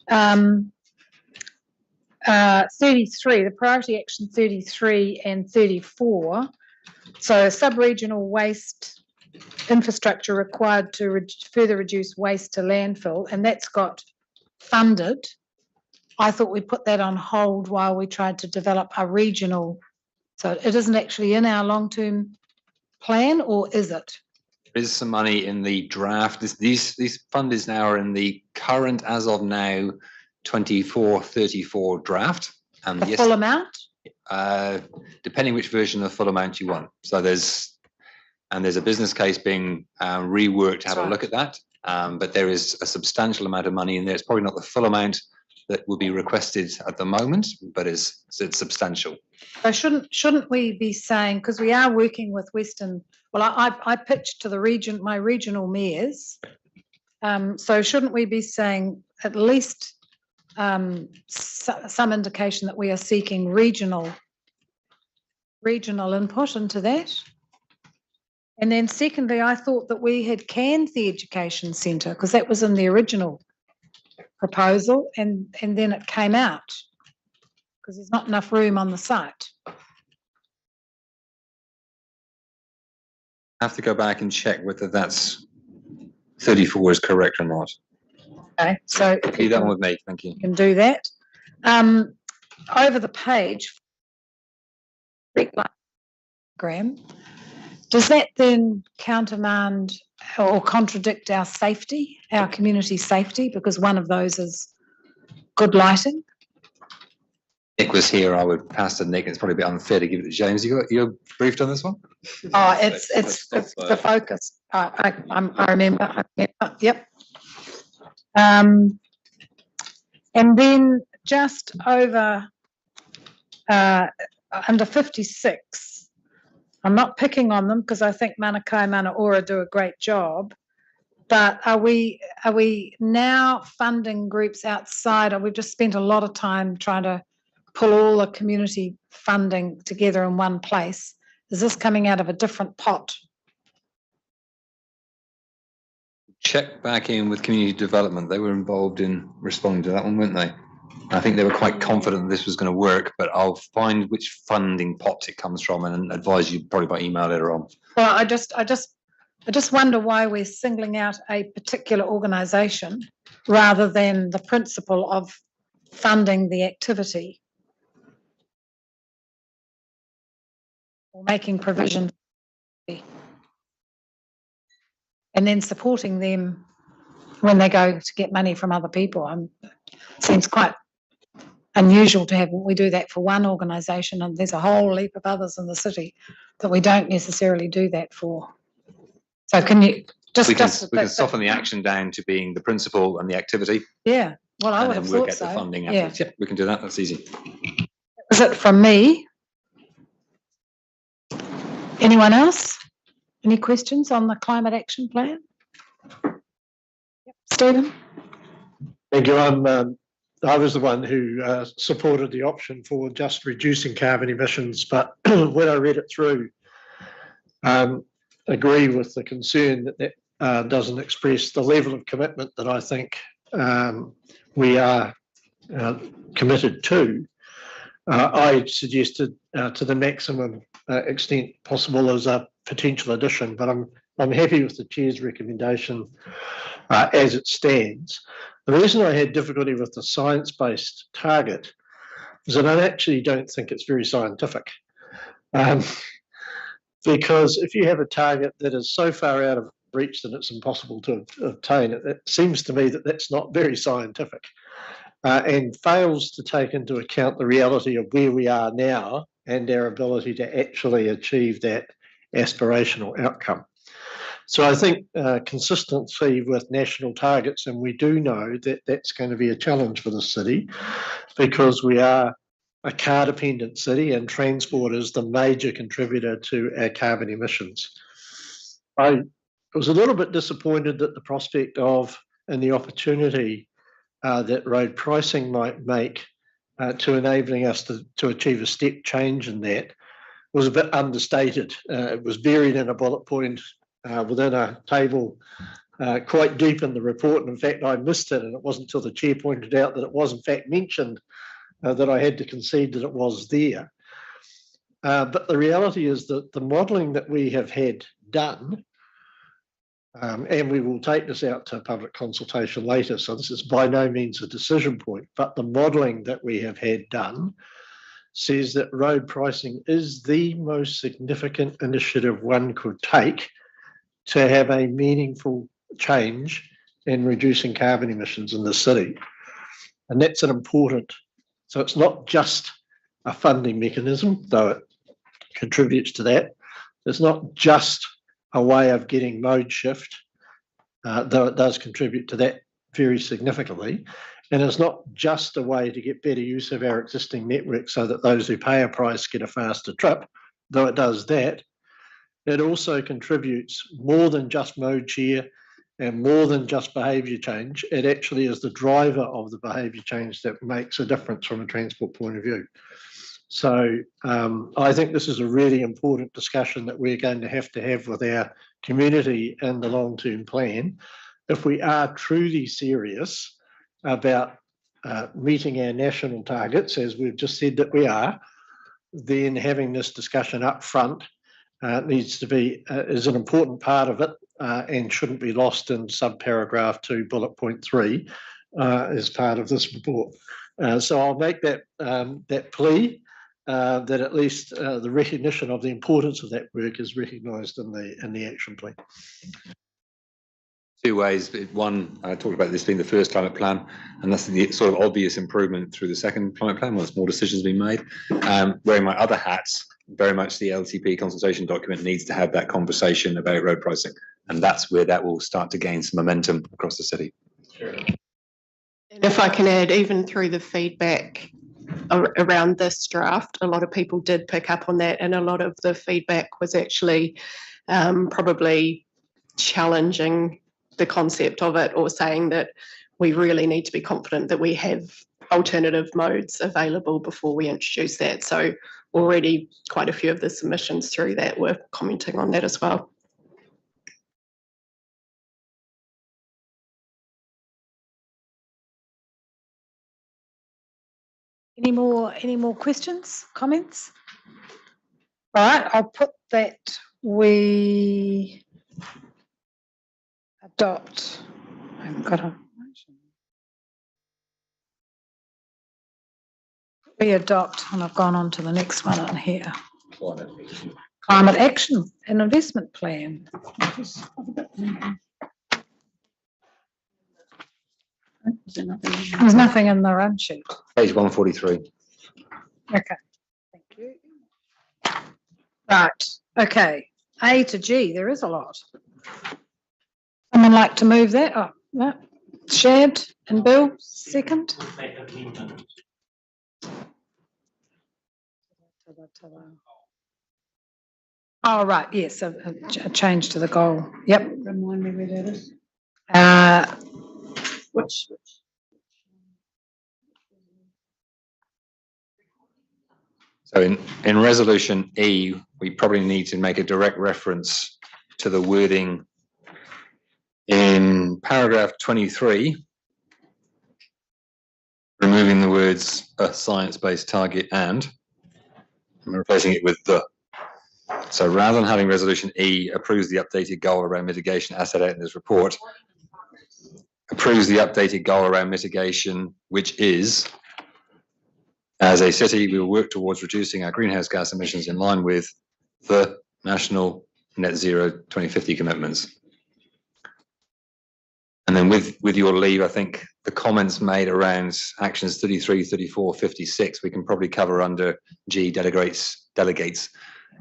33, the priority action 33 and 34. So sub-regional waste infrastructure required to further reduce waste to landfill, and that's got funded. I thought we put that on hold while we tried to develop a regional. So it isn't actually in our long-term plan, or is it? There is some money in the draft. These funds now are in the current, as of now, 24-34 draft. And the full amount? Depending which version of full amount you want. So there's a business case being reworked to have a look at that. But there is a substantial amount of money in there. It's probably not the full amount that will be requested at the moment, but it's substantial. So shouldn't we be saying, because we are working with Western, well, I pitched to the region, my regional mayors. So shouldn't we be saying at least some indication that we are seeking regional input into that? And then secondly, I thought that we had canned the education centre because that was in the original proposal, and then it came out because there's not enough room on the site. I have to go back and check whether that's 34 is correct or not. Okay, so leave that one with me. Thank you. You can do that. Over the page, Graham, does that then countermand or contradict our safety, our community safety, because one of those is good lighting? Nick was here, I would pass to Nick. It's probably a bit unfair to give it to James. You're briefed on this one? Oh, it's the focus. I remember. Yep. And then just over under 56, I'm not picking on them because I think Manakai Manaora do a great job, but are we now funding groups outside? We've just spent a lot of time trying to pull all the community funding together in one place. Is this coming out of a different pot? Check back in with community development. They were involved in responding to that one, weren't they? I think they were quite confident this was going to work, but I'll find which funding pot it comes from and advise you probably by email later on. Well, I just wonder why we're singling out a particular organisation rather than the principle of funding the activity. or making provision, and then supporting them when they go to get money from other people. Seems quite unusual to have, we do that for one organisation and there's a whole heap of others in the city that we don't necessarily do that for. So can you we can soften the action down to being the principle and the activity. Yeah, well, I would have thought so. And then work out the funding Yeah. afterwards. Yeah, we can do that. That's easy. Is it from me? Anyone else? Any questions on the climate action plan? Yep. Stephen? Thank you. I was the one who supported the option for just reducing carbon emissions, but when I read it through, agree with the concern that doesn't express the level of commitment that I think we are committed to. I suggested to the maximum extent possible as a potential addition, but I'm happy with the chair's recommendation as it stands. The reason I had difficulty with the science-based target is that I actually don't think it's very scientific. Because if you have a target that is so far out of reach that it's impossible to obtain, it seems to me that that's not very scientific and fails to take into account the reality of where we are now and our ability to actually achieve that aspirational outcome. So I think consistency with national targets, and we do know that that's going to be a challenge for the city because we are a car-dependent city and transport is the major contributor to our carbon emissions. I was a little bit disappointed that the prospect of and the opportunity that road pricing might make to enabling us to achieve a step change in that was a bit understated. It was buried in a bullet point within a table quite deep in the report. And in fact, I missed it, and it wasn't until the chair pointed out that it was in fact mentioned that I had to concede that it was there. But the reality is that the modelling that we have had done, and we will take this out to public consultation later, so this is by no means a decision point, but the modelling that we have had done says that road pricing is the most significant initiative one could take to have a meaningful change in reducing carbon emissions in the city. And that's an important, so it's not just a funding mechanism, though it contributes to that. It's not just a way of getting mode shift, though it does contribute to that very significantly. And it's not just a way to get better use of our existing network so that those who pay a price get a faster trip, though it does that. It also contributes more than just mode share and more than just behaviour change. It actually is the driver of the behaviour change that makes a difference from a transport point of view. So I think this is a really important discussion that we're going to have with our community in the long-term plan. If we are truly serious about meeting our national targets, as we've just said that we are, then having this discussion up front needs to be, is an important part of it and shouldn't be lost in subparagraph 2, bullet point 3 as part of this report. So I'll make that, that plea that at least the recognition of the importance of that work is recognised in the action plan. Two ways. One, I talked about this being the first climate plan, and that's the sort of obvious improvement through the second climate plan once more decisions have been made. Wearing my other hats, very much the LTP consultation document needs to have that conversation about road pricing, and that's where that will start to gain some momentum across the city. Sure. And if I can add, even through the feedback around this draft, a lot of people did pick up on that, and a lot of the feedback was actually probably challenging the concept of it, or saying that we really need to be confident that we have alternative modes available before we introduce that. So already quite a few of the submissions through that were commenting on that as well. Any more questions, comments? All right, I'll put that we adopt. I haven't got a motion. We adopt, and I've gone on to the next one on here. Climate Action and Investment Plan. There's nothing in the run sheet. Page 143. Okay, thank you. Right, okay, A to G, there is a lot. Someone like to move that? Oh, no. Shad and Bill, second. Oh, right, yes, a change to the goal. Yep. Remind me where that is. Which? So in resolution E, we probably need to make a direct reference to the wording in paragraph 23, removing the words a science-based target and replacing it with the. So rather than having resolution E approves the updated goal around mitigation as set out in this report, approves the updated goal around mitigation, which is, as a city, we will work towards reducing our greenhouse gas emissions in line with the national net zero 2050 commitments. And then with your leave, I think the comments made around actions 33, 34, 56, we can probably cover under G delegates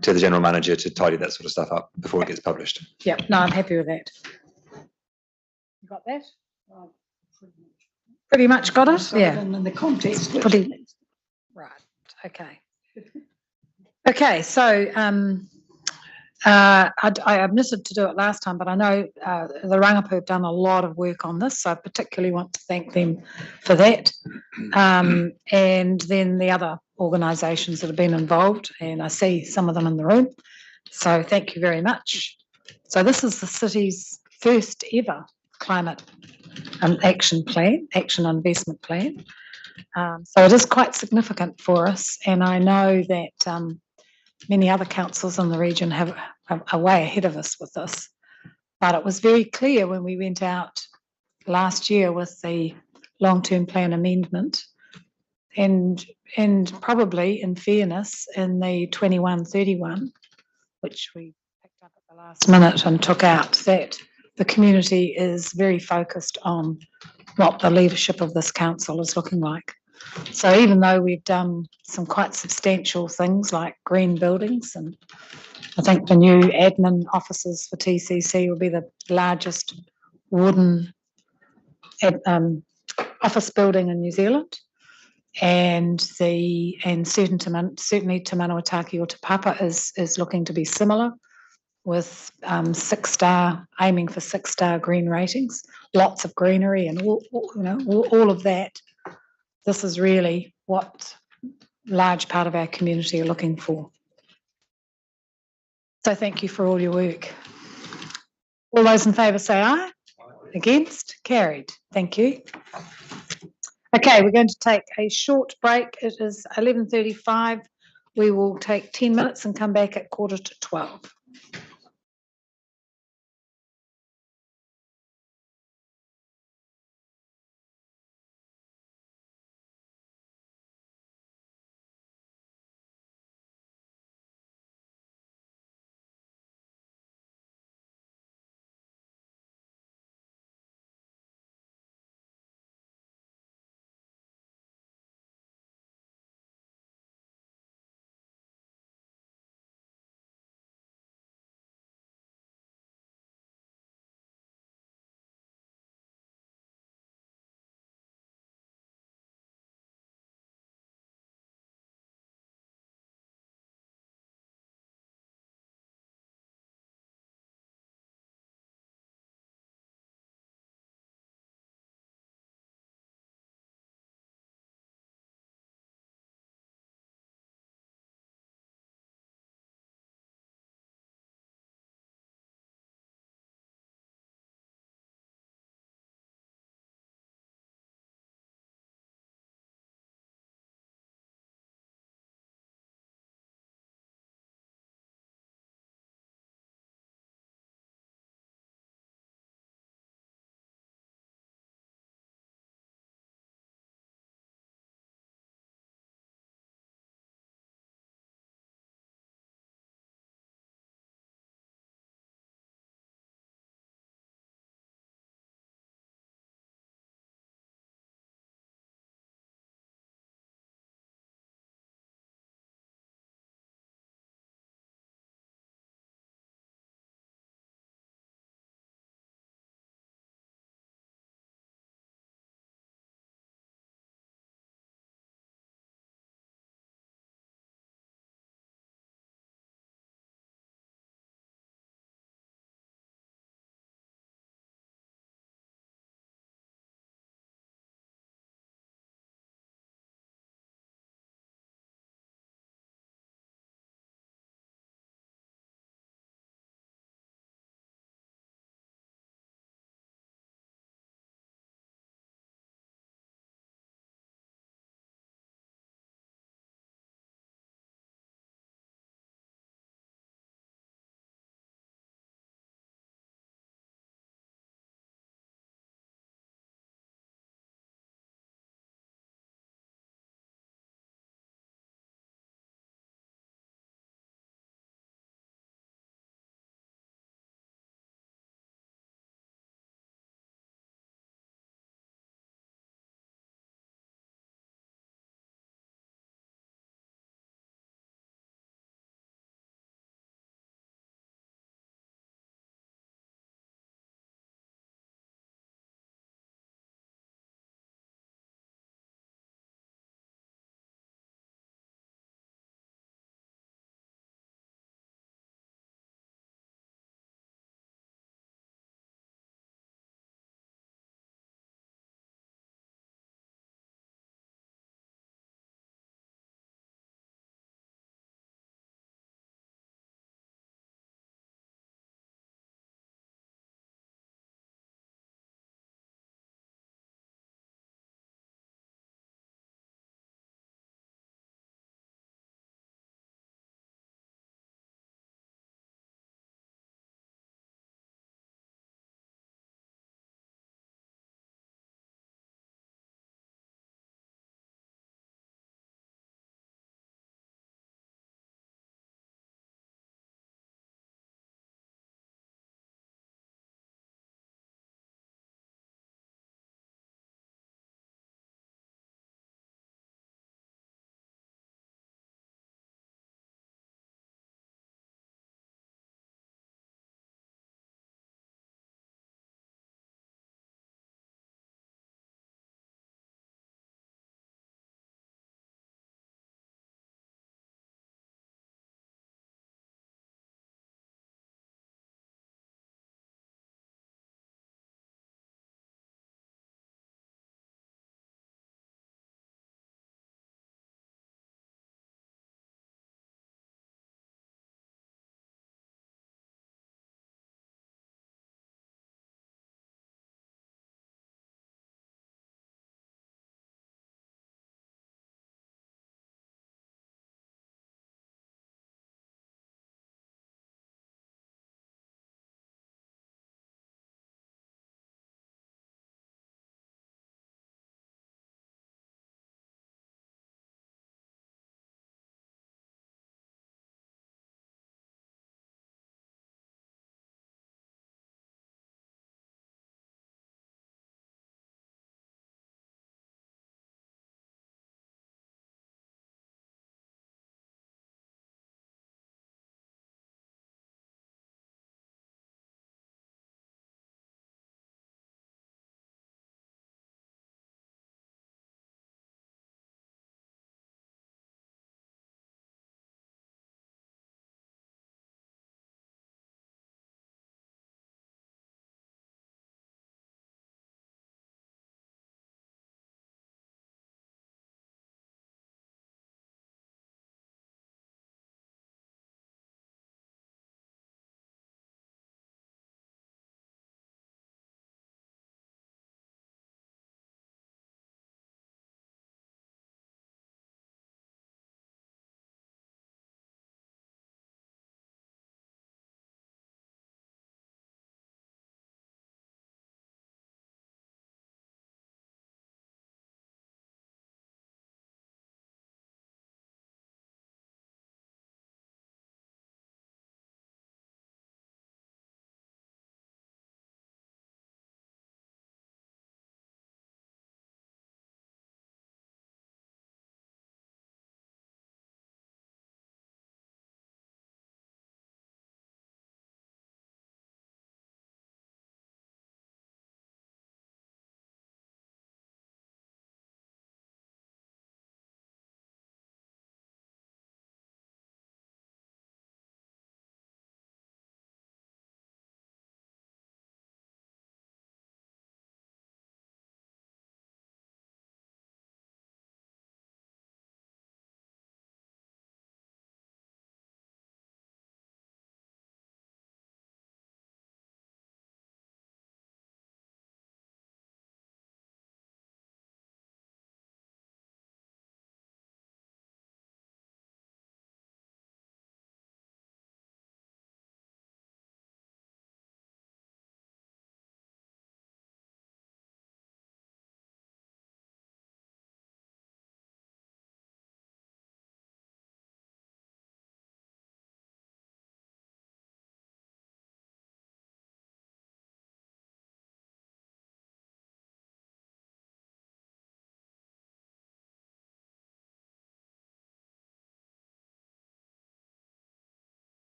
to the general manager to tidy that sort of stuff up before it gets published. Yeah, no, I'm happy with that. You got that? Pretty much got it? Yeah. And in the context. Pretty, right, okay. Okay, so I omitted to do it last time, but I know the Rangapu have done a lot of work on this, so I particularly want to thank them for that. And then the other organisations that have been involved, and I see some of them in the room. So thank you very much. So this is the city's first ever climate action plan, action investment plan. So it is quite significant for us, and I know that many other councils in the region are way ahead of us with this. But it was very clear when we went out last year with the long-term plan amendment, and probably in fairness in the 21-31, which we picked up at the last minute and took out, that the community is very focused on what the leadership of this council is looking like. So even though we've done some quite substantial things like green buildings, and I think the new admin offices for TCC will be the largest wooden office building in New Zealand, and certainly Te Manawataki or Te Papa is looking to be similar, with 6-star, aiming for 6-star green ratings, lots of greenery and all of that. This is really what large part of our community are looking for. So thank you for all your work. All those in favour say aye. Against? Carried. Thank you. Okay, we're going to take a short break. It is 11:35. We will take 10 minutes and come back at 11:45.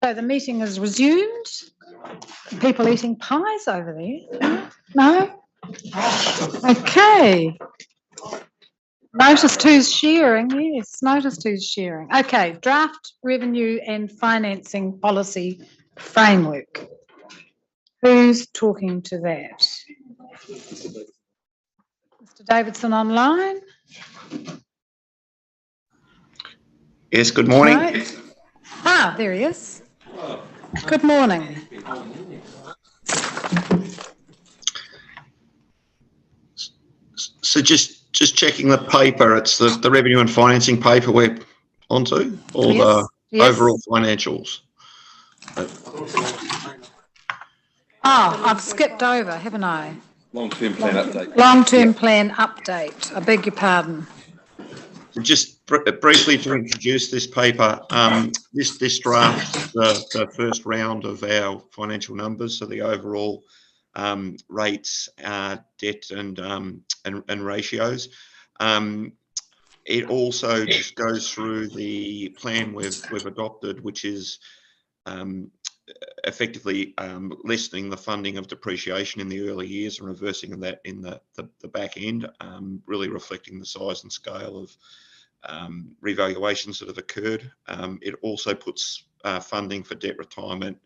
So the meeting is resumed. People eating pies over there? No? Okay. Noticed who's sharing, yes, noticed who's sharing. Okay, draft revenue and financing policy framework. Who's talking to that? Mr. Davidson online? Yes, good morning. No? Ah, there he is. Good morning. So just checking the paper, it's the revenue and financing paper we're onto, or the overall financials? Oh, I've skipped over, haven't I? Long-term plan update. Long-term plan update. I beg your pardon. Just briefly to introduce this paper, this draft, the first round of our financial numbers, so the overall rates, debt and ratios. It also just goes through the plan we've adopted, which is effectively lessening the funding of depreciation in the early years and reversing that in the back end, really reflecting the size and scale of revaluations that have occurred. It also puts funding for debt retirement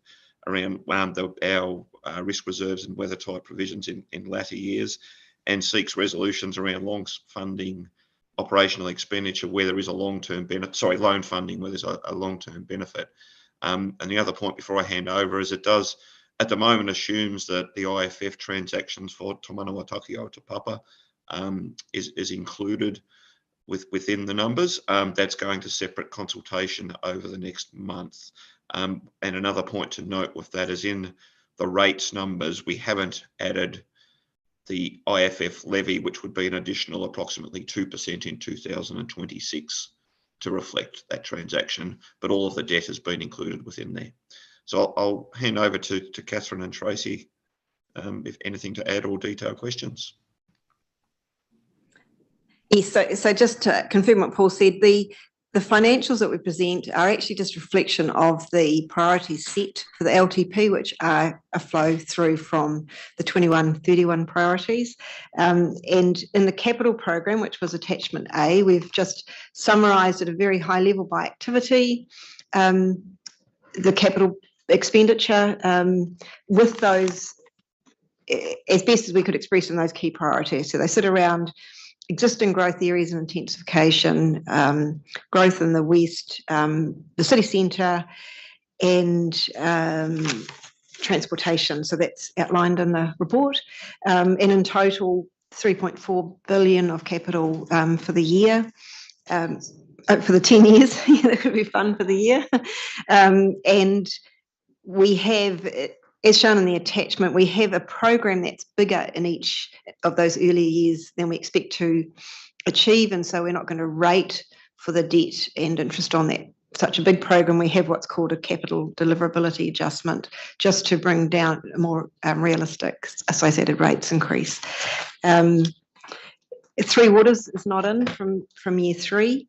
around our risk reserves and weather type provisions in latter years, and seeks resolutions around long-funding operational expenditure where there is a long-term benefit, loan funding where there's a long-term benefit. And the other point before I hand over is it does, at the moment, assumes that the IFF transactions for Te Manawa-Taki o Te Papa is included within the numbers. That's going to separate consultation over the next month. And another point to note with that is in the rates numbers, we haven't added the IFF levy, which would be an additional approximately 2% in 2026 to reflect that transaction, but all of the debt has been included within there. So I'll hand over to Catherine and Tracy if anything to add or detailed questions. Yes, so just to confirm what Paul said, the financials that we present are actually just reflection of the priorities set for the LTP, which are a flow through from the 21-31 priorities. And in the capital program, which was attachment A, we've just summarised at a very high level by activity the capital expenditure with those as best as we could express in those key priorities. So they sit around existing growth areas of intensification, growth in the west, the city centre, and transportation. So that's outlined in the report. And in total, 3.4 billion of capital for the year, for the 10 years. That could be fun for the year. And we have, as shown in the attachment, we have a program that's bigger in each of those earlier years than we expect to achieve, and so we're not going to rate for the debt and interest on that such a big program. We have what's called a capital deliverability adjustment, just to bring down a more realistic associated rates increase. Three Waters is not in from year 3,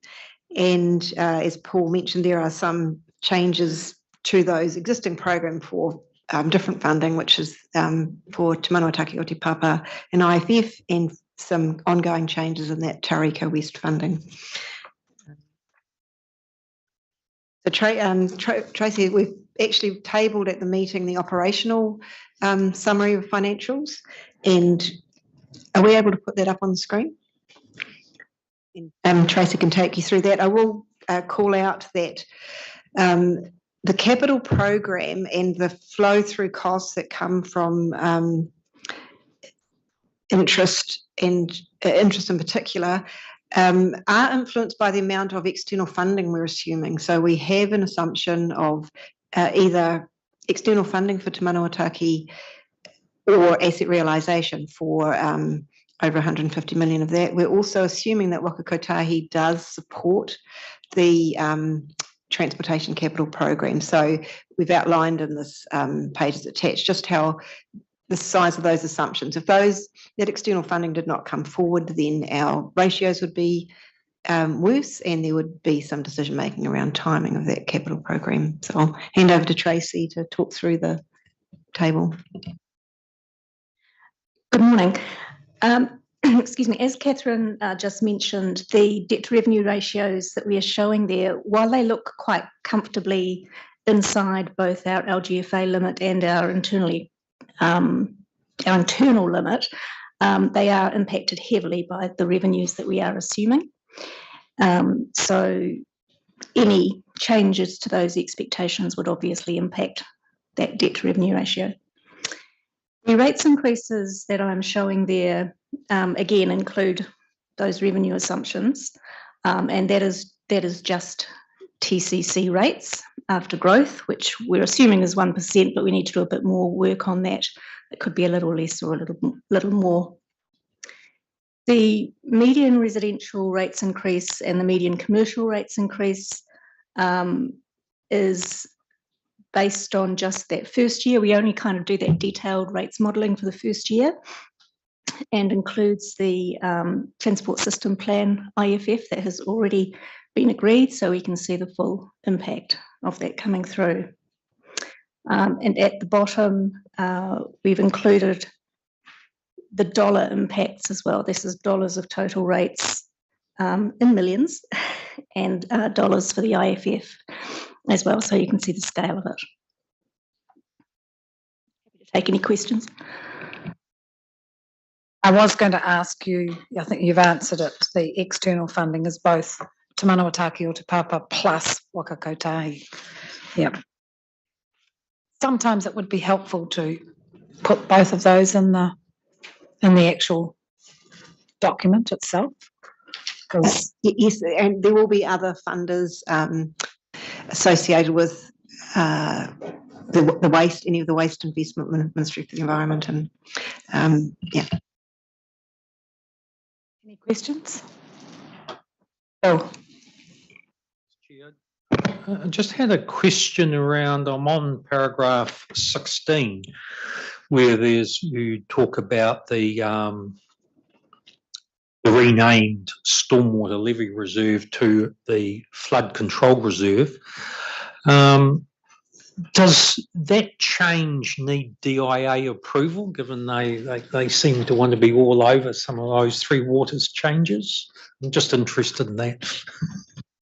and as Paul mentioned, there are some changes to those existing program for different funding, which is for Te Manawa-Taki o Te Papa and IFF, and some ongoing changes in that Tauranga West funding. So Tracy, we've actually tabled at the meeting the operational summary of financials, and are we able to put that up on the screen? Tracy can take you through that. I will call out that the capital program and the flow through costs that come from interest in particular are influenced by the amount of external funding we're assuming. So we have an assumption of either external funding for Te Manawa-Taki or asset realisation for over 150 million of that. We're also assuming that Waka Kotahi does support the transportation capital program. So we've outlined in this pages attached just how the size of those assumptions. If that external funding did not come forward, then our ratios would be worse, and there would be some decision making around timing of that capital program. So I'll hand over to Tracy to talk through the table. Good morning. Excuse me, as Catherine just mentioned, the debt to revenue ratios that we are showing there, while they look quite comfortably inside both our LGFA limit and our internal limit, they are impacted heavily by the revenues that we are assuming. So any changes to those expectations would obviously impact that debt to revenue ratio. The rates increases that I'm showing there, again, include those revenue assumptions, and that is just TCC rates after growth, which we're assuming is 1%, but we need to do a bit more work on that. It could be a little less or a little more. The median residential rates increase and the median commercial rates increase is based on just that first year. We only kind of do that detailed rates modelling for the first year, and includes the Transport System Plan IFF that has already been agreed, so we can see the full impact of that coming through. And at the bottom, we've included the dollar impacts as well. This is dollars of total rates in millions, and dollars for the IFF as well, so you can see the scale of it. Happy to take any questions. I was going to ask you, I think you've answered it, the external funding is both Te Manawa-Taki o Te Papa plus Waka Kotahi. Yep. Sometimes it would be helpful to put both of those in the actual document itself. Yes, and there will be other funders associated with the waste, any of the waste investment Ministry for the Environment, and yeah. Any questions? Oh. I just had a question around, I'm on paragraph 16, where you talk about the renamed Stormwater Levy Reserve to the Flood Control Reserve. Does that change need DIA approval, given they seem to want to be all over some of those Three Waters changes? I'm just interested in that.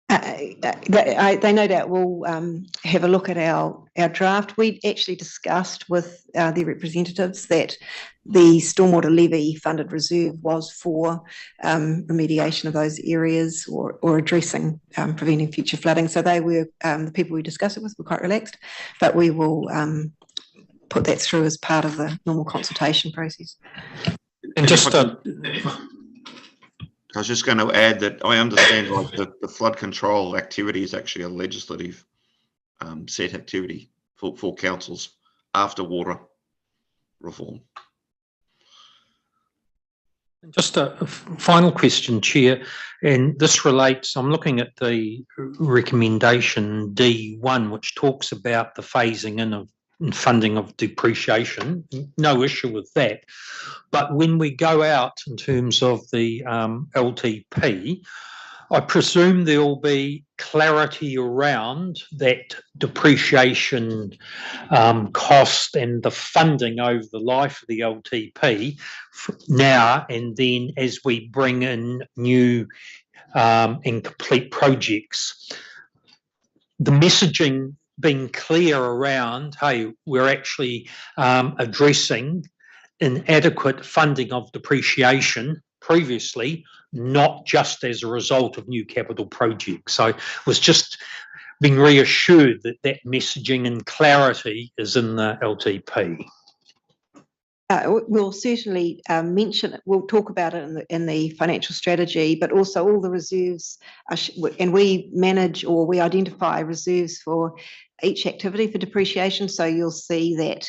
They no doubt will have a look at our draft. We actually discussed with the representatives that the stormwater levy funded reserve was for remediation of those areas or addressing preventing future flooding. So they were the people we discussed it with were quite relaxed, but we will put that through as part of the normal consultation process. And just I was just going to add that I understand like the flood control activity is actually a legislative set activity for councils after water reform. Just a final question, Chair, and this relates, I'm looking at the recommendation D1, which talks about the phasing in of funding of depreciation. No issue with that. But when we go out in terms of the LTP, I presume there will be clarity around that depreciation cost and the funding over the life of the LTP now and then as we bring in new and complete projects. The messaging being clear around, hey, we're actually addressing inadequate funding of depreciation previously, not just as a result of new capital projects. So it was just being reassured that that messaging and clarity is in the LTP. We'll certainly mention it. We'll talk about it in the financial strategy, but also all the reserves, and we manage or we identify reserves for each activity for depreciation. So you'll see that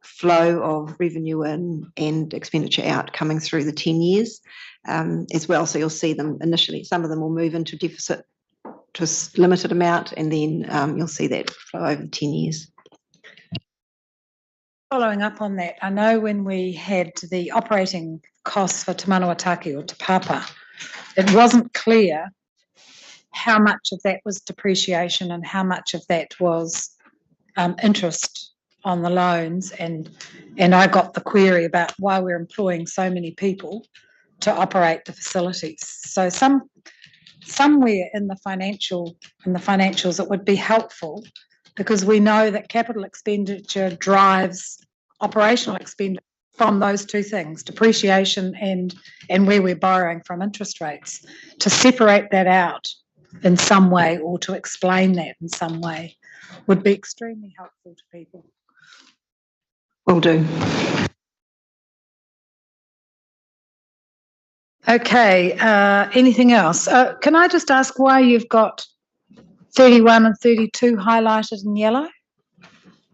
flow of revenue in and expenditure out coming through the 10 years as well. So you'll see them initially. Some of them will move into deficit to a limited amount, and then you'll see that flow over 10 years. Following up on that, I know when we had the operating costs for Te Manawa-Taki or Te Papa, it wasn't clear how much of that was depreciation and how much of that was interest on the loans, and I got the query about why we're employing so many people to operate the facilities. So somewhere in the financials it would be helpful, because we know that capital expenditure drives operational expenditure from those two things, depreciation and where we're borrowing from interest rates. To separate that out in some way, or to explain that in some way, would be extremely helpful to people. Will do. Okay, anything else? Can I just ask why you've got 31 and 32 highlighted in yellow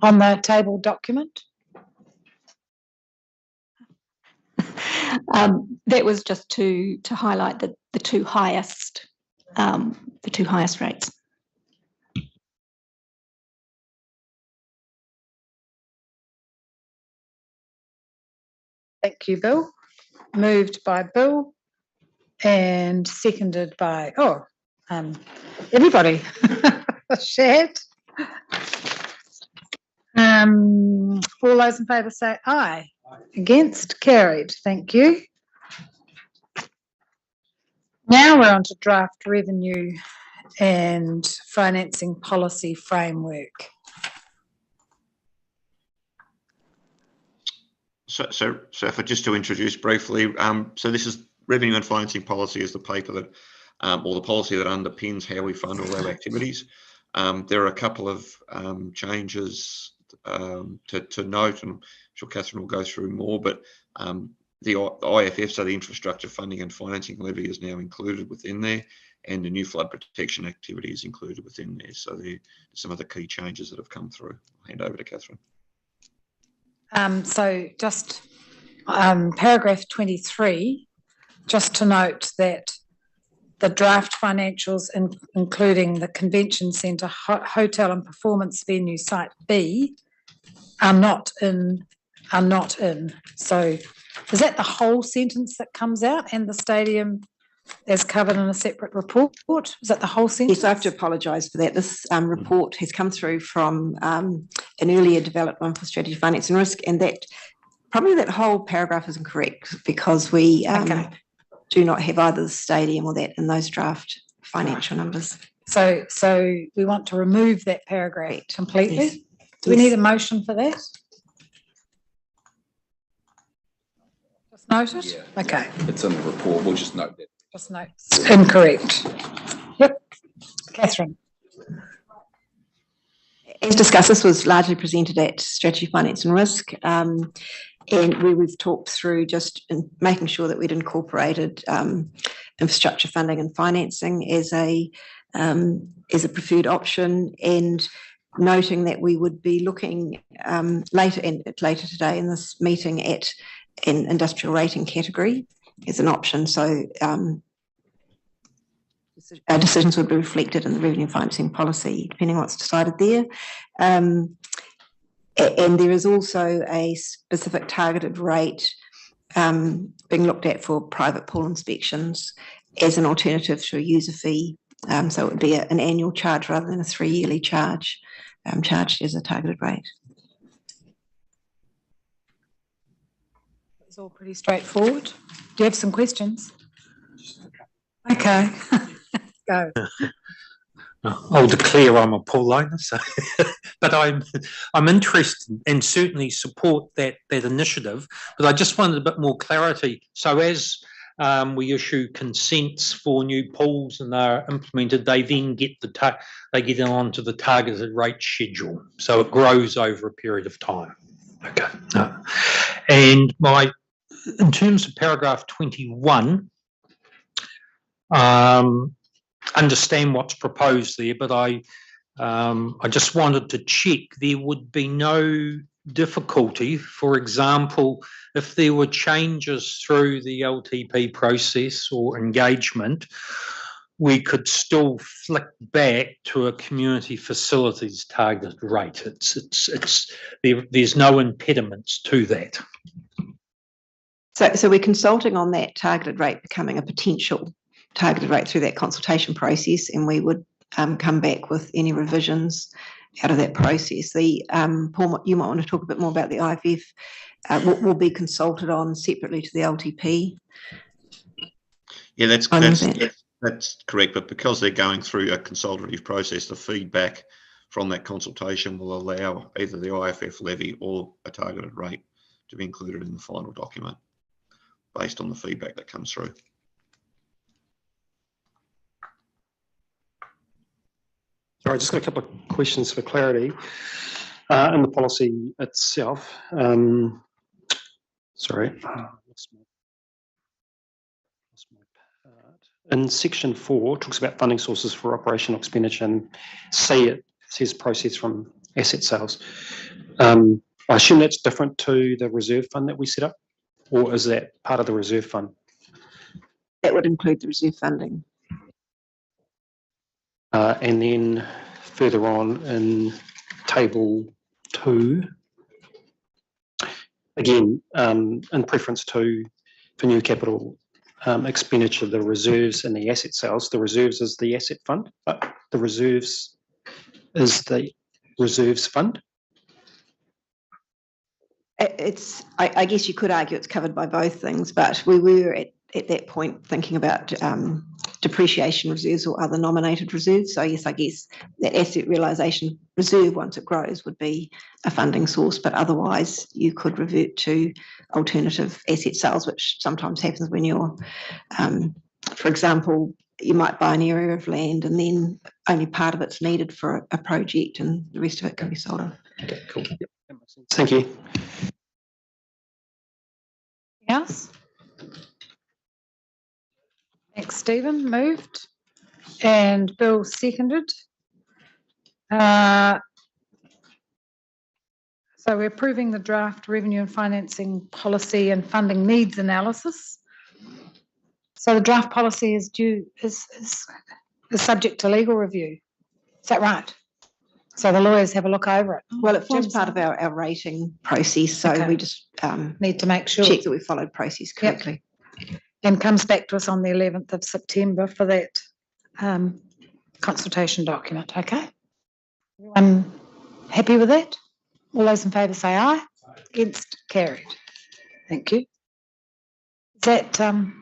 on the table document? That was just to highlight the two highest rates. Thank you, Bill. Moved by Bill and seconded by everybody. Shared. All those in favour say aye. Against? Carried. Thank you. Now we're on to draft revenue and financing policy framework. So if I just to introduce briefly, so this is revenue and financing policy is the paper that, or the policy that underpins how we fund all our activities. There are a couple of changes to note, and I'm sure Catherine will go through more, but the IFF, so the infrastructure funding and financing levy, is now included within there, and the new flood protection activity is included within there. So there are some of the key changes that have come through. I'll hand over to Catherine. So just paragraph 23, just to note that the draft financials, including the convention centre, hotel and performance venue site B, are not in. So is that the whole sentence that comes out, and the stadium as covered in a separate report? Is that the whole sentence? Yes, I have to apologise for that. This report has come through from an earlier developed one for strategy, finance and risk, and that whole paragraph is incorrect, because we do not have either the stadium or that in those draft financial numbers. So we want to remove that paragraph completely? Yes. Do we need a motion for that? Just note it? Yeah. Okay. It's in the report, we'll just note that. Just note incorrect. Yep. Catherine. As discussed, this was largely presented at Strategy, Finance and Risk, and where we've talked through just making sure that we'd incorporated infrastructure funding and financing as a preferred option, and noting that we would be looking later today in this meeting at an industrial rating category as an option. So our decisions would be reflected in the revenue and financing policy, depending on what's decided there. And there is also a specific targeted rate being looked at for private pool inspections as an alternative to a user fee. So it would be an annual charge rather than a 3-yearly charge, charged as a targeted rate. It's all pretty straightforward. Do you have some questions? Okay. Go. I'll declare I'm a pool owner, so but I'm interested and certainly support that initiative. But I just wanted a bit more clarity. So as we issue consents for new pools and they're implemented, they then get onto the targeted rate schedule. So it grows over a period of time. Okay. And in terms of paragraph 21, understand what's proposed there, but I just wanted to check there would be no difficulty, for example, if there were changes through the LTP process or engagement, we could still flick back to a community facilities targeted rate. There's no impediments to that. So we're consulting on that targeted rate becoming a potential targeted rate through that consultation process, and we would come back with any revisions out of that process. Paul, you might want to talk a bit more about the IFF. Will be consulted on separately to the LTP. Yeah, that's correct. But because they're going through a consultative process, the feedback from that consultation will allow either the IFF levy or a targeted rate to be included in the final document based on the feedback that comes through. Sorry, I just got a couple of questions for clarity. In the policy itself, in section 4, it talks about funding sources for operational expenditure, and C, it says proceeds from asset sales. I assume that's different to the reserve fund that we set up, or is that part of the reserve fund? That would include the reserve funding. And then further on in table 2, again, in preference to for new capital expenditure, the reserves and the asset sales. The reserves is the asset fund, but the reserves is the reserves fund. I guess you could argue it's covered by both things, but we were at that point thinking about depreciation reserves or other nominated reserves. So yes, I guess that asset realisation reserve, once it grows, would be a funding source, but otherwise you could revert to alternative asset sales, which sometimes happens when you're, for example, you might buy an area of land and then only part of it's needed for a project and the rest of it can be sold on. Okay, cool. Yep, that makes sense. Thank you. Else? Thanks, Stephen. Moved. And Bill seconded. So we're approving the draft revenue and financing policy and funding needs analysis. So the draft policy is subject to legal review. Is that right? So the lawyers have a look over it. Well, it forms part of our rating process, so we just need to make sure check that we followed process correctly. Yep. And comes back to us on the 11th of September for that consultation document. Okay. Everyone happy with that? All those in favour say aye. Against, carried. Thank you. Is that the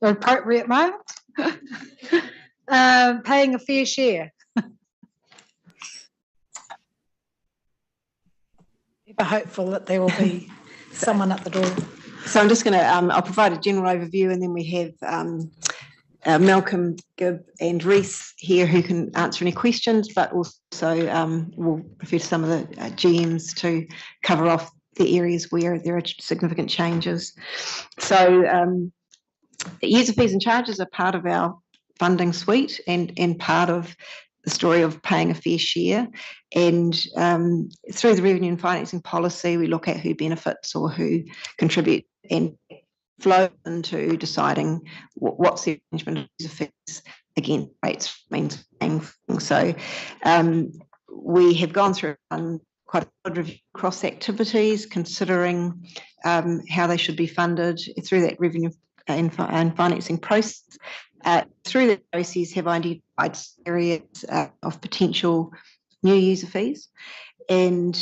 appropriate moment? Paying a fair share. We're hopeful that there will be someone at the door. So I'm just going to, I'll provide a general overview, and then we have Malcolm, Gibb and Reese here who can answer any questions, but also we'll refer to some of the GMs to cover off the areas where there are significant changes. So user fees and charges are part of our funding suite and part of the story of paying a fair share. And through the revenue and financing policy, we look at who benefits or who contribute and flow into deciding what's the arrangement of user fees. Again, rates means paying. So we have gone through quite a good review across activities, considering how they should be funded through that revenue and financing process. Through the process, have identified areas of potential new user fees, and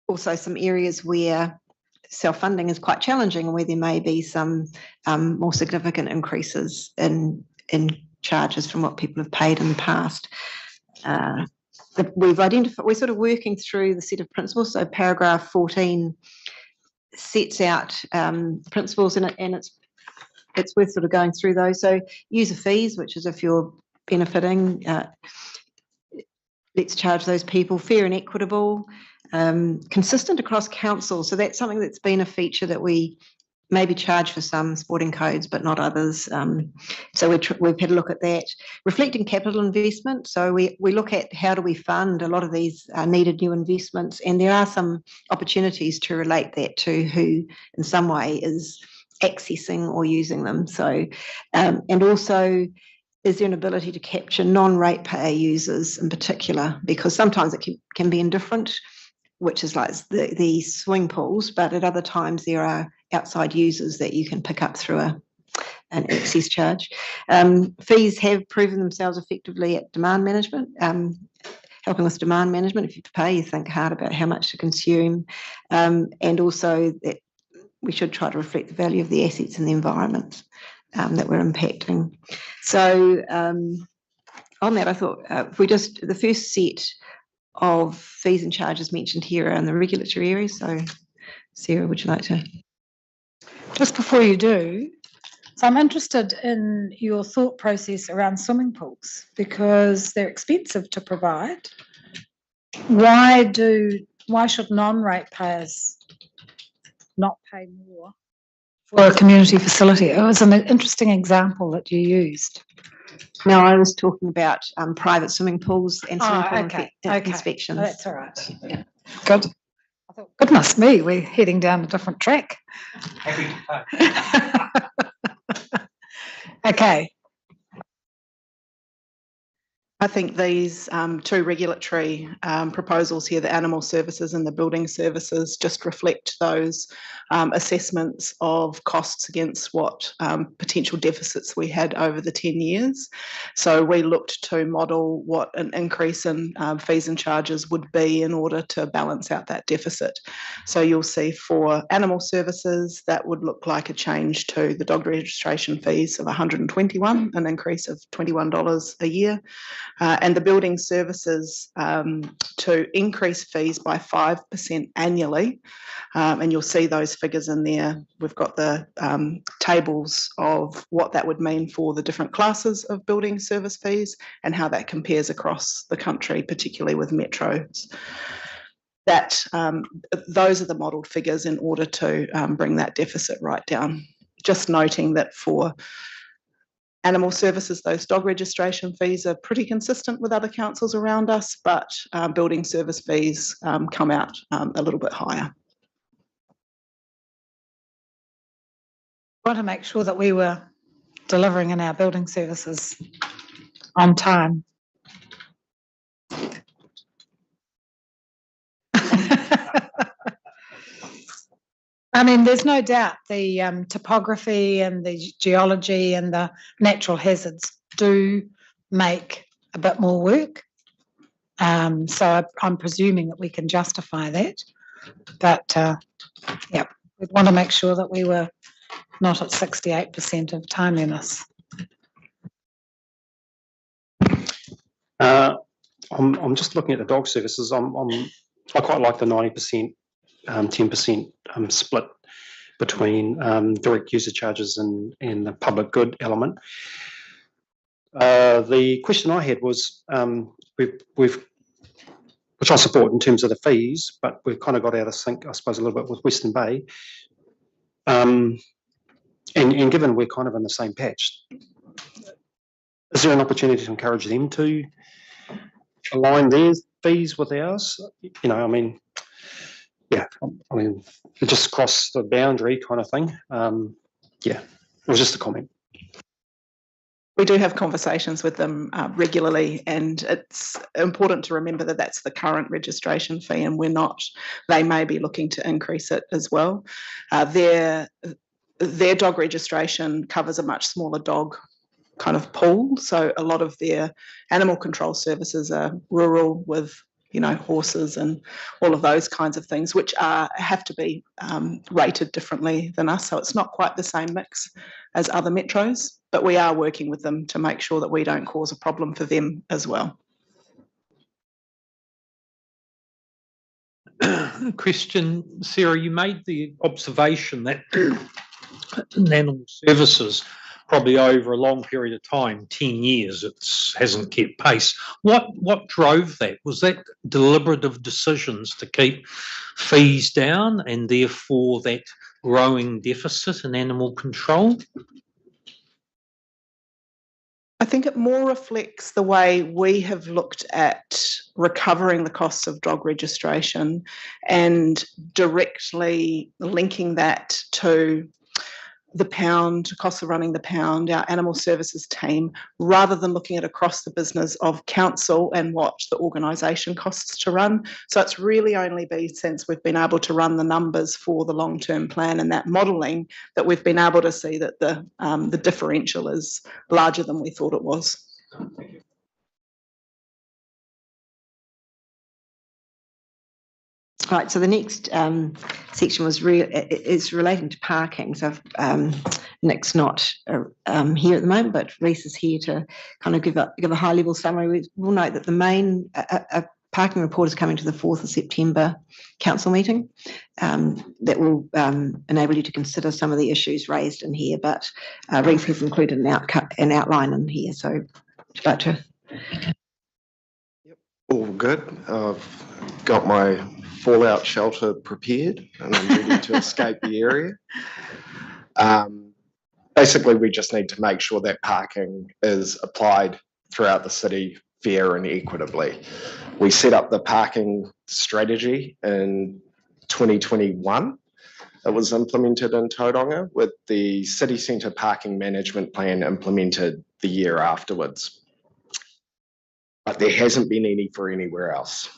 also some areas where self-funding is quite challenging and where there may be some more significant increases in charges from what people have paid in the past. We've identified, we're sort of working through the set of principles. So paragraph 14 sets out principles in it, and it's worth sort of going through those. So user fees, which is if you're benefiting, let's charge those people. Fair and equitable, consistent across council. So that's something that's been a feature that we maybe charge for some sporting codes, but not others. So we've had a look at that. Reflecting capital investment. So we look at how do we fund a lot of these needed new investments, and there are some opportunities to relate that to who in some way is accessing or using them. So, and also, is there an ability to capture non-ratepayer users in particular? Because sometimes it can be indifferent, which is like the swing pools, but at other times there are outside users that you can pick up through an excess charge. Fees have proven themselves effectively at demand management, helping with demand management. If you pay, you think hard about how much to consume, and also that we should try to reflect the value of the assets and the environment that we're impacting. So on that, I thought if we just, the first set of fees and charges mentioned here are in the regulatory area. So Sarah, would you like to? Just before you do, so I'm interested in your thought process around swimming pools because they're expensive to provide. Why should non-ratepayers not pay more for a community facility? It was an interesting example that you used. No, I was talking about private swimming pools and swimming pool inspections. Oh, that's all right. Yeah. Good. I thought, goodness me, we're heading down a different track. Okay. I think these two regulatory proposals here, the animal services and the building services, just reflect those assessments of costs against what potential deficits we had over the 10 years. So we looked to model what an increase in fees and charges would be in order to balance out that deficit. So you'll see for animal services, that would look like a change to the dog registration fees of $121, an increase of $21 a year. And the building services to increase fees by 5% annually. And you'll see those figures in there. We've got the tables of what that would mean for the different classes of building service fees and how that compares across the country, particularly with metros. That those are the modelled figures in order to bring that deficit right down. Just noting that for animal services, those dog registration fees are pretty consistent with other councils around us, but building service fees come out a little bit higher. I want to make sure that we were delivering in our building services on time. I mean, there's no doubt the topography and the geology and the natural hazards do make a bit more work. So I'm presuming that we can justify that. But, yeah, we want to make sure that we were not at 68% of timeliness. I'm just looking at the dog services. I quite like the 90%, 10% split between direct user charges and the public good element. The question I had was we've which I support in terms of the fees, but we've kind of got out of sync, I suppose, a little bit with Western Bay. And given we're kind of in the same patch, is there an opportunity to encourage them to align their fees with ours? You know, I mean, yeah, I mean, just cross the boundary kind of thing. Yeah, it was just a comment. We do have conversations with them regularly, and it's important to remember that that's the current registration fee, and we're not. They may be looking to increase it as well. Their dog registration covers a much smaller dog kind of pool, so a lot of their animal control services are rural with, you know, horses and all of those kinds of things, which have to be rated differently than us. So it's not quite the same mix as other metros, but we are working with them to make sure that we don't cause a problem for them as well. Question, Sarah, you made the observation that in animal services, probably over a long period of time, 10 years, it hasn't kept pace. What drove that? Was that deliberative decisions to keep fees down and therefore that growing deficit in animal control? I think it more reflects the way we have looked at recovering the costs of dog registration and directly linking that to the pound, costs of running the pound, our animal services team, rather than looking at across the business of council and what the organisation costs to run. So it's really only been since we've been able to run the numbers for the long-term plan and that modelling that we've been able to see that the differential is larger than we thought it was. Right, so the next section is relating to parking. So Nick's not here at the moment, but Reese is here to kind of give a high level summary. We will note that the main parking report is coming to the 4th of September council meeting. That will enable you to consider some of the issues raised in here, but Reese has included an outline in here. So would you like to? All good. I've got my fallout shelter prepared and I'm ready to escape the area. Basically, we just need to make sure that parking is applied throughout the city fair and equitably. We set up the parking strategy in 2021. It was implemented in Tauranga with the city centre parking management plan implemented the year afterwards. But there hasn't been any for anywhere else.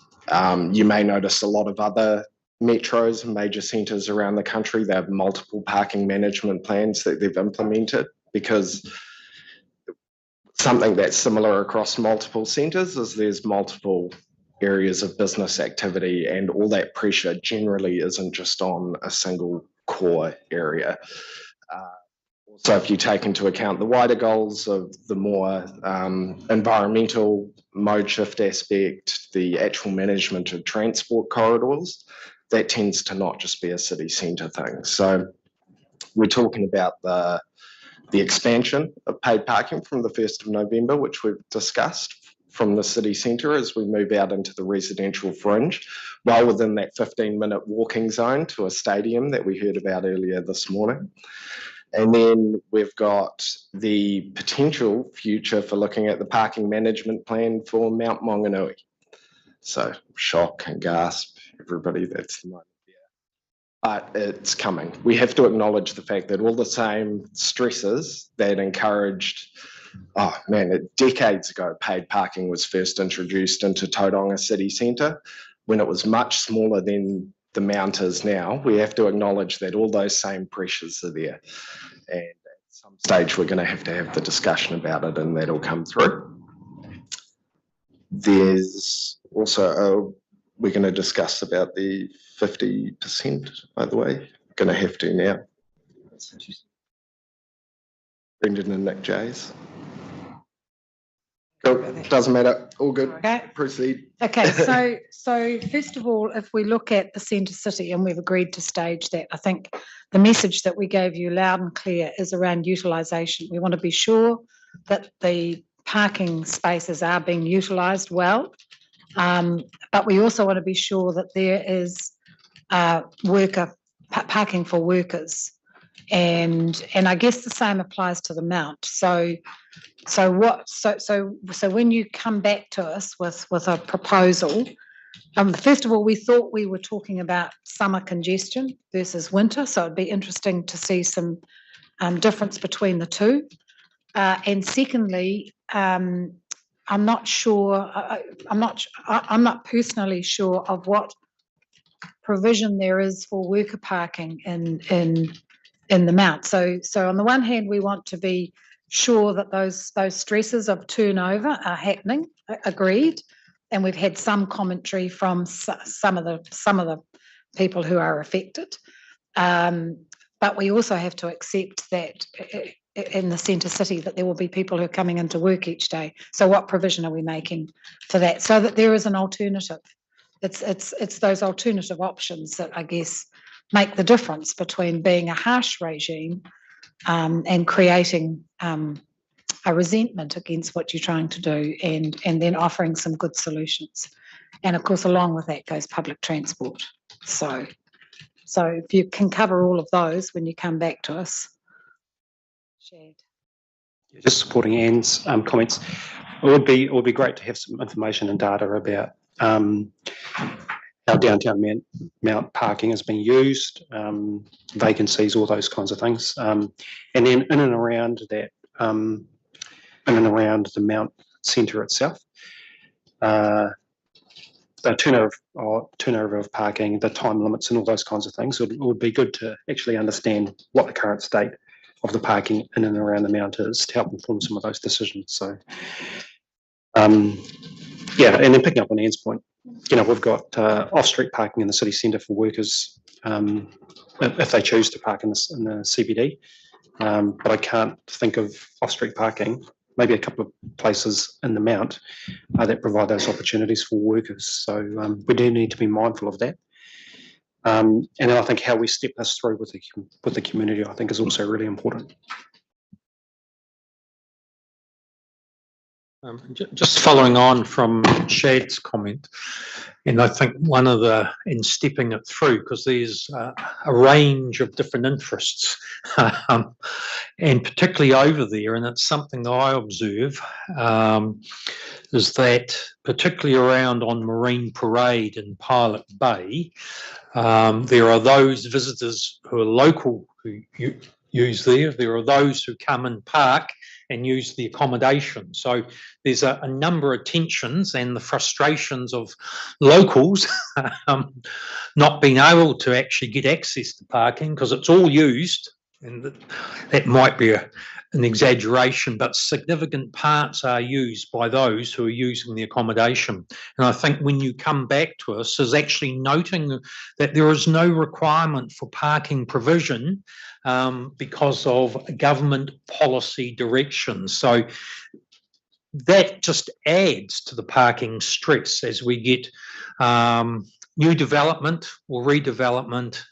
You may notice a lot of other metros and major centres around the country, they have multiple parking management plans that they've implemented, because something that's similar across multiple centres is there's multiple areas of business activity and all that pressure generally isn't just on a single core area. So if you take into account the wider goals of the more environmental mode shift aspect, the actual management of transport corridors, that tends to not just be a city centre thing. So we're talking about the expansion of paid parking from the 1st of November, which we've discussed from the city centre as we move out into the residential fringe, well within that 15-minute walking zone to a stadium that we heard about earlier this morning. And then we've got the potential future for looking at the parking management plan for Mount Maunganui. So shock and gasp, everybody, that's the moment. But it's coming. We have to acknowledge the fact that all the same stresses that encouraged, decades ago, paid parking was first introduced into Tauranga city centre when it was much smaller than the Mount is now. We have to acknowledge that all those same pressures are there. And at some stage, we're going to have the discussion about it and that'll come through. There's also, we're going to discuss about the 50%, by the way. Going to have to now. Brendan and Nick Jays. Cool. Doesn't matter. All good. Okay. Proceed. Okay, so first of all, if we look at the centre city, and we've agreed to stage that, I think the message that we gave you loud and clear is around utilisation. We want to be sure that the parking spaces are being utilised well, but we also want to be sure that there is parking for workers, and I guess the same applies to the Mount. So when you come back to us with a proposal, first of all, we thought we were talking about summer congestion versus winter, so it'd be interesting to see some difference between the two. And secondly, I'm not sure. I'm not personally sure of what provision there is for worker parking in the Mount. So on the one hand, we want to be sure that those stresses of turnover are happening. Agreed, and we've had some commentary from some of the people who are affected. But we also have to accept that in the centre city that there will be people who are coming into work each day. So what provision are we making for that, so that there is an alternative? It's those alternative options that I guess make the difference between being a harsh regime and creating a resentment against what you're trying to do, and then offering some good solutions. And of course, along with that goes public transport. So if you can cover all of those when you come back to us. Shared. Just supporting Anne's comments, it would be great to have some information and data about how downtown Mount parking has been used, vacancies, all those kinds of things. And then in and around that, in and around the Mount Centre itself, the turnover of parking, the time limits and all those kinds of things. It would be good to actually understand what the current state of the parking in and around the Mount is to help inform some of those decisions. So, yeah, and then picking up on Anne's point, we've got off-street parking in the city centre for workers if they choose to park in the CBD. But I can't think of off-street parking, maybe a couple of places in the Mount that provide those opportunities for workers. So we do need to be mindful of that. And then I think how we step this through with the community, I think, is also really important. Just following on from Shad's comment, and I think in stepping it through, because there's a range of different interests, and particularly over there, and it's something that I observe, is that particularly around on Marine Parade in Pilot Bay, there are those visitors who are local who use there are those who come and park and use the accommodation. So there's a number of tensions and the frustrations of locals not being able to actually get access to parking because it's all used, and that might be an exaggeration, but significant parts are used by those who are using the accommodation. And I think when you come back to us is actually noting that there is no requirement for parking provision because of government policy directions. So that just adds to the parking stress as we get new development or redevelopment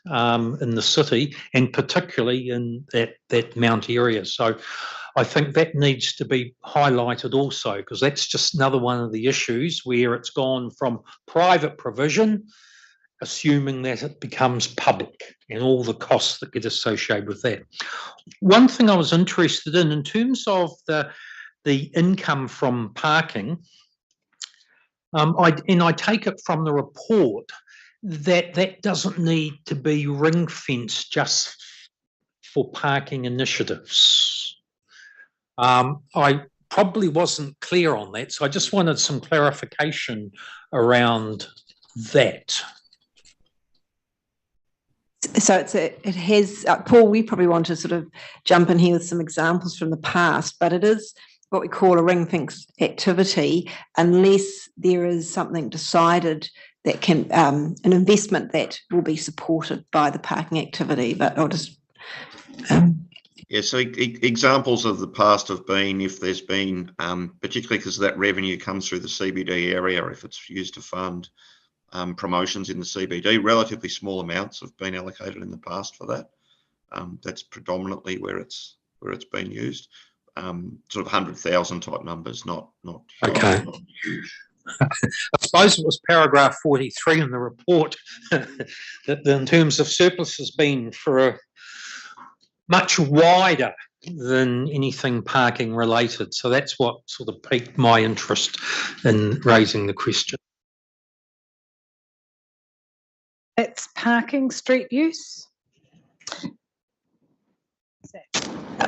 in the city, and particularly in that Mount area. So I think that needs to be highlighted also, because that's just another one of the issues where it's gone from private provision, assuming that it becomes public and all the costs that get associated with that. One thing I was interested in terms of the income from parking, I take it from the report that doesn't need to be ring-fenced just for parking initiatives. I probably wasn't clear on that, so I just wanted some clarification around that. So it has, Paul, we probably want to sort of jump in here with some examples from the past, but it is what we call a ring-fence activity unless there is something decided that can, an investment that will be supported by the parking activity. But I'll just... Yeah, so examples of the past have been if there's been, particularly because that revenue comes through the CBD area, if it's used to fund promotions in the CBD, relatively small amounts have been allocated in the past for that. That's predominantly where it's been used. Sort of 100,000 type numbers, not okay. Not huge. I suppose it was paragraph 43 in the report that in terms of surplus has been for a much wider than anything parking related. So that's what sort of piqued my interest in raising the question. It's parking street use.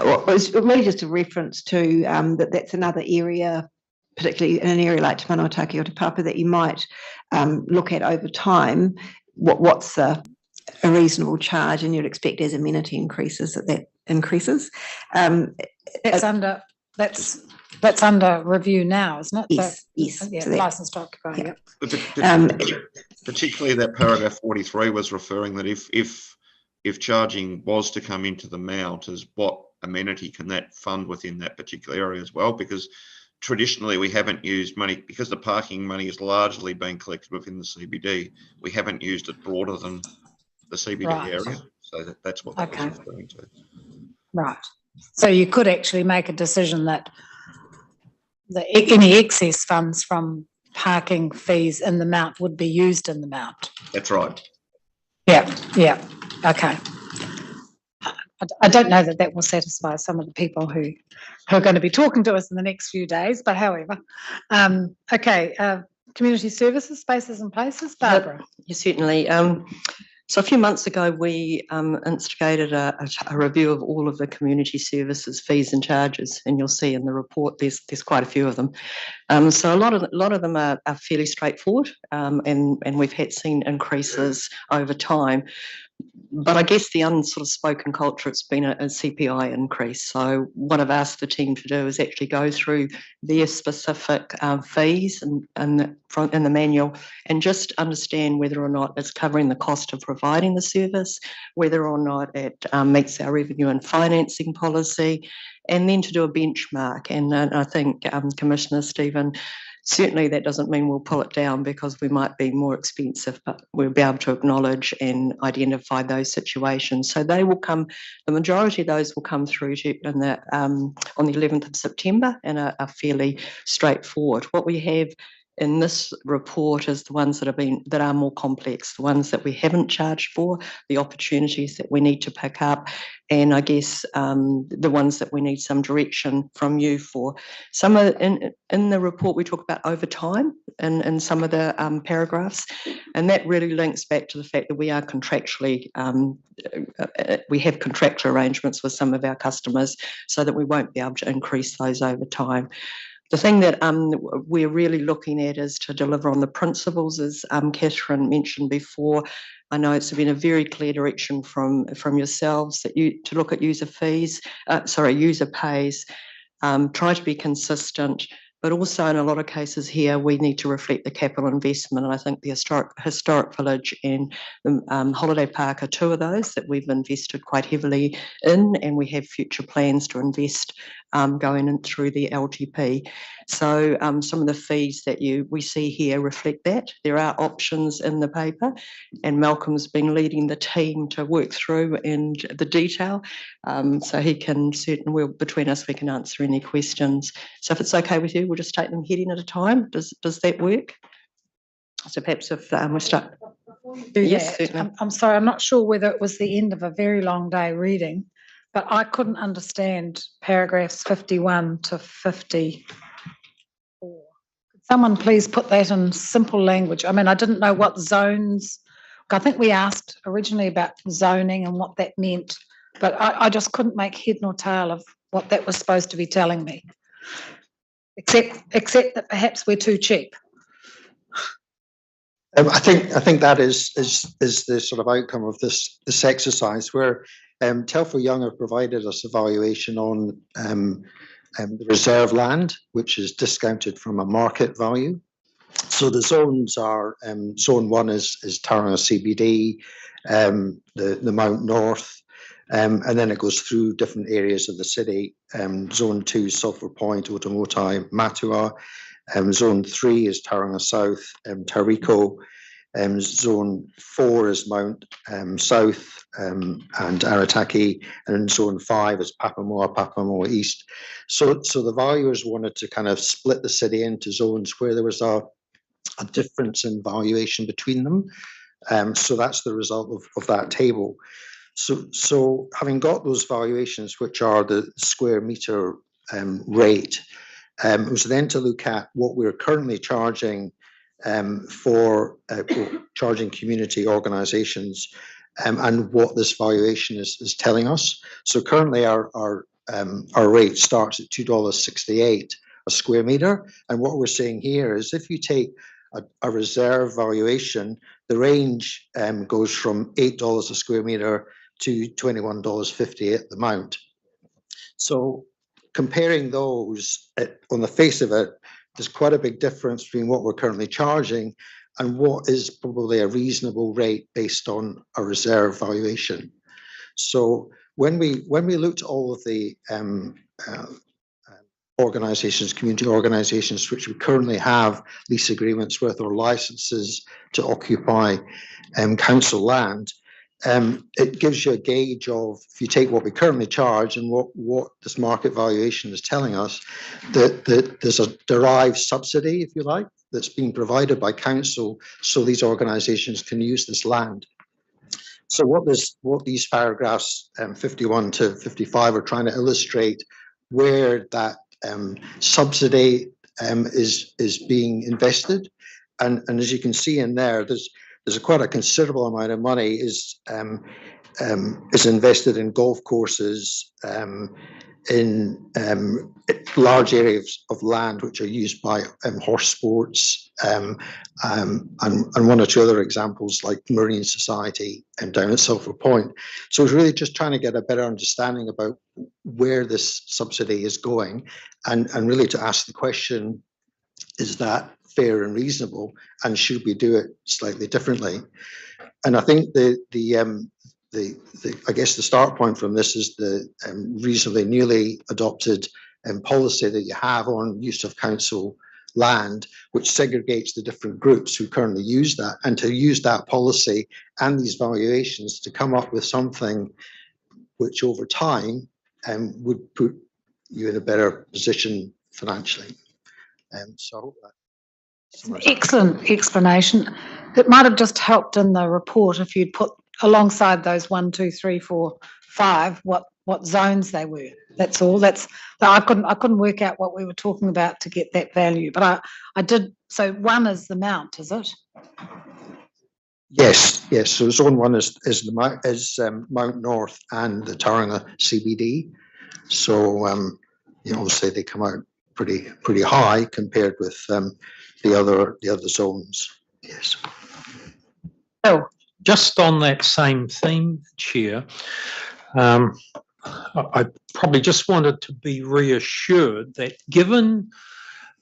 Well, it's really just a reference to that's another area, particularly in an area like Te Manautaki or Te Papa, that you might look at over time. What's a reasonable charge, and you'd expect as amenity increases that increases. That's under review now, isn't it? Yes, yes. Yeah, So licensed to occupy. Yeah. Particularly that paragraph 43 was referring that if charging was to come into the Mount, as what amenity can that fund within that particular area as well? Because traditionally we haven't used money, because the parking money has largely been collected within the CBD. We haven't used it broader than the CBD area. So that's what that was referring to. Right. So you could actually make a decision that any excess funds from parking fees in the Mount would be used in the Mount. That's right. Yeah, yeah. Okay. I don't know that will satisfy some of the people who are going to be talking to us in the next few days, but however. Okay, Community Services, Spaces and Places, Barbara. Yes, certainly. So a few months ago, we instigated a review of all of the community services fees and charges, and you'll see in the report there's quite a few of them. So a lot of them are fairly straightforward, and we've seen increases over time. But I guess the unsort of spoken culture, it's been a CPI increase. So what I've asked the team to do is actually go through their specific fees and in the manual and just understand whether or not it's covering the cost of providing the service, whether or not it meets our revenue and financing policy, and then to do a benchmark. And I think Commissioner Stephen, certainly that doesn't mean we'll pull it down because we might be more expensive, but we'll be able to acknowledge and identify those situations. So they will come, the majority of those will come through on the 11th of September and are fairly straightforward. What we have in this report is the ones that are more complex, the ones that we haven't charged for, the opportunities that we need to pick up, and I guess the ones that we need some direction from you for. Some of in the report we talk about overtime in some of the paragraphs, and that really links back to the fact that we are contractually we have contractual arrangements with some of our customers, so that we won't be able to increase those over time. The thing that we're really looking at is to deliver on the principles, as Catherine mentioned before. I know it's been a very clear direction from yourselves that to look at user pays, try to be consistent, but also in a lot of cases here we need to reflect the capital investment. And I think the historic village and the holiday park are two of those that we've invested quite heavily in, and we have future plans to invest going in through the LTP. So some of the fees that we see here reflect that. There are options in the paper, and Malcolm's been leading the team to work through and the detail. So he can certainly, between us, we can answer any questions. So if it's okay with you, we'll just take them heading at a time. Does that work? So perhaps if we start. Yes, I'm sorry, I'm not sure whether it was the end of a very long day reading, but I couldn't understand paragraphs 51 to 54. Could someone please put that in simple language? I mean, I didn't know what zones, I think we asked originally about zoning and what that meant, but I just couldn't make head nor tail of what that was supposed to be telling me, except that perhaps we're too cheap. I think that is the sort of outcome of this exercise, where Telford Young have provided us a valuation on the reserve land, which is discounted from a market value. So the zones are zone 1 is Tauranga CBD, the Mount North, and then it goes through different areas of the city. Zone 2 is Sulphur Point, Otamotai, Matua. Zone 3 is Tauranga South, Tauriko. Zone 4 is Mount South and Arataki, and Zone 5 is Papamoa East. So the valuers wanted to kind of split the city into zones where there was a difference in valuation between them. So that's the result of that table. So having got those valuations, which are the square meter rate, it was then to look at what we're currently charging for charging community organisations and what this valuation is telling us. So currently our rate starts at $2.68 a square metre, and what we're saying here is if you take a reserve valuation, the range goes from $8 a square metre to $21.50 at the Mount. So comparing those, on the face of it, there's quite a big difference between what we're currently charging and what is probably a reasonable rate based on a reserve valuation. So when we looked at all of the organisations, community organisations, which we currently have lease agreements with or licences to occupy council land, it gives you a gauge of, if you take what we currently charge and what this market valuation is telling us, that there's a derived subsidy, if you like, that's being provided by council so these organisations can use this land. So what these paragraphs 51 to 55 are trying to illustrate, where that subsidy is being invested, and as you can see in there, there's quite a considerable amount of money is invested in golf courses, in large areas of land which are used by horse sports, and one or two other examples like Marine Society and down at Sulphur Point. So it's really just trying to get a better understanding about where this subsidy is going, and really to ask the question, is that fair and reasonable, and should we do it slightly differently? And I think I guess the start point from this is the reasonably newly adopted policy that you have on use of council land, which segregates the different groups who currently use that, and to use that policy and these valuations to come up with something which over time would put you in a better position financially. So I hope that. Excellent explanation. It might have just helped in the report if you'd put alongside those 1, 2, 3, 4, 5 what zones they were. That's all. I couldn't work out what we were talking about to get that value, but I did. So 1 is the Mount, is it? Yes. So zone 1 is Mount North and the Tauranga CBD. So obviously they come out pretty high compared with the other zones. Yes. Well, just on that same theme, Chair, I probably just wanted to be reassured that given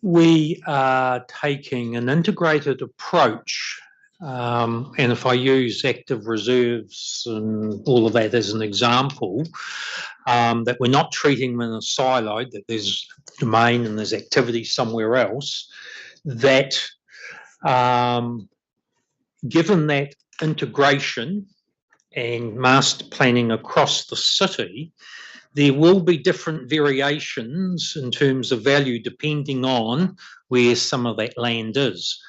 we are taking an integrated approach, and if I use active reserves and all of that as an example, that we're not treating them in a silo, that there's domain and there's activity somewhere else, that given that integration and master planning across the city, there will be different variations in terms of value depending on where some of that land is.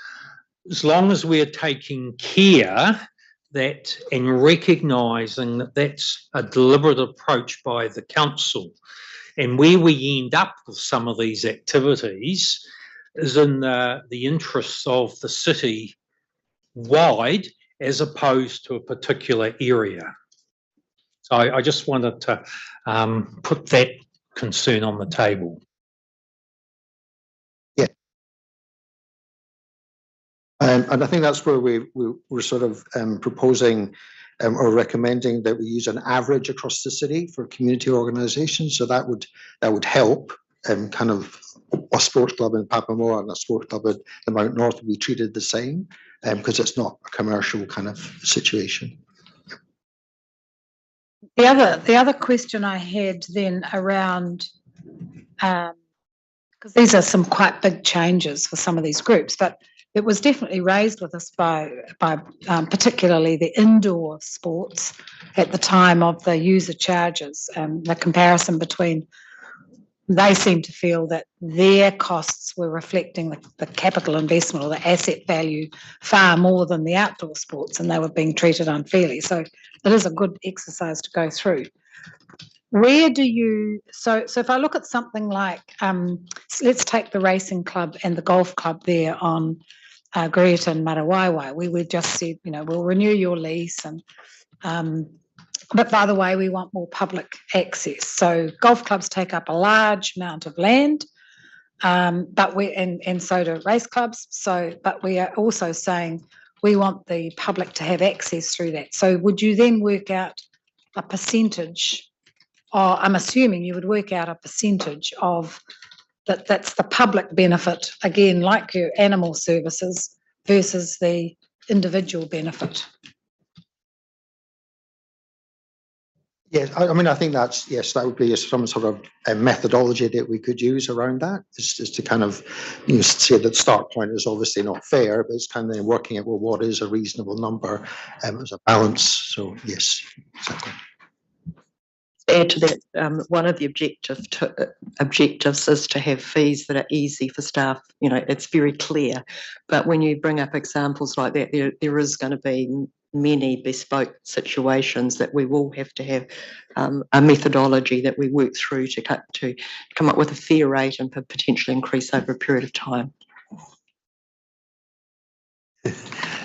As long as we're taking care that and recognising that that's a deliberate approach by the council, and where we end up with some of these activities is in the interests of the city wide as opposed to a particular area. So I just wanted to put that concern on the table. Yeah. And I think that's where we're sort of proposing or recommending that we use an average across the city for community organisations. So that would help kind of a sports club in Papamoa and a sports club at the Mount North would be treated the same because it's not a commercial kind of situation. The other question I had then around, because these are some quite big changes for some of these groups, but it was definitely raised with us by particularly the indoor sports at the time of the user charges, the comparison between. They seem to feel that their costs were reflecting the capital investment or the asset value far more than the outdoor sports, and they were being treated unfairly. So it is a good exercise to go through. Where do you, so if I look at something like, let's take the racing club and the golf club there on Greta and Marawaiwai. We just said, we'll renew your lease and but by the way, we want more public access. So golf clubs take up a large amount of land, but and so do race clubs. But we are also saying we want the public to have access through that. So would you then work out a percentage? Or I'm assuming you would work out a percentage of that's the public benefit, again, like your animal services versus the individual benefit. Yes, I mean, I think that would be some sort of a methodology that we could use around that. It's just to kind of say that start point is obviously not fair, but it's kind of working out, well, what is a reasonable number as a balance. So yes, exactly. To add to that, one of the objectives is to have fees that are easy for staff. It's very clear. But when you bring up examples like that, there is going to be many bespoke situations that we will have to have a methodology that we work through to come up with a fair rate and potentially increase over a period of time.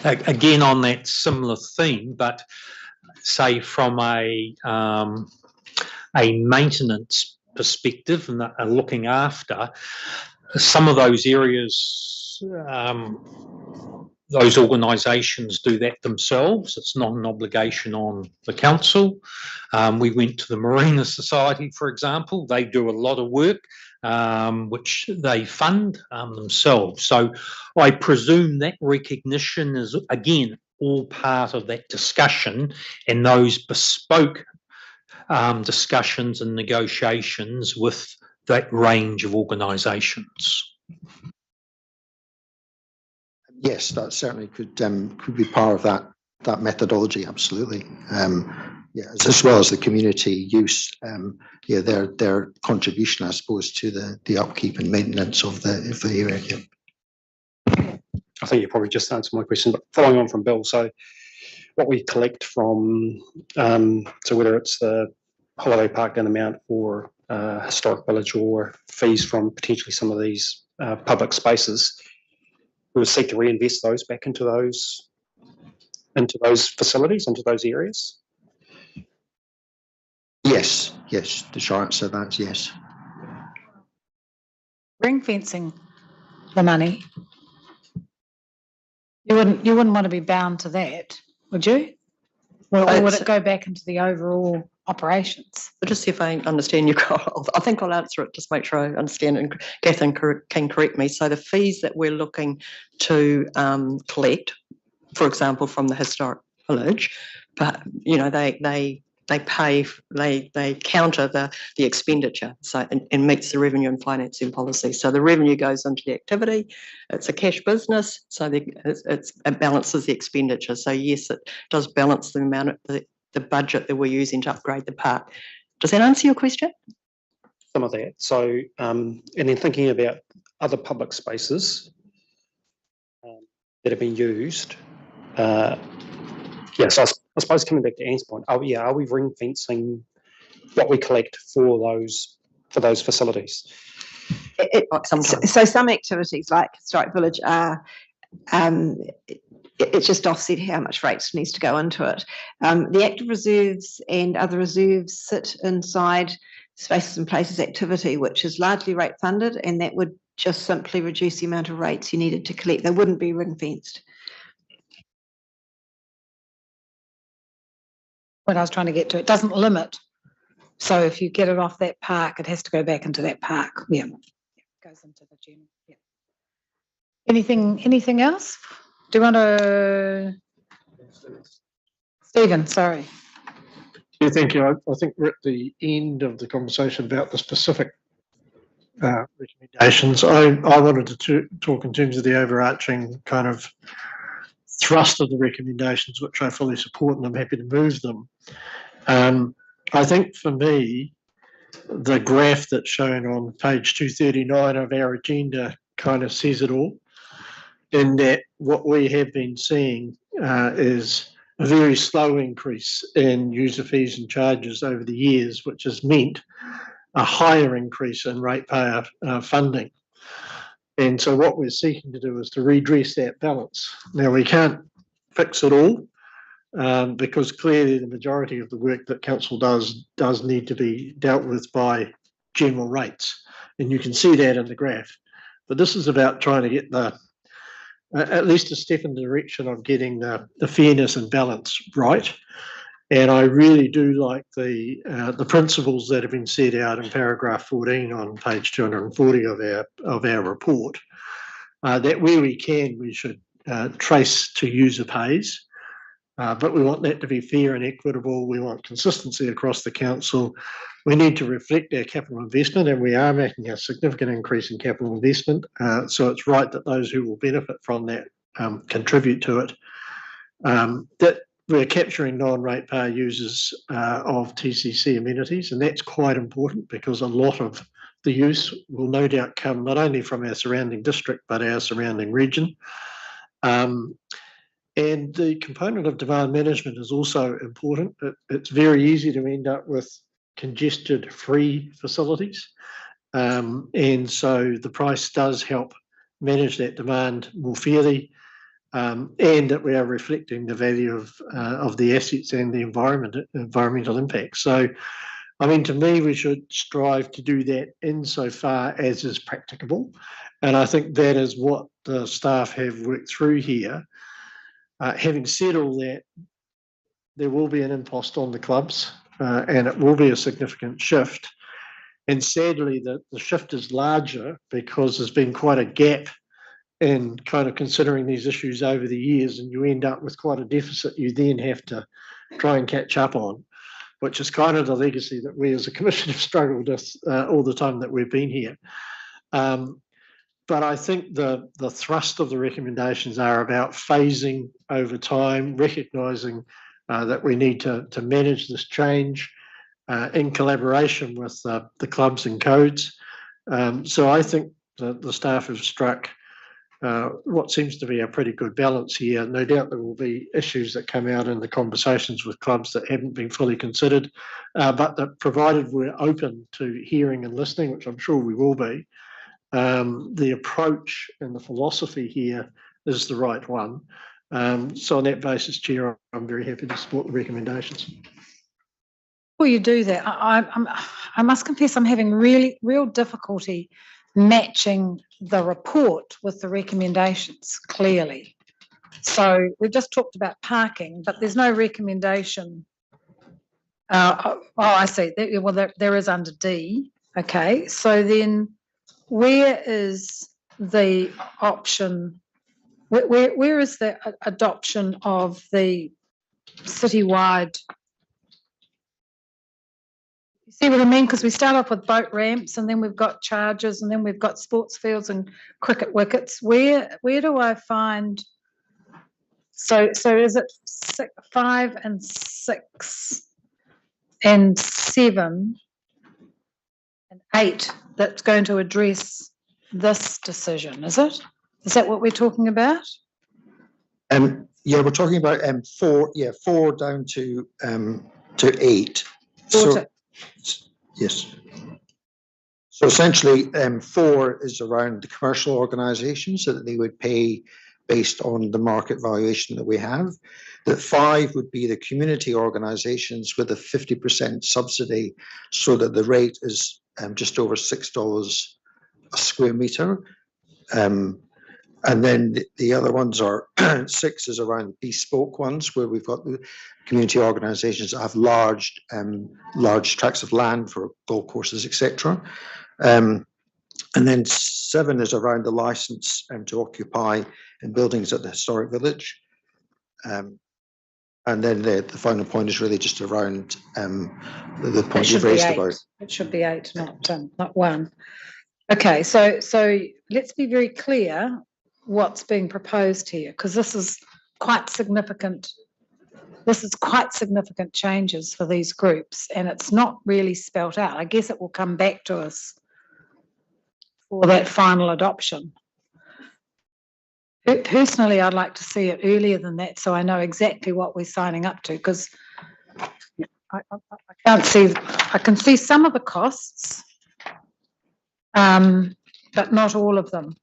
again on that similar theme, but say from a maintenance perspective and looking after some of those areas, those organisations do that themselves. It's not an obligation on the council. We went to the Marina Society, for example. They do a lot of work, which they fund themselves. So I presume that recognition is, again, all part of that discussion and those bespoke discussions and negotiations with that range of organisations. Yes, that certainly could be part of that methodology. Absolutely. Yeah, as well as the community use. Yeah, their contribution, I suppose, to the upkeep and maintenance of the area. Yeah. I think you probably just answered my question, but following on from Bill, so what we collect from, so whether it's the holiday park down the Mount or historic village or fees from potentially some of these public spaces, we would seek to reinvest those back into those facilities, into those areas. Yes, the short answer to that's yes. Ring fencing the money. You wouldn't want to be bound to that, would you? Or would it go back into the overall operations? I'll just see if I understand your call. I think I'll answer it, just make sure I understand, and Catherine can correct me. So the fees that we're looking to collect, for example, from the historic village, but they counter the expenditure, so and meets the revenue and financing policy. So the revenue goes into the activity. It's a cash business, so it balances the expenditure. So yes, it does balance the amount of the budget that we're using to upgrade the park. Does that answer your question? Some of that. So and then thinking about other public spaces that have been used. Yes, I suppose coming back to Anne's point, are we ring fencing what we collect for those facilities? So some activities like Historic Village are, it's just offset how much rates needs to go into it. The active reserves and other reserves sit inside Spaces and Places activity, which is largely rate funded, and that would just simply reduce the amount of rates you needed to collect. They wouldn't be ring fenced. What I was trying to get to, it doesn't limit. So if you get it off that park, it has to go back into that park. Yeah, it goes into the general. Yeah. Anything else? Do you want to? Stephen, sorry. Yeah, thank you. I think we're at the end of the conversation about the specific recommendations. I wanted to talk in terms of the overarching kind of thrust of the recommendations, which I fully support, and I'm happy to move them. I think for me, the graph that's shown on page 239 of our agenda kind of says it all, in that what we have been seeing is a very slow increase in user fees and charges over the years, which has meant a higher increase in ratepayer funding. And so what we're seeking to do is to redress that balance. Now, we can't fix it all because clearly the majority of the work that council does need to be dealt with by general rates. And you can see that in the graph. But this is about trying to get at least a step in the direction of getting the fairness and balance right. And I really do like the principles that have been set out in paragraph 14 on page 240 of our report, that where we can, we should trace to user pays, but we want that to be fair and equitable. We want consistency across the council. We need to reflect our capital investment, and we are making a significant increase in capital investment. So it's right that those who will benefit from that contribute to it. That we're capturing non-ratepayer users of TCC amenities, and that's quite important because a lot of the use will no doubt come not only from our surrounding district, but our surrounding region. And the component of demand management is also important. It's very easy to end up with congested free facilities. And so the price does help manage that demand more fairly. and that we are reflecting the value of the assets and the environmental impact. So, I mean, to me, we should strive to do that insofar as is practicable. And I think that is what the staff have worked through here. Having said all that, there will be an impost on the clubs, and it will be a significant shift. And sadly, the shift is larger because there's been quite a gap in kind of considering these issues over the years, and you end up with quite a deficit you then have to try and catch up on, which is kind of the legacy that we as a commission have struggled with all the time that we've been here. But I think the thrust of the recommendations are about phasing over time, recognising that we need to manage this change in collaboration with the clubs and codes. So I think the staff have struck what seems to be a pretty good balance here. No doubt there will be issues that come out in the conversations with clubs that haven't been fully considered, but that provided we're open to hearing and listening, which I'm sure we will be, the approach and the philosophy here is the right one. So on that basis, Chair, I'm very happy to support the recommendations. Before you do that, I must confess I'm having real difficulty matching the report with the recommendations, clearly. So we've just talked about parking, but there's no recommendation. I see. Well, there is under D. Okay, so then where is the option? Where is the adoption of the citywide? You see what I mean? Because we start off with boat ramps, and then we've got charges, and then we've got sports fields and cricket wickets. Where do I find? So is it 5 and 6 and 7 and 8 that's going to address this decision? Is it? Is that what we're talking about? Yeah, we're talking about 4. Yeah, 4 down to 8. Yes. So essentially, 4 is around the commercial organisations so that they would pay based on the market valuation that we have. That 5 would be the community organisations with a 50% subsidy, so that the rate is just over $6 a square metre. And then the other ones are 6 is around bespoke ones, where we've got the community organisations that have large tracts of land for golf courses, etc. And then 7 is around the licence to occupy in buildings at the historic village. And then the final point is really just around the point you've raised about. It should be 8, not 1. Okay, so let's be very clear what's being proposed here, because this is quite significant. This is quite significant changes for these groups, and it's not really spelt out. I guess it will come back to us for that final adoption. Personally, I'd like to see it earlier than that, so I know exactly what we're signing up to, because I can't see. I can see some of the costs, but not all of them.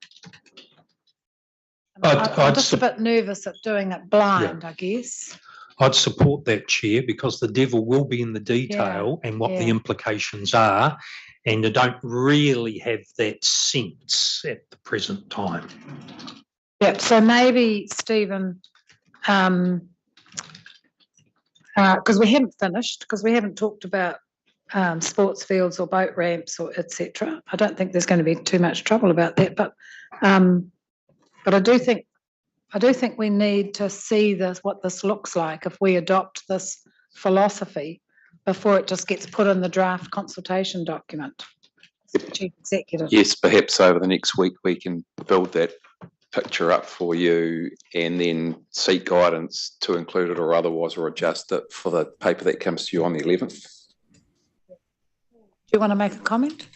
I'm just a bit nervous at doing it blind, I guess. I'd support that, Chair, because the devil will be in the detail and what the implications are, and I don't really have that sense at the present time. Yeah, so maybe, Stephen, because we haven't finished, because we haven't talked about sports fields or boat ramps or etc. I don't think there's going to be too much trouble about that, but I do think we need to see what this looks like if we adopt this philosophy before it just gets put in the draft consultation document. Chief Executive. Yes, perhaps over the next week we can build that picture up for you and then seek guidance to include it or otherwise, or adjust it for the paper that comes to you on the 11th. Do you want to make a comment?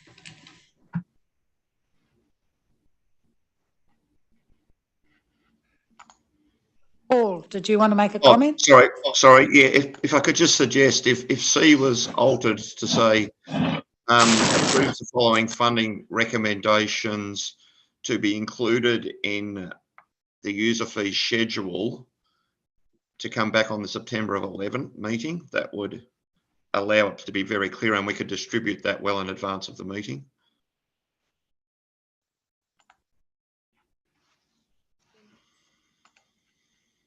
Paul, did you want to make a comment? Sorry. Yeah, if I could just suggest, if C was altered to say, approve the following funding recommendations to be included in the user fee schedule to come back on the September of 11 meeting, that would allow it to be very clear and we could distribute that well in advance of the meeting.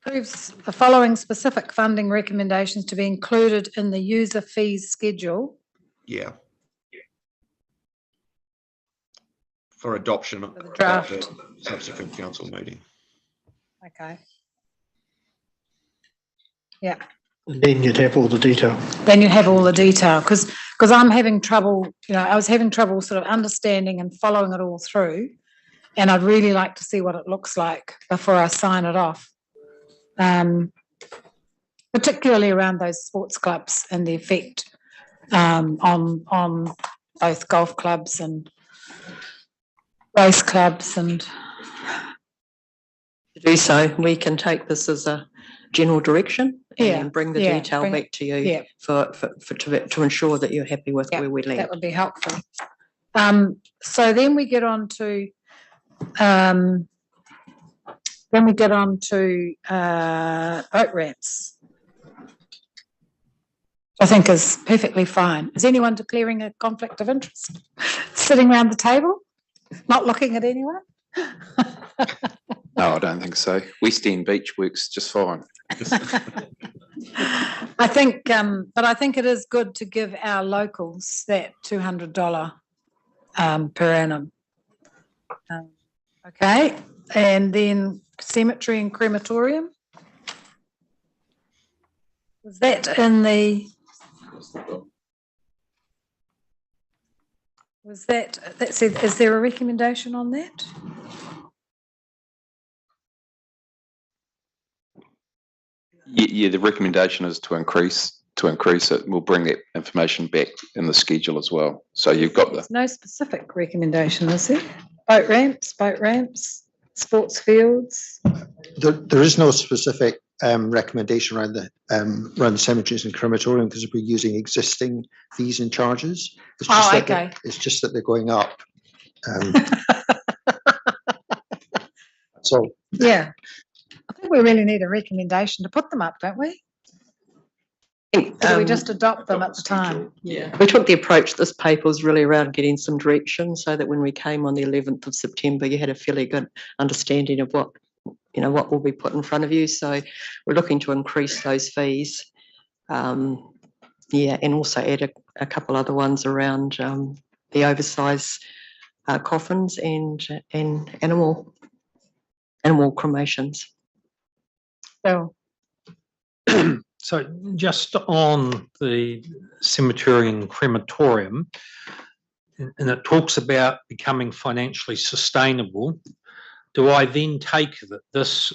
Approves the following specific funding recommendations to be included in the user fees schedule. Yeah. For adoption For the draft. at the subsequent council meeting. Okay. Yeah. And then you'd have all the detail. Then you have all the detail because I'm having trouble, I was having trouble sort of understanding and following it all through. And I'd really like to see what it looks like before I sign it off. Particularly around those sports clubs and the effect on both golf clubs and race clubs. And to do so, we can take this as a general direction and bring the detail back to you to ensure that you're happy with where we land. That would be helpful. So then we get on to boat ramps. I think is perfectly fine. Is anyone declaring a conflict of interest? Sitting around the table, not looking at anyone? No, I don't think so. West End Beach works just fine. I think, but I think it is good to give our locals that $200 per annum. Okay, and then cemetery and crematorium. Was that in the? Was that said? Is there a recommendation on that? Yeah, the recommendation is to increase it. We'll bring that information back in the schedule as well. So you've got There's no specific recommendation, is there? Boat ramps, sports fields. There is no specific recommendation around the cemeteries and crematorium because we're using existing fees and charges. It's just it's just that they're going up. So yeah, I think we really need a recommendation to put them up, don't we? Or we just adopt them at the time? Yeah, we took the approach, this paper was really around getting some direction so that when we came on the 11th of September, you had a fairly good understanding of what will be put in front of you. So we're looking to increase those fees. And also add a couple other ones around the oversized coffins and animal cremations. So. So just on the cemetery and crematorium, and it talks about becoming financially sustainable, do I then take that this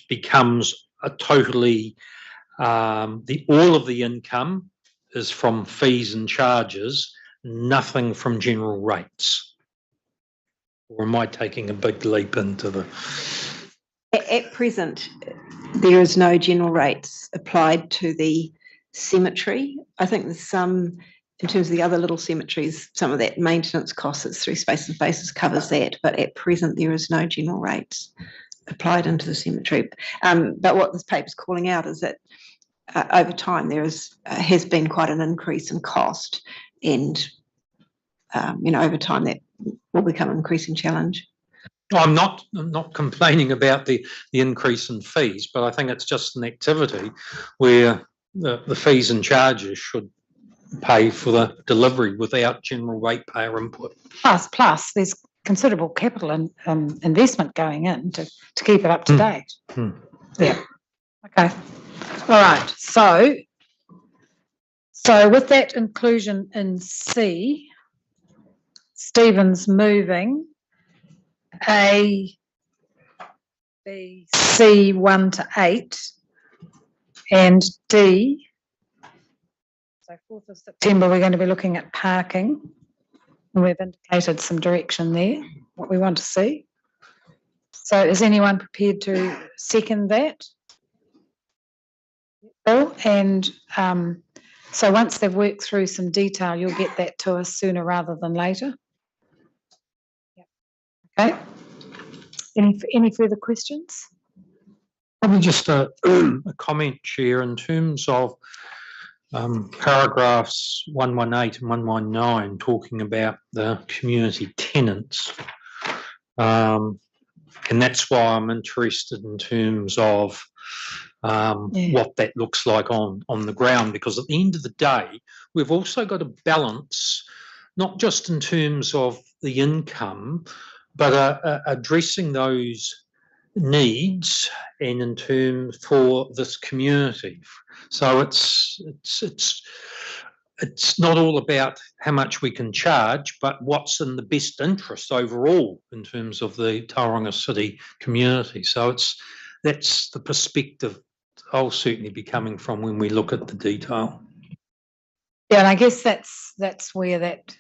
becomes a totally, all of the income is from fees and charges, nothing from general rates? Or am I taking a big leap into the... At present, there is no general rates applied to the cemetery. I think there's some, in terms of the other little cemeteries, some of that maintenance costs that's through Space and Faces covers that, but at present there is no general rates applied into the cemetery. But what this paper is calling out is that over time there has been quite an increase in cost, and over time that will become an increasing challenge. I'm not complaining about the increase in fees, but I think it's just an activity where the fees and charges should pay for the delivery without general ratepayer input. Plus, there's considerable capital and investment going in to keep it up to date. Yeah. Okay. All right. So with that inclusion in C, Stephen's moving A, B, C 1 to 8, and D. So 4th of September, we're going to be looking at parking. And we've indicated some direction there, what we want to see. So is anyone prepared to second that? Bill? And so once they've worked through some detail, you'll get that to us sooner rather than later. Okay. Any further questions? Probably just a comment, Chair, in terms of paragraphs 118 and 119, talking about the community tenants. And that's why I'm interested in terms of what that looks like on the ground, because at the end of the day, we've also got to balance, not just in terms of the income, but addressing those needs and in terms for this community. So it's not all about how much we can charge, but what's in the best interest overall in terms of the Tauranga City community. So that's the perspective I'll certainly be coming from when we look at the detail. Yeah, and I guess that's where that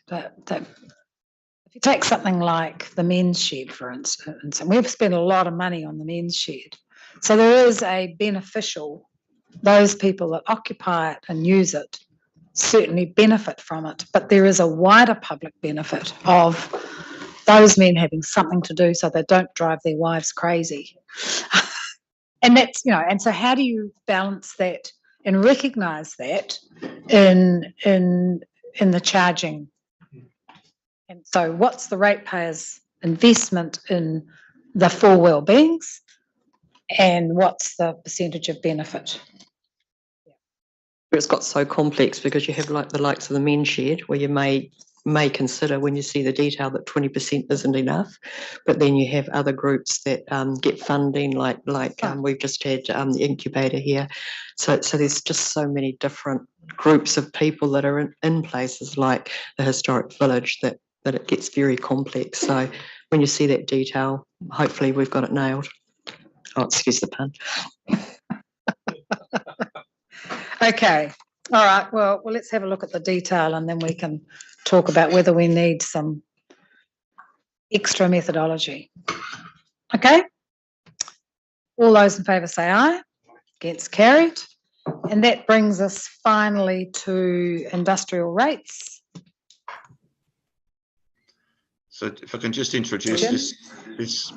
if you take something like the men's shed, for instance, and we've spent a lot of money on the men's shed. So there is a beneficial, those people that occupy it and use it certainly benefit from it, but there is a wider public benefit of those men having something to do so they don't drive their wives crazy. And that's, and so how do you balance that and recognise that in the charging? And so what's the ratepayers' investment in the four well-beings and what's the percentage of benefit? It's got so complex because you have like the likes of the men's shed where you may consider when you see the detail that 20% isn't enough, but then you have other groups that get funding like we've just had the incubator here. So there's just so many different groups of people that are in places like the historic village that it gets very complex. So when you see that detail, hopefully we've got it nailed. Oh, excuse the pun. Okay. All right. Well, let's have a look at the detail and then we can talk about whether we need some extra methodology. Okay. All those in favour say aye. Against carried. And that brings us finally to industrial rates. So if I can just introduce this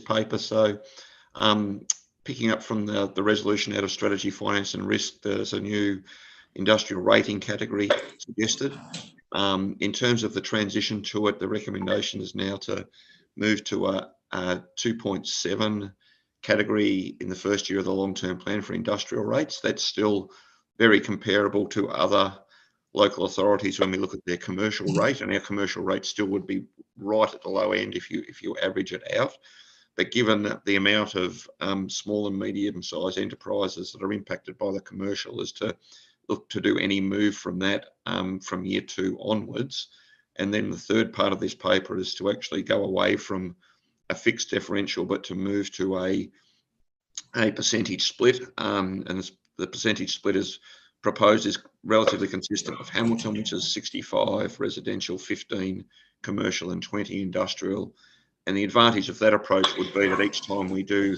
paper. So picking up from the resolution out of strategy, finance and risk, there's a new industrial rating category suggested. In terms of the transition to it, the recommendation is now to move to a 2.7 category in the first year of the long-term plan for industrial rates. That's still very comparable to other local authorities when we look at their commercial rate, and our commercial rate still would be right at the low end if you average it out. But given the amount of small and medium-sized enterprises that are impacted by the commercial, is to look to do any move from that from year 2 onwards. And then the third part of this paper is to actually go away from a fixed differential, but to move to a percentage split. And the percentage split is proposed is relatively consistent with Hamilton, which is 65 residential, 15 commercial and 20 industrial. And the advantage of that approach would be that each time we do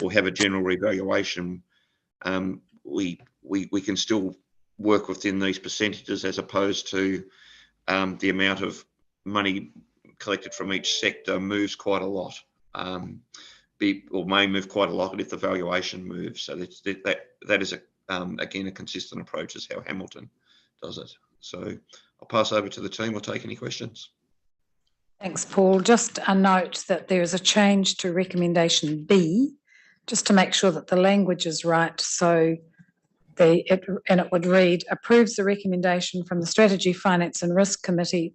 or have a general revaluation, we can still work within these percentages, as opposed to the amount of money collected from each sector moves quite a lot, or may move quite a lot if the valuation moves. So that is again a consistent approach as how Hamilton does it. So I'll pass over to the team. We'll take any questions. Thanks, Paul. Just a note that there is a change to recommendation B, just to make sure that the language is right. So it would read, approves the recommendation from the Strategy, Finance and Risk Committee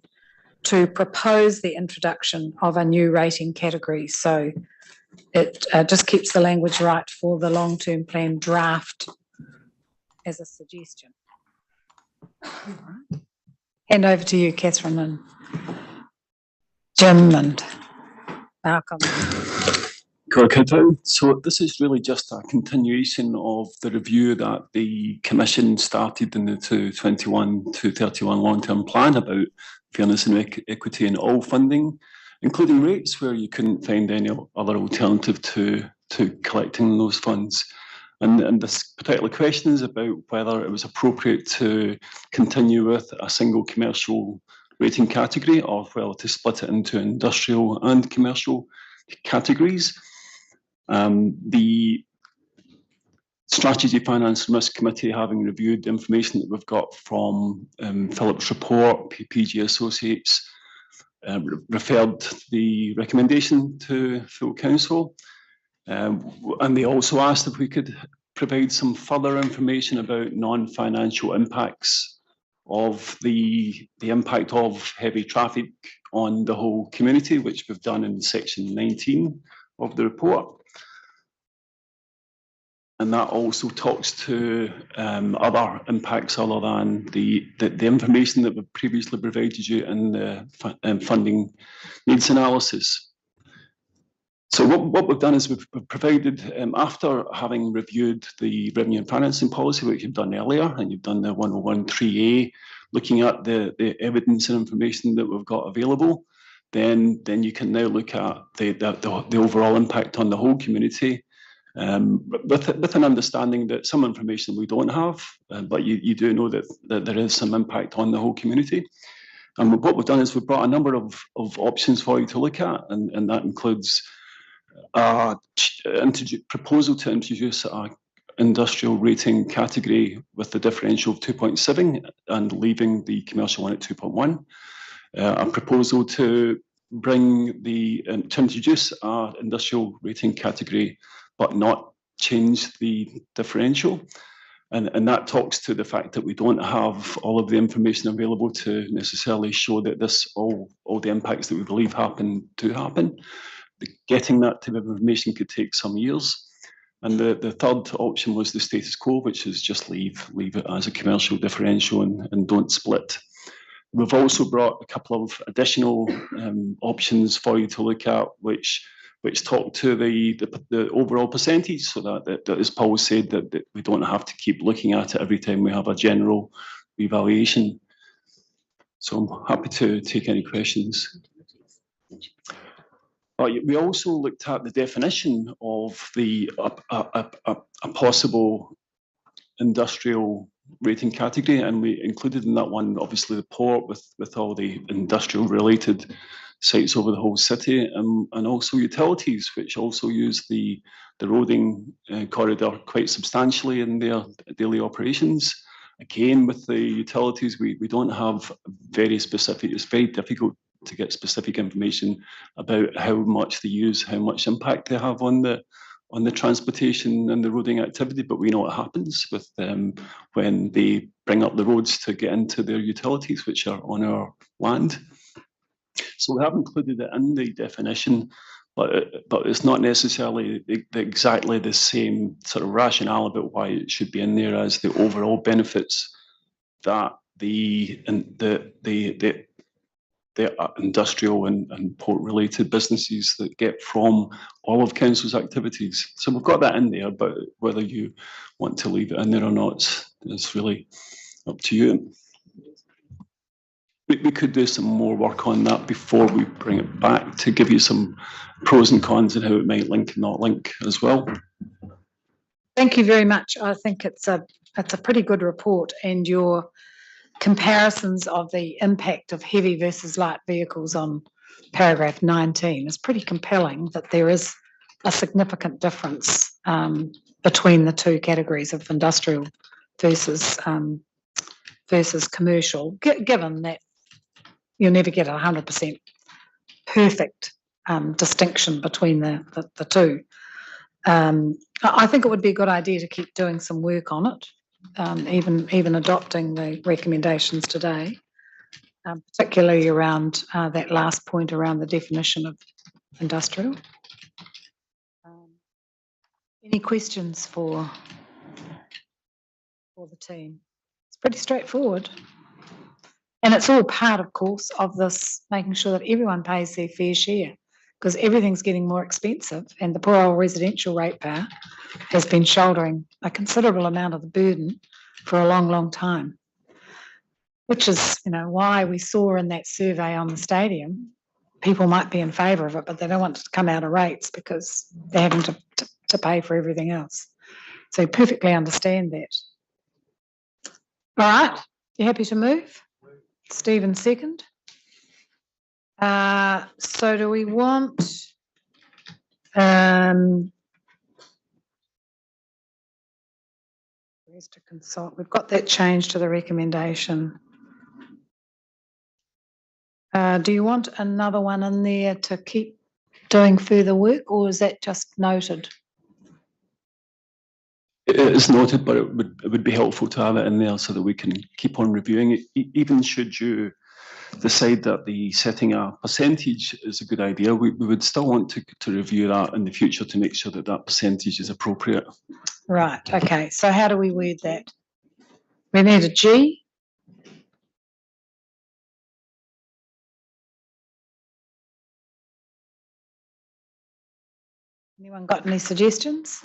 to propose the introduction of a new rating category. So it just keeps the language right for the long-term plan draft as a suggestion. Hand over to you, Catherine and Jim and Malcolm. So this is really just a continuation of the review that the Commission started in the 2021-2031 long-term plan about fairness and equity in all funding, including rates where you couldn't find any other alternative to collecting those funds. And this particular question is about whether it was appropriate to continue with a single commercial rating category or whether to split it into industrial and commercial categories. The Strategy, Finance and Risk Committee, having reviewed the information that we've got from Philip's report, PG Associates, referred the recommendation to full council. And they also asked if we could provide some further information about non-financial impacts of the impact of heavy traffic on the whole community, which we've done in section 19 of the report. And that also talks to other impacts other than the information that we've previously provided you in the funding needs analysis. So what we've done is we've provided, after having reviewed the revenue and financing policy, which you've done earlier, and you've done the 101.3A, looking at the evidence and information that we've got available, then you can now look at the overall impact on the whole community, with an understanding that some information we don't have, but you do know that there is some impact on the whole community. And what we've done is we've brought a number of options for you to look at, and that includes proposal to introduce an industrial rating category with the differential of 2.7 and leaving the commercial one at 2.1. A proposal to introduce an industrial rating category but not change the differential. And that talks to the fact that we don't have all of the information available to necessarily show that all the impacts that we believe happen. Getting that type of information could take some years. And the third option was the status quo, which is just leave it as a commercial differential and don't split. We've also brought a couple of additional options for you to look at, which talk to the overall percentage, so that as Paul said, that we don't have to keep looking at it every time we have a general revaluation. So I'm happy to take any questions. We also looked at the definition of a possible industrial rating category, and we included in that one obviously the port with all the industrial related sites over the whole city, and also utilities, which also use the roading corridor quite substantially in their daily operations. Again, with the utilities, we don't have very specific, it's very difficult to get specific information about how much they use, how much impact they have on the transportation and the roading activity, but we know what happens with them when they bring up the roads to get into their utilities, which are on our land. So we have included it in the definition, but it's not necessarily exactly the same sort of rationale about why it should be in there as the overall benefits that the industrial and port-related businesses that get from all of council's activities. So we've got that in there, but whether you want to leave it in there or not is really up to you. We could do some more work on that before we bring it back to give you some pros and cons and how it might link and not link as well. Thank you very much. I think it's a pretty good report, and your comparisons of the impact of heavy versus light vehicles on paragraph 19 is pretty compelling, that there is a significant difference between the two categories of industrial versus commercial, given that you'll never get a 100% perfect distinction between the two. I think it would be a good idea to keep doing some work on it, even adopting the recommendations today, particularly around that last point around the definition of industrial. Any questions for the team? It's pretty straightforward. And it's all part, of course, of this, making sure that everyone pays their fair share, because everything's getting more expensive, and the poor old residential ratepayer has been shouldering a considerable amount of the burden for a long, long time, which is, why we saw in that survey on the stadium, people might be in favour of it, but they don't want it to come out of rates because they're having to pay for everything else. So perfectly understand that. All right, you happy to move? Stephen, second. So do we want Is to consult. We've got that changed to the recommendation. Do you want another one in there to keep doing further work, or is that just noted? It is noted, but it would be helpful to have it in there so that we can keep on reviewing it. Even should you decide that the setting a percentage is a good idea, we would still want to review that in the future to make sure that that percentage is appropriate. Right, okay, so how do we word that? We need a G. Anyone got any suggestions?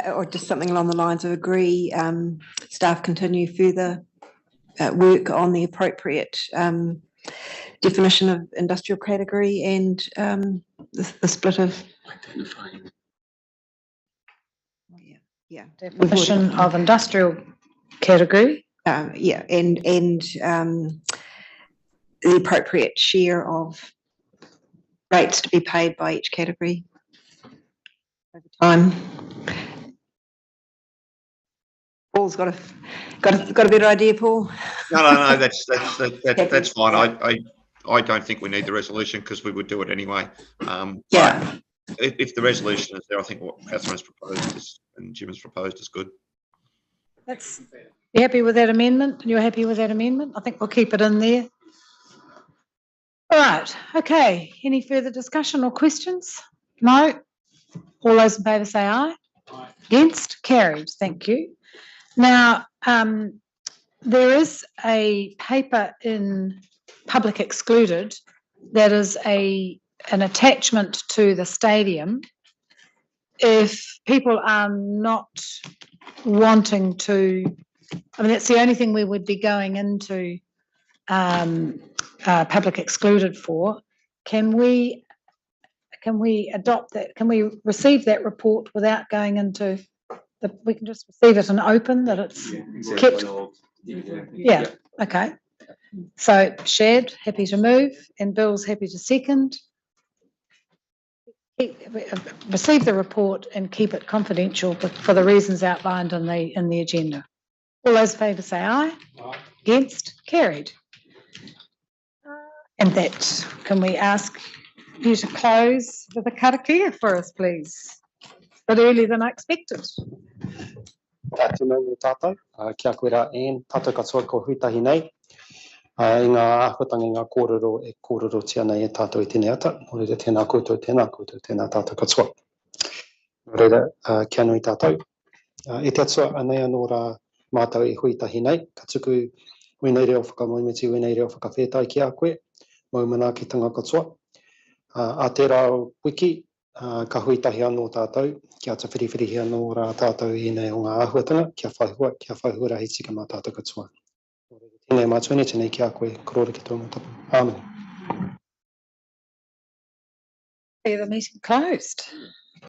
Or just something along the lines of agree, staff continue further work on the appropriate definition of industrial category and the split of. Identifying. Yeah. Definition of industrial category. Yeah, and the appropriate share of rates to be paid by each category over time. Paul's got a better idea, Paul. No, that's fine. I don't think we need the resolution because we would do it anyway. Yeah. If the resolution is there, I think what Catherine's proposed and Jim has proposed is good. You happy with that amendment? You're happy with that amendment? I think we'll keep it in there. All right, okay. Any further discussion or questions? No? All those in favour say aye. Aye. Against? Carried. Thank you. Now, there is a paper in Public Excluded that is an attachment to the stadium. If people are not wanting to, I mean, that's the only thing we would be going into Public Excluded for. Can we adopt that? Can we receive that report without going into we can just receive it and open that it's kept? Yeah, okay. So Shad, happy to move, and Bill's happy to second. Receive the report and keep it confidential for the reasons outlined in the agenda. All those in favour say aye. Aye. Against? Carried. And that, can we ask you to close with a karakia for us, please? But earlier than I expected. Tēnā mo tātou, kia koe rā Anne, tātou katoa ko huitahi nei. I ngā āhuatanga, ngā kōrero tia nei e tātou I tēnei ata. Nō reira tēnā koutou, tēnā tātou katoa. Nō reira, kia nui tātou. E te atua anei anō rā mātou e huitahi nei. Ka tuku wenei reo whakamoimiti, wenei reo whakawhetai ki a koe. Maumana ki tanga katoa. A te rao wiki, ka huitahi anō tātou, kia ta whiriwhirihi anō rā tātou I nei o ngā āhuatanga, kia whaihua rahi tika mā tātou katoa. Tēnei mātuini, tēnei kia koe, korore ki tō mōtapu. Āmeni. The meeting closed.